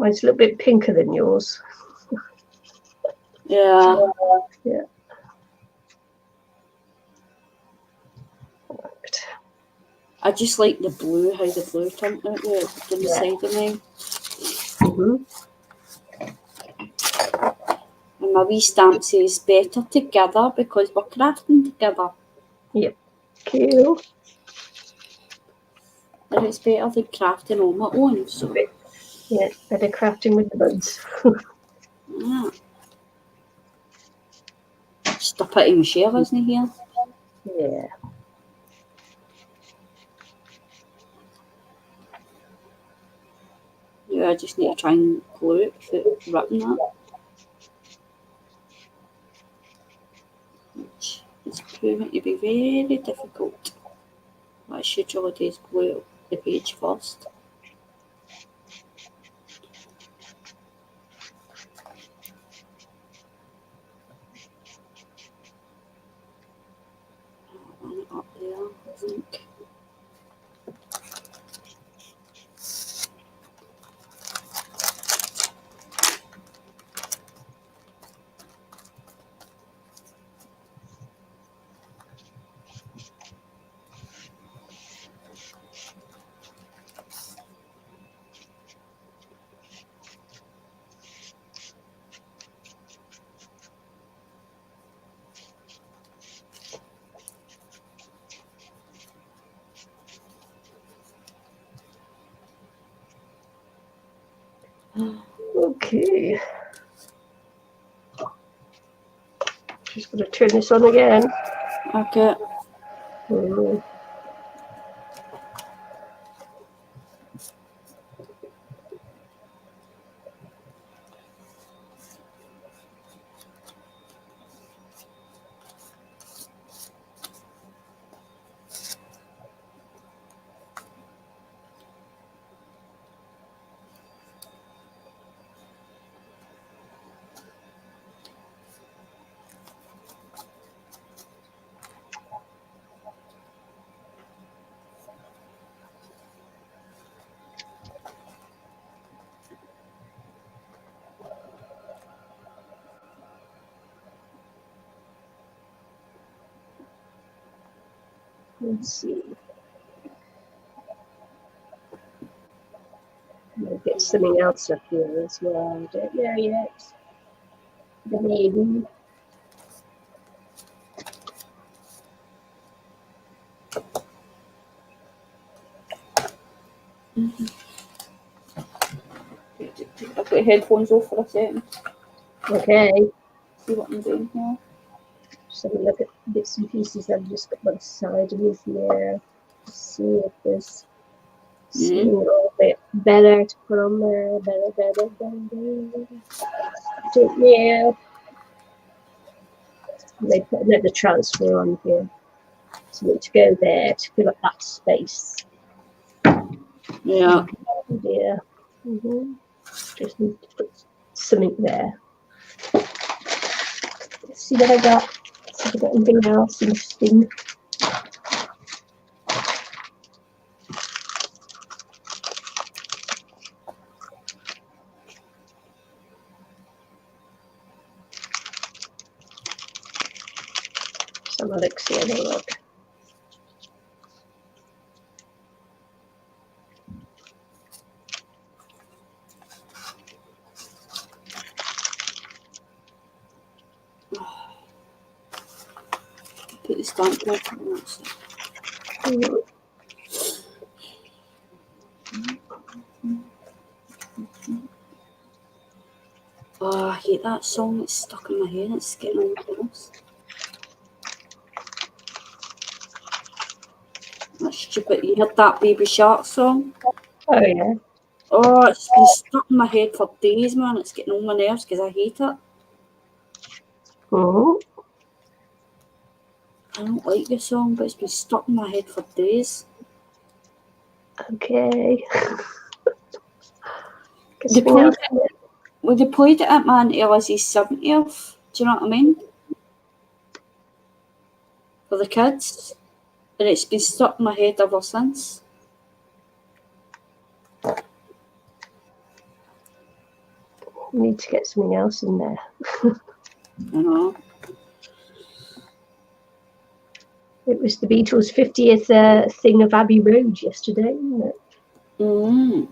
Mine's a little bit pinker than yours. Yeah. Yeah. I just like the blue, how the blue turned out there on the side of mine. And my wee stamp says better together because we're crafting together. Yep. Cool. And it's better than crafting on my own. So yeah, better crafting with the buds. yeah. Just a pity Michelle isn't here. Yeah. Yeah, I just need to try and glue it without ripping that. Which is proving to be very difficult. What I should really do is glue the page first. Run it up there, I think. Okay. Just going to turn this on again. Okay. Let's see. I'll get something else up here as well. I don't know yet. The maybe. I've got headphones off for a second. Okay. See what I'm doing here. Just have a look at bits and pieces I've just got one side of me here. See if there's something a little bit better to put on there. Better. Don't know. They put another transfer on here. So need to go there to fill up that space. Yeah. Oh dear. Just need to put something there. Let's see what I got. See if I got anything else interesting. Some Alex here, have a look. Put the stamp back on that side. Oh, I hate that song. It's stuck in my head. It's getting on my nerves. That's stupid. You heard that Baby Shark song? Oh yeah. Oh, it's been stuck in my head for days, man. It's getting on my nerves because I hate it. I don't like the song, but it's been stuck in my head for days. Okay. They played it at my Auntie Lizzie's 70th. Do you know what I mean? For the kids. And it's been stuck in my head ever since. We need to get something else in there. I know. It was the Beatles' 50th thing of Abbey Road yesterday, wasn't it? Mm.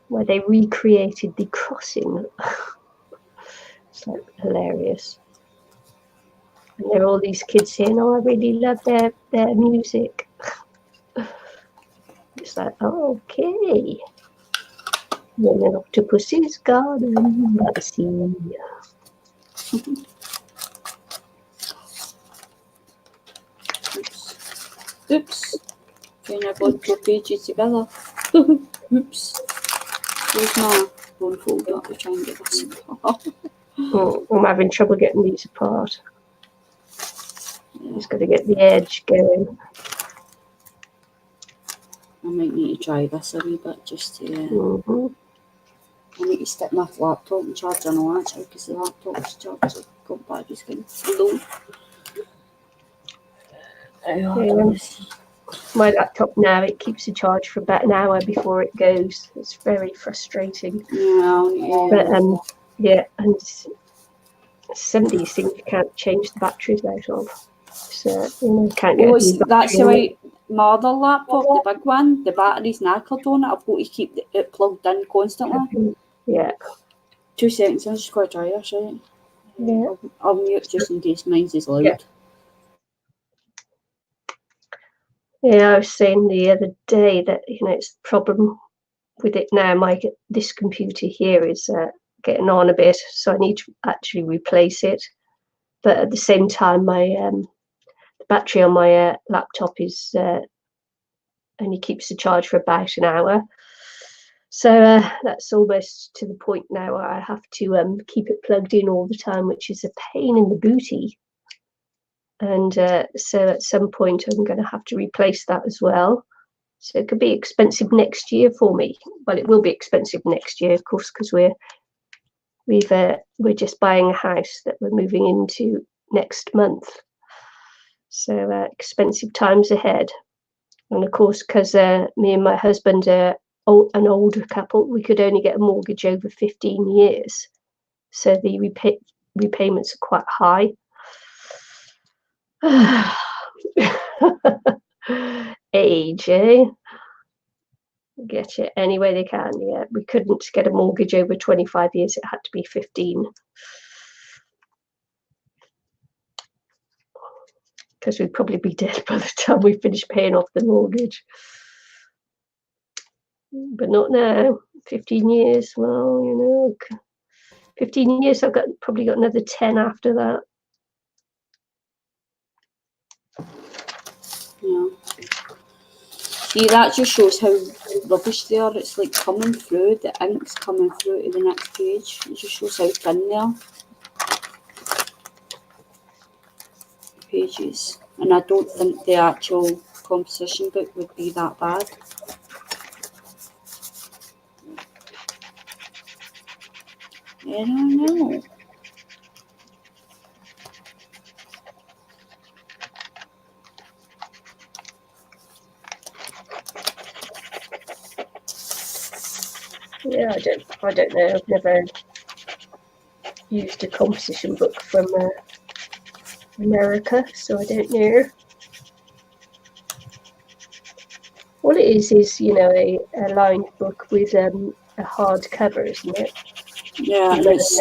Where they recreated the crossing. It's like hilarious. And there are all these kids saying, "Oh, I really love their music." It's like, oh, okay. Then an octopus's garden by the sea. Oops. Trying to bond 2 pages together. Oops. Where's my bone folder to try and get this apart? Oh, I'm having trouble getting these apart. Just got to get the edge going. I might need to try this a wee bit just to. Mm-hmm. I need to stick my laptop and charge on all actually because the laptop's charged. Got batteries getting low. My laptop now, it keeps the charge for about an hour before it goes. It's very frustrating. Yeah. But yeah, and some of these things you can't change the batteries out of. So can't get. That's the right mother laptop, the big one. The battery's knackered on it. I've got to keep it plugged in constantly. Yeah. 2 seconds. I'm just going to try this, right? Yeah. I'll mute just in case mine's is loud. Yeah. Yeah, I was saying the other day that it's the problem with it now. This computer here is getting on a bit, so I need to actually replace it. But at the same time, my the battery on my laptop is only keeps the charge for about an hour. So that's almost to the point now where I have to keep it plugged in all the time, which is a pain in the booty. And so at some point I'm going to have to replace that as well. So it could be expensive next year for me. Well, it will be expensive next year, of course, because we're just buying a house that we're moving into next month. So expensive times ahead. And of course, because me and my husband are an older couple, we could only get a mortgage over 15 years. So the repayments are quite high. Age, eh? Get it any way they can. Yeah, we couldn't get a mortgage over 25 years. It had to be 15. Because we'd probably be dead by the time we finished paying off the mortgage. But not now. 15 years. Well, 15 years. I've probably got another 10 after that. Yeah. See, that just shows how rubbish they are. It's like coming through, the ink's coming through to the next page. It just shows how thin they are. Pages. And I don't think the actual composition book would be that bad. I don't know. Yeah, I don't know. I've never used a composition book from America, so I don't know. All it is a lined book with a hard cover, isn't it? Yeah, and it's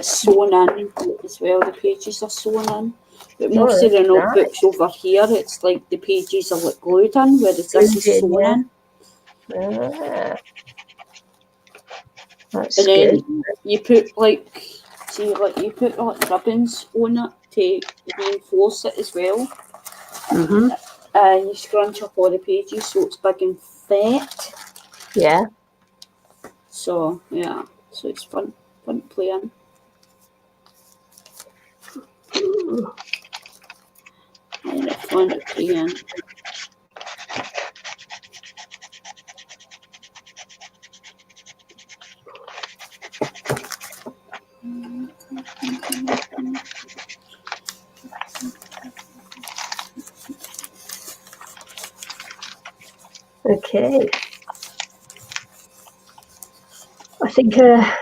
sewn in as well. The pages are sewn in. But most of the notebooks over here, it's like the pages are like glued in, whereas this is sewn in. That's and then good. You put you put ribbons on it to reinforce it as well. Mm-hmm. And you scrunch up all the pages so it's big and fat. Yeah. So yeah, so it's fun playing. And it's fun playing. Okay. think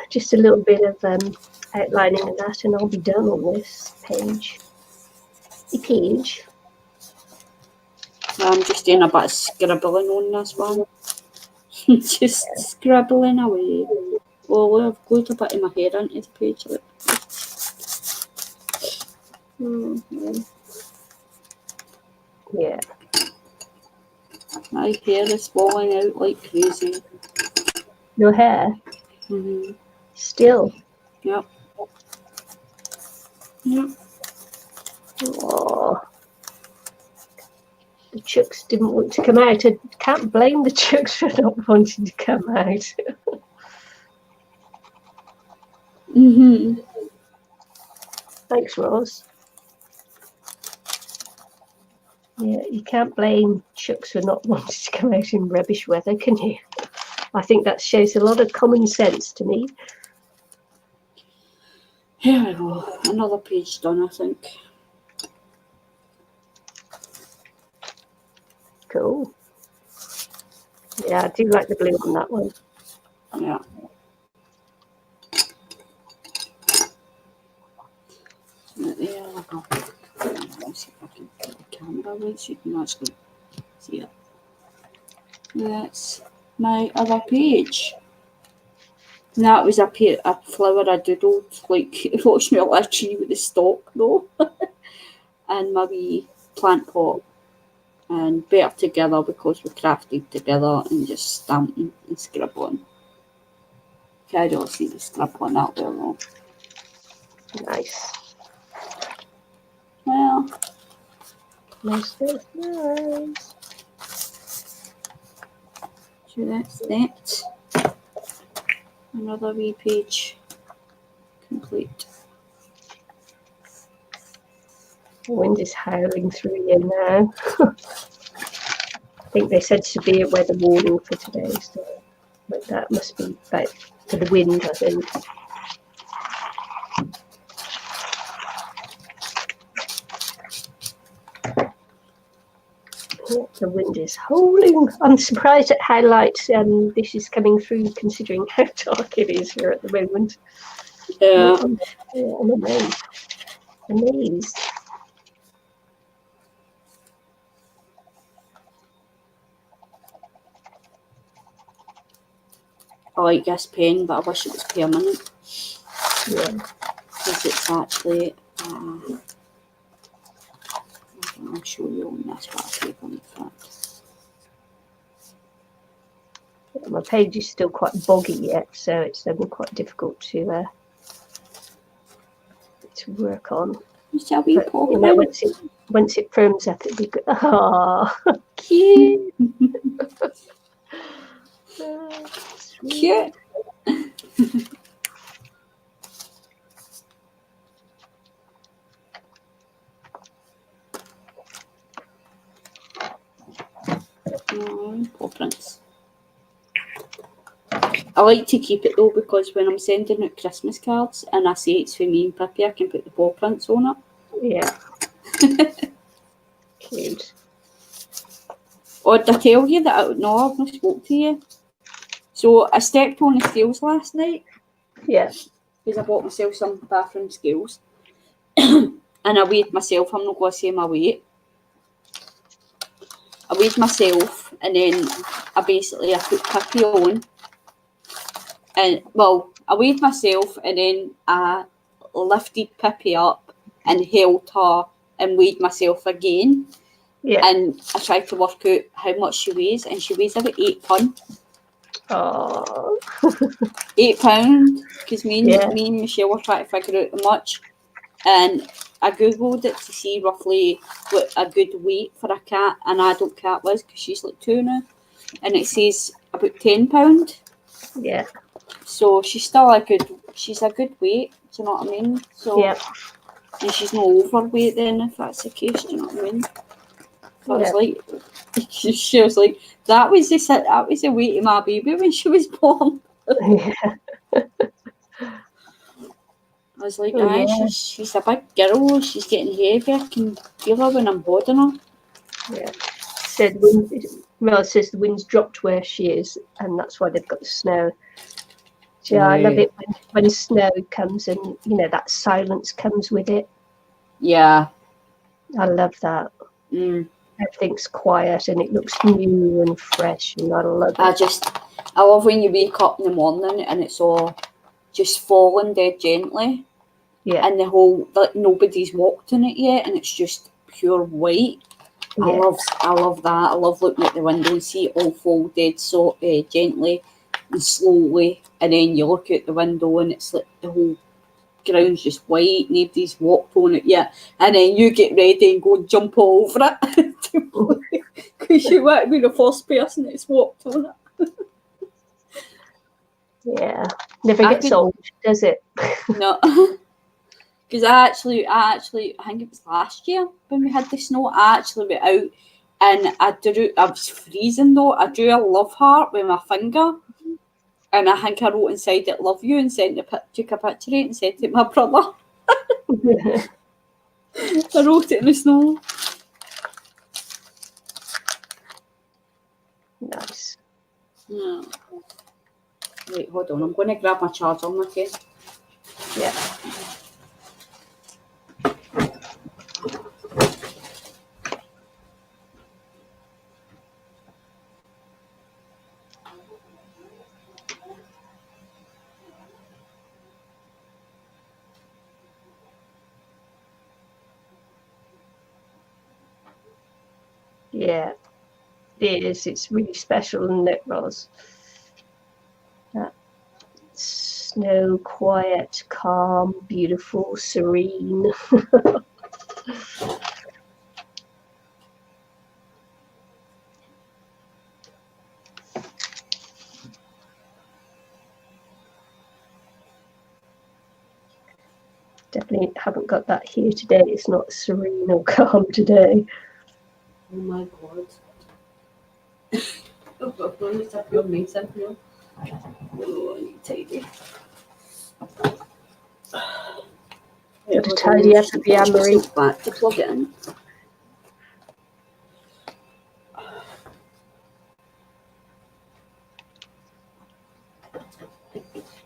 just a little bit of outlining of that, and I'll be done on this page. The page. I'm just doing a bit of scribbling on this one. Just scribbling away. Well, I've glued a bit of my hair into the page. Look. Yeah. My hair is falling out like crazy. Your hair? Mm-hmm. Still? Yep. Yep. Oh. The chooks didn't want to come out. I can't blame the chooks for not wanting to come out. Mm-hmm. Thanks, Roz. Yeah, you can't blame chooks for not wanting to come out in rubbish weather, can you? I think that shows a lot of common sense to me. Here we go. Another page done, I think. Cool. Yeah, I do like the blue on that one. Yeah. There we go. Let's see if I can get the camera right so you can actually see it. That's my other page. And that was a flower I doodled, like it looks me like a tree with a stalk though. And my wee plant pot. And better together because we crafted together and just stamping and scribbling. Okay, I don't see the scribbling out there though. Nice. Well, Nice. so that's that. Another wee page complete. The wind is howling through here now. I think they said severe weather warning for today, so but that must be about for the wind, I think. Yeah, the wind is howling. I'm surprised at how light this is coming through, considering how dark it is here at the moment. Yeah. I'm amazed. Amazed. I like this pen, but I wish it was permanent. Yeah. Because it's actually, I'll show you on this what I take on the front. Yeah, my page is still quite boggy yet, so it's quite difficult to work on. Shall we pop you know, once it firms up, it'll be good. Ah, cute. Cute. Paw prints. I like to keep it though because when I'm sending out Christmas cards and I say it's for me and Pippi, I can put the paw prints on it. Yeah. Cute. Or did I tell you that I've not spoke to you? So I stepped on the scales last night. Yeah. Because I bought myself some bathroom scales. And I weighed myself. I'm not going to say my weight. I weighed myself and then I put Pippi on. And well, I weighed myself and then I lifted Pippi up and held her and weighed myself again. Yeah. And I tried to work out how much she weighs, and she weighs about 8 pounds. Oh. 8 pounds, because me and Michelle were trying to figure out how much. And I googled it to see roughly what a good weight for a cat, an adult cat was, because she's like 2 now. And it says about 10 pounds. Yeah. So she's still a good weight, do you know what I mean? So, yeah. And she's not overweight then, if that's the case, do you know what I mean? I was like, she was like, that was the weight of my baby when she was born. Yeah. I was like, she's a big girl, she's getting heavy, I can feel her when I'm holding her. Yeah. Mel says the wind's dropped where she is, and that's why they've got the snow. Yeah, I love it when snow comes and, you know, that silence comes with it. Yeah. I love that. Everything's quiet and it looks new and fresh, and I love it. I love when you wake up in the morning and it's all just falling dead gently. Yeah. And the whole, like, nobody's walked in it yet, and it's just pure white. Yeah. I love that. I love looking at the window and see it all fall dead so gently and slowly, and then you look out the window and it's like the whole ground's just white, nobody's walked on it yet, and then you get ready and go and jump all over it because you want to be the first person that's walked on it. Yeah, never gets old, does it? No. Because I think it was last year when we had the snow, I actually went out and I was freezing though, I drew a love heart with my finger, and I think I wrote inside it, love you, and took a picture of it and sent it to my brother. I wrote it in the snow. Nice. Yeah. Wait, hold on, I'm going to grab my charger, okay? Yeah. Yeah, it is. It's really special, isn't it, Roz? That snow, quiet, calm, beautiful, serene. Definitely haven't got that here today. It's not serene or calm today. Oh my god. It's a pure mess in here. Oh, I need tidy. Got to tidy up the armory. Back to plug it in.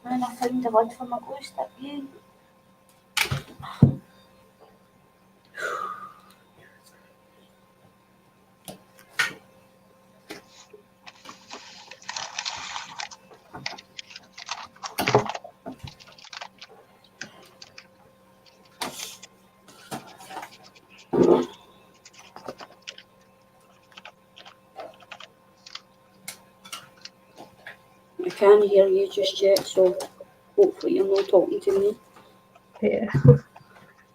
And I found the lid for my glue stick, yeah. I can't hear you just yet, so hopefully you're not talking to me. Yeah.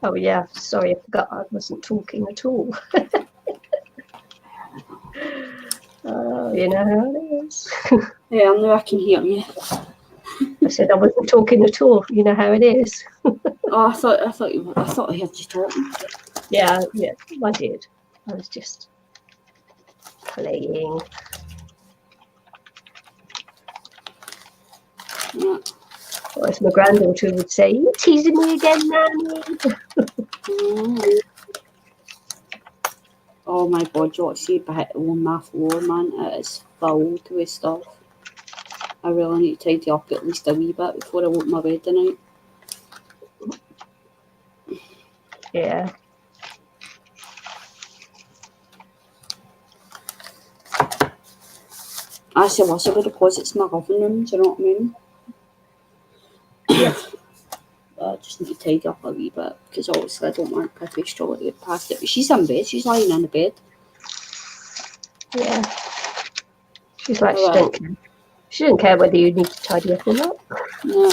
Oh yeah, sorry, I forgot I wasn't talking at all. Oh, you know how it is. Yeah, I know I can hear you. I said I wasn't talking at all. You know how it is. Oh, I thought I heard you talking. Yeah, I did. I was just playing. Yeah. Or as my granddaughter would say, "You're teasing me again, Nanny." Oh my god, you ought to see back on my floor, man. It is filled with stuff. I really need to tidy up at least a wee bit before I go to my bed tonight. Yeah. I say what's about because it's my living room, do you know what I mean? Yeah. I just need to tidy up a wee bit because obviously I don't want Pippy Straw to get past it. But she's in bed, she's lying in the bed. Yeah. She's like, she don't care. She doesn't care whether you need to tidy up or not. No.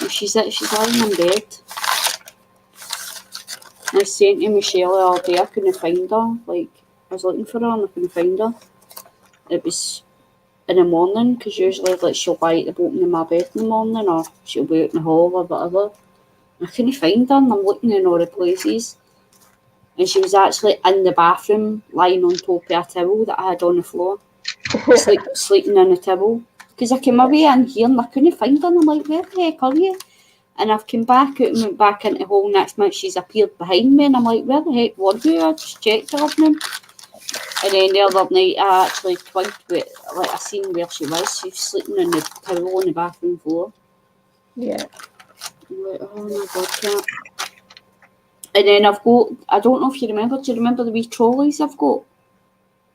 She's lying in bed. I was saying to Michelle the other day I couldn't find her. Like, I was looking for her and I couldn't find her. It was in the morning because usually like she'll lie at the bottom of my bed in the morning or she'll be out in the hall or whatever. I couldn't find her and I'm looking in all the places. And she was actually in the bathroom lying on top of a towel that I had on the floor. Sleeping in a towel. Because I came away in here and I couldn't find her and I'm like, where the heck are you? And I've come back out and went back into the hall. Next minute she's appeared behind me and I'm like, where the heck were you? I just checked her evening. And then the other night, I actually twigged with, like, I seen where she was. She was sleeping on the towel on the bathroom floor. Yeah. I'm like, oh my God, can't. And then I've got, I don't know if you remember, do you remember the wee trolleys I've got?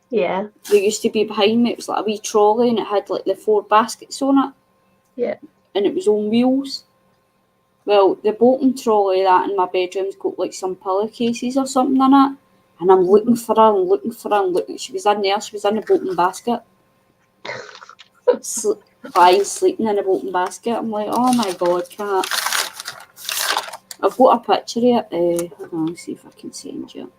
Yeah. They used to be behind me. It was like a wee trolley and it had like the 4 baskets on it. Yeah. And it was on wheels. Well, the bottom trolley that in my bedroom's got like some pillowcases or something in it. And I'm looking for her and looking for her and looking. She was in there, she was in the bottom basket. Sleeping in the bottom basket. I'm like, oh my God, cat. I've got a picture of it. Hold on, see if I can send you.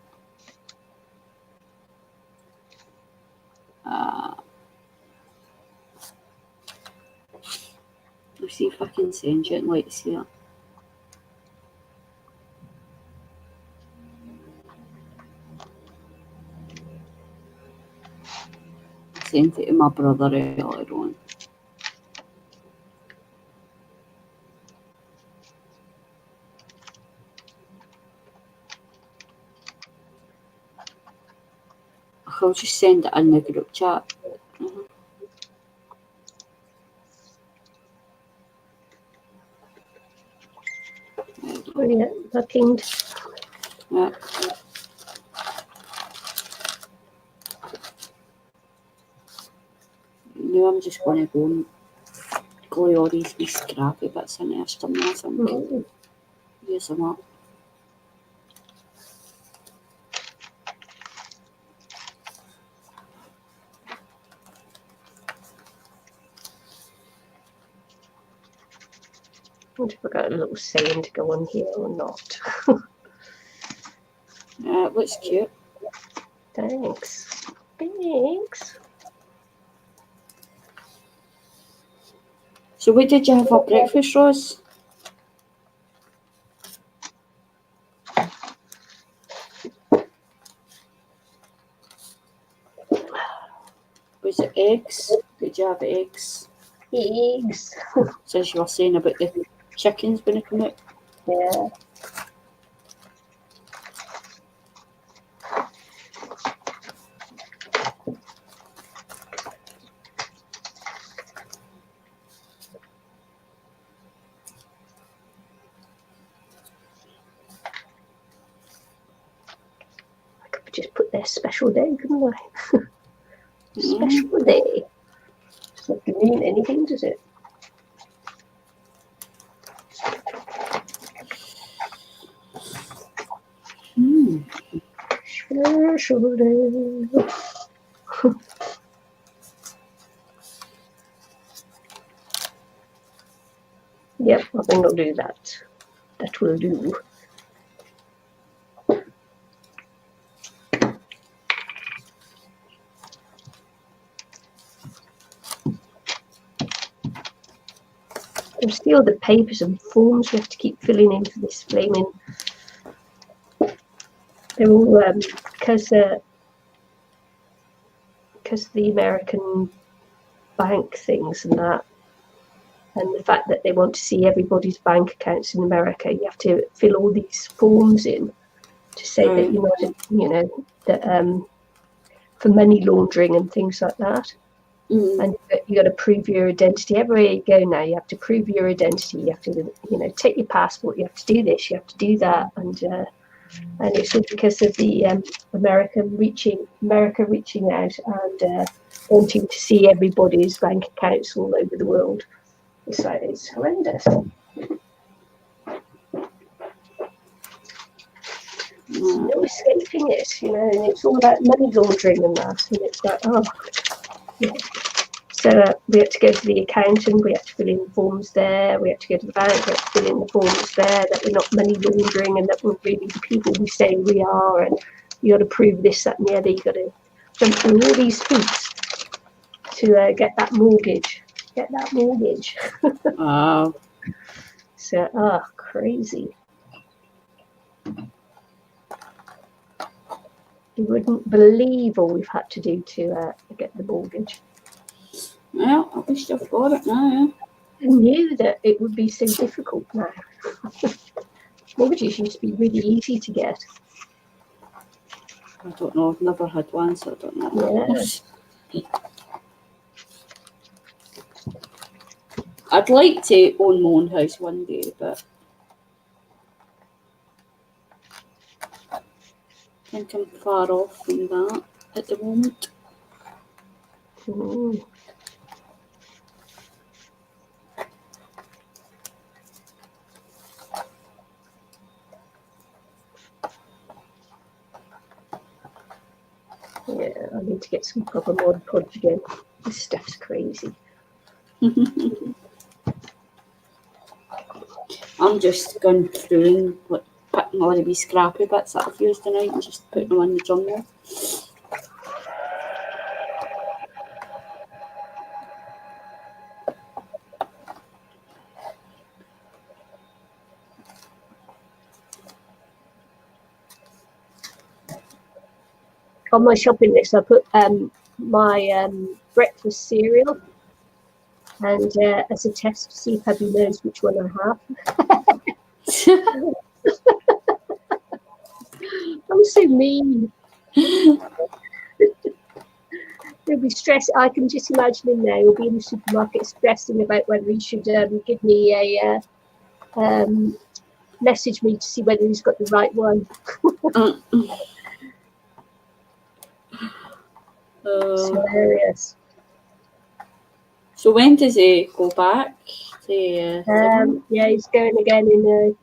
Let's see if I can send you it and let you see it. I sent it to my brother earlier on. I'll just send it in the group chat. Oh, yeah, I pinged. Yeah. Now I'm just going to go and glue all these wee scrappy bits in there somewhere, I think. Use them up. I wonder if I've got a little saying to go on here or not. Yeah, it looks cute. Thanks. Thanks. So what did you have for breakfast, Rose? Was it eggs? Did you have eggs? Eggs. Since you were saying about the chickens when they come out. Yeah. I could just put their special day, couldn't I? Special day. Doesn't have to mean anything, does it? Special day. Yep, I think I'll do that. That will do. There's still the papers and forms we have to keep filling in for this flaming. They're all because the American bank things and that, and the fact that they want to see everybody's bank accounts in America. You have to fill all these forms in to say that you know that for money laundering and things like that. And you got to prove your identity everywhere you go now. You have to prove your identity. You have to, take your passport. You have to do this. You have to do that, and it's all because of the America reaching out and wanting to see everybody's bank accounts all over the world. It's horrendous. There's no escaping it, and it's all about money laundering and that. And it's like, yeah. So we had to go to the accountant, we had to fill in the forms there, we had to go to the bank, we had to fill in the forms there that we're not money laundering and that we're really the people we say we are, and you got to prove this, that and the other. You got to jump through all these hoops to get that mortgage. Wow. So, crazy. You wouldn't believe all we've had to do to get the mortgage. Well, at least I've got it now. I knew that it would be so difficult now. Mortgages used to be really easy to get. I don't know. I've never had one, so I don't know. Yeah. I'd like to own my own house one day, but I think I'm far off from that at the moment. Mm. Yeah, I need to get some proper Mod Podge again. This stuff's crazy. I'm just going through and like, picking all the wee scrappy bits that I've used tonight and just putting them in the journal. On my shopping list, I put my breakfast cereal, and as a test to see if Abby knows which one I have. I'm so mean. He'll be stressed. I can just imagine him now. He'll be in the supermarket stressing about whether he should give me a message me to see whether he's got the right one. It's hilarious. So when does he go back? Yeah, he's going again in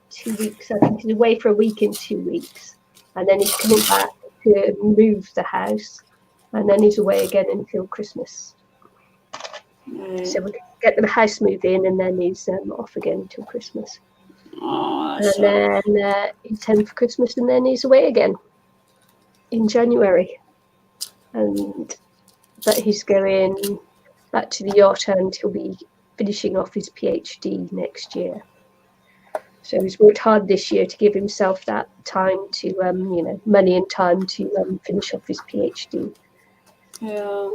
2 weeks. I think he's away for a week in 2 weeks, and then he's coming back to move the house, and then he's away again until Christmas. So we get the house moved in, and then he's off again until Christmas. And then he's home for Christmas, and then he's away again in January. But he's going back to the yacht, and he'll be finishing off his PhD next year. So he's worked hard this year to give himself that time to, money and time to finish off his PhD. Yeah.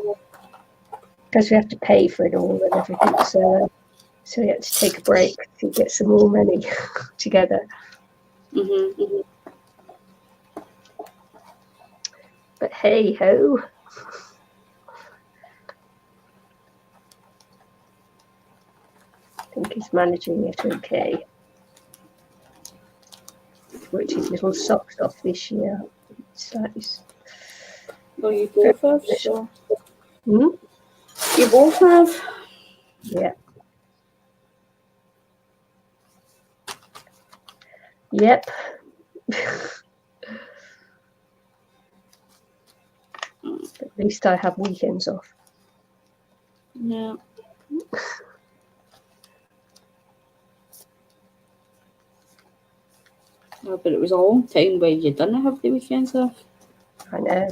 Because we have to pay for it all and everything, so he had to take a break to get some more money together. Mm-hmm. But hey ho. I think he's managing it okay. Worked his little socks off this year. Well, you both have, so. Hmm? You both have? Yeah. Yep. At least I have weekends off. Yeah. Well, but it was a long time where you didn't have the weekends off. I know.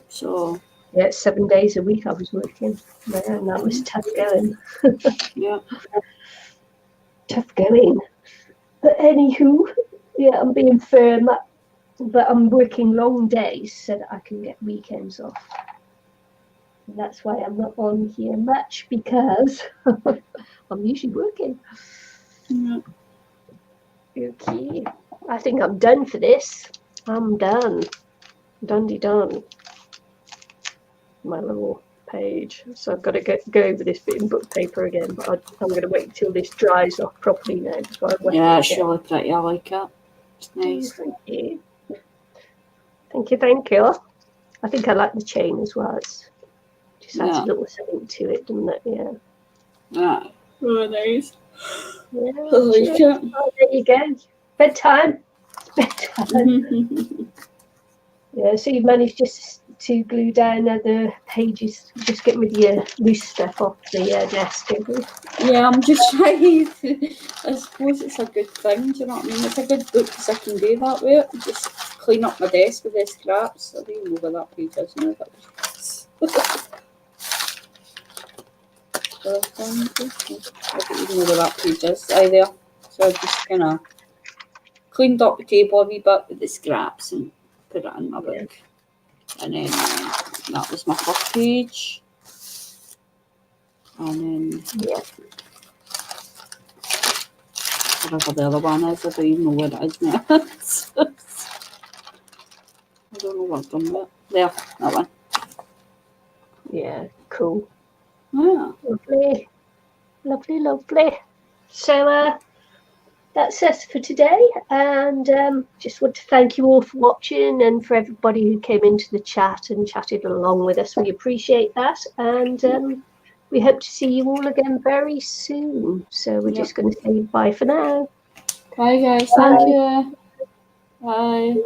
So. Yeah, 7 days a week I was working. Man, that was tough going. Yeah. Tough going. But anywho, yeah, I'm being firm, but I'm working long days so that I can get weekends off. And that's why I'm not on here much, because I'm usually working. Yeah. Okay. I think I'm done for this. I'm done. Done. My little page. So I've got to go over this bit in book paper again, but I'm going to wait until this dries off properly now before I wet Yeah, it it's really pretty. I like it. It's nice. Thank you. Thank you. I think I like the chain as well. It's just adds a little something to it, doesn't it? Yeah. Yeah. Oh, nice. Yeah. I like it. Oh, there you go. Bedtime. It's bedtime. Yeah, so you've managed just to glue down other pages, just get rid of your loose stuff off the desk, don't you? Yeah, I'm just trying to. I suppose it's a good thing, do you know what I mean? It's a good book because I can do that with it. Just clean up my desk with the scraps. I don't even know where that page is now. I don't even know where that page is either. So I just kind of cleaned up the table a wee bit with the scraps and put it in my book. And then that was my first page. And then whatever the other one is, I don't even know what it is now. know what I've done with it. There, that one. Yeah, cool. Yeah. Lovely. Lovely, lovely. So that's us for today, and just want to thank you all for watching and for everybody who came into the chat and chatted along with us. We appreciate that, and we hope to see you all again very soon. So we're just going to say bye for now. Bye, guys. Bye. Thank you. Bye.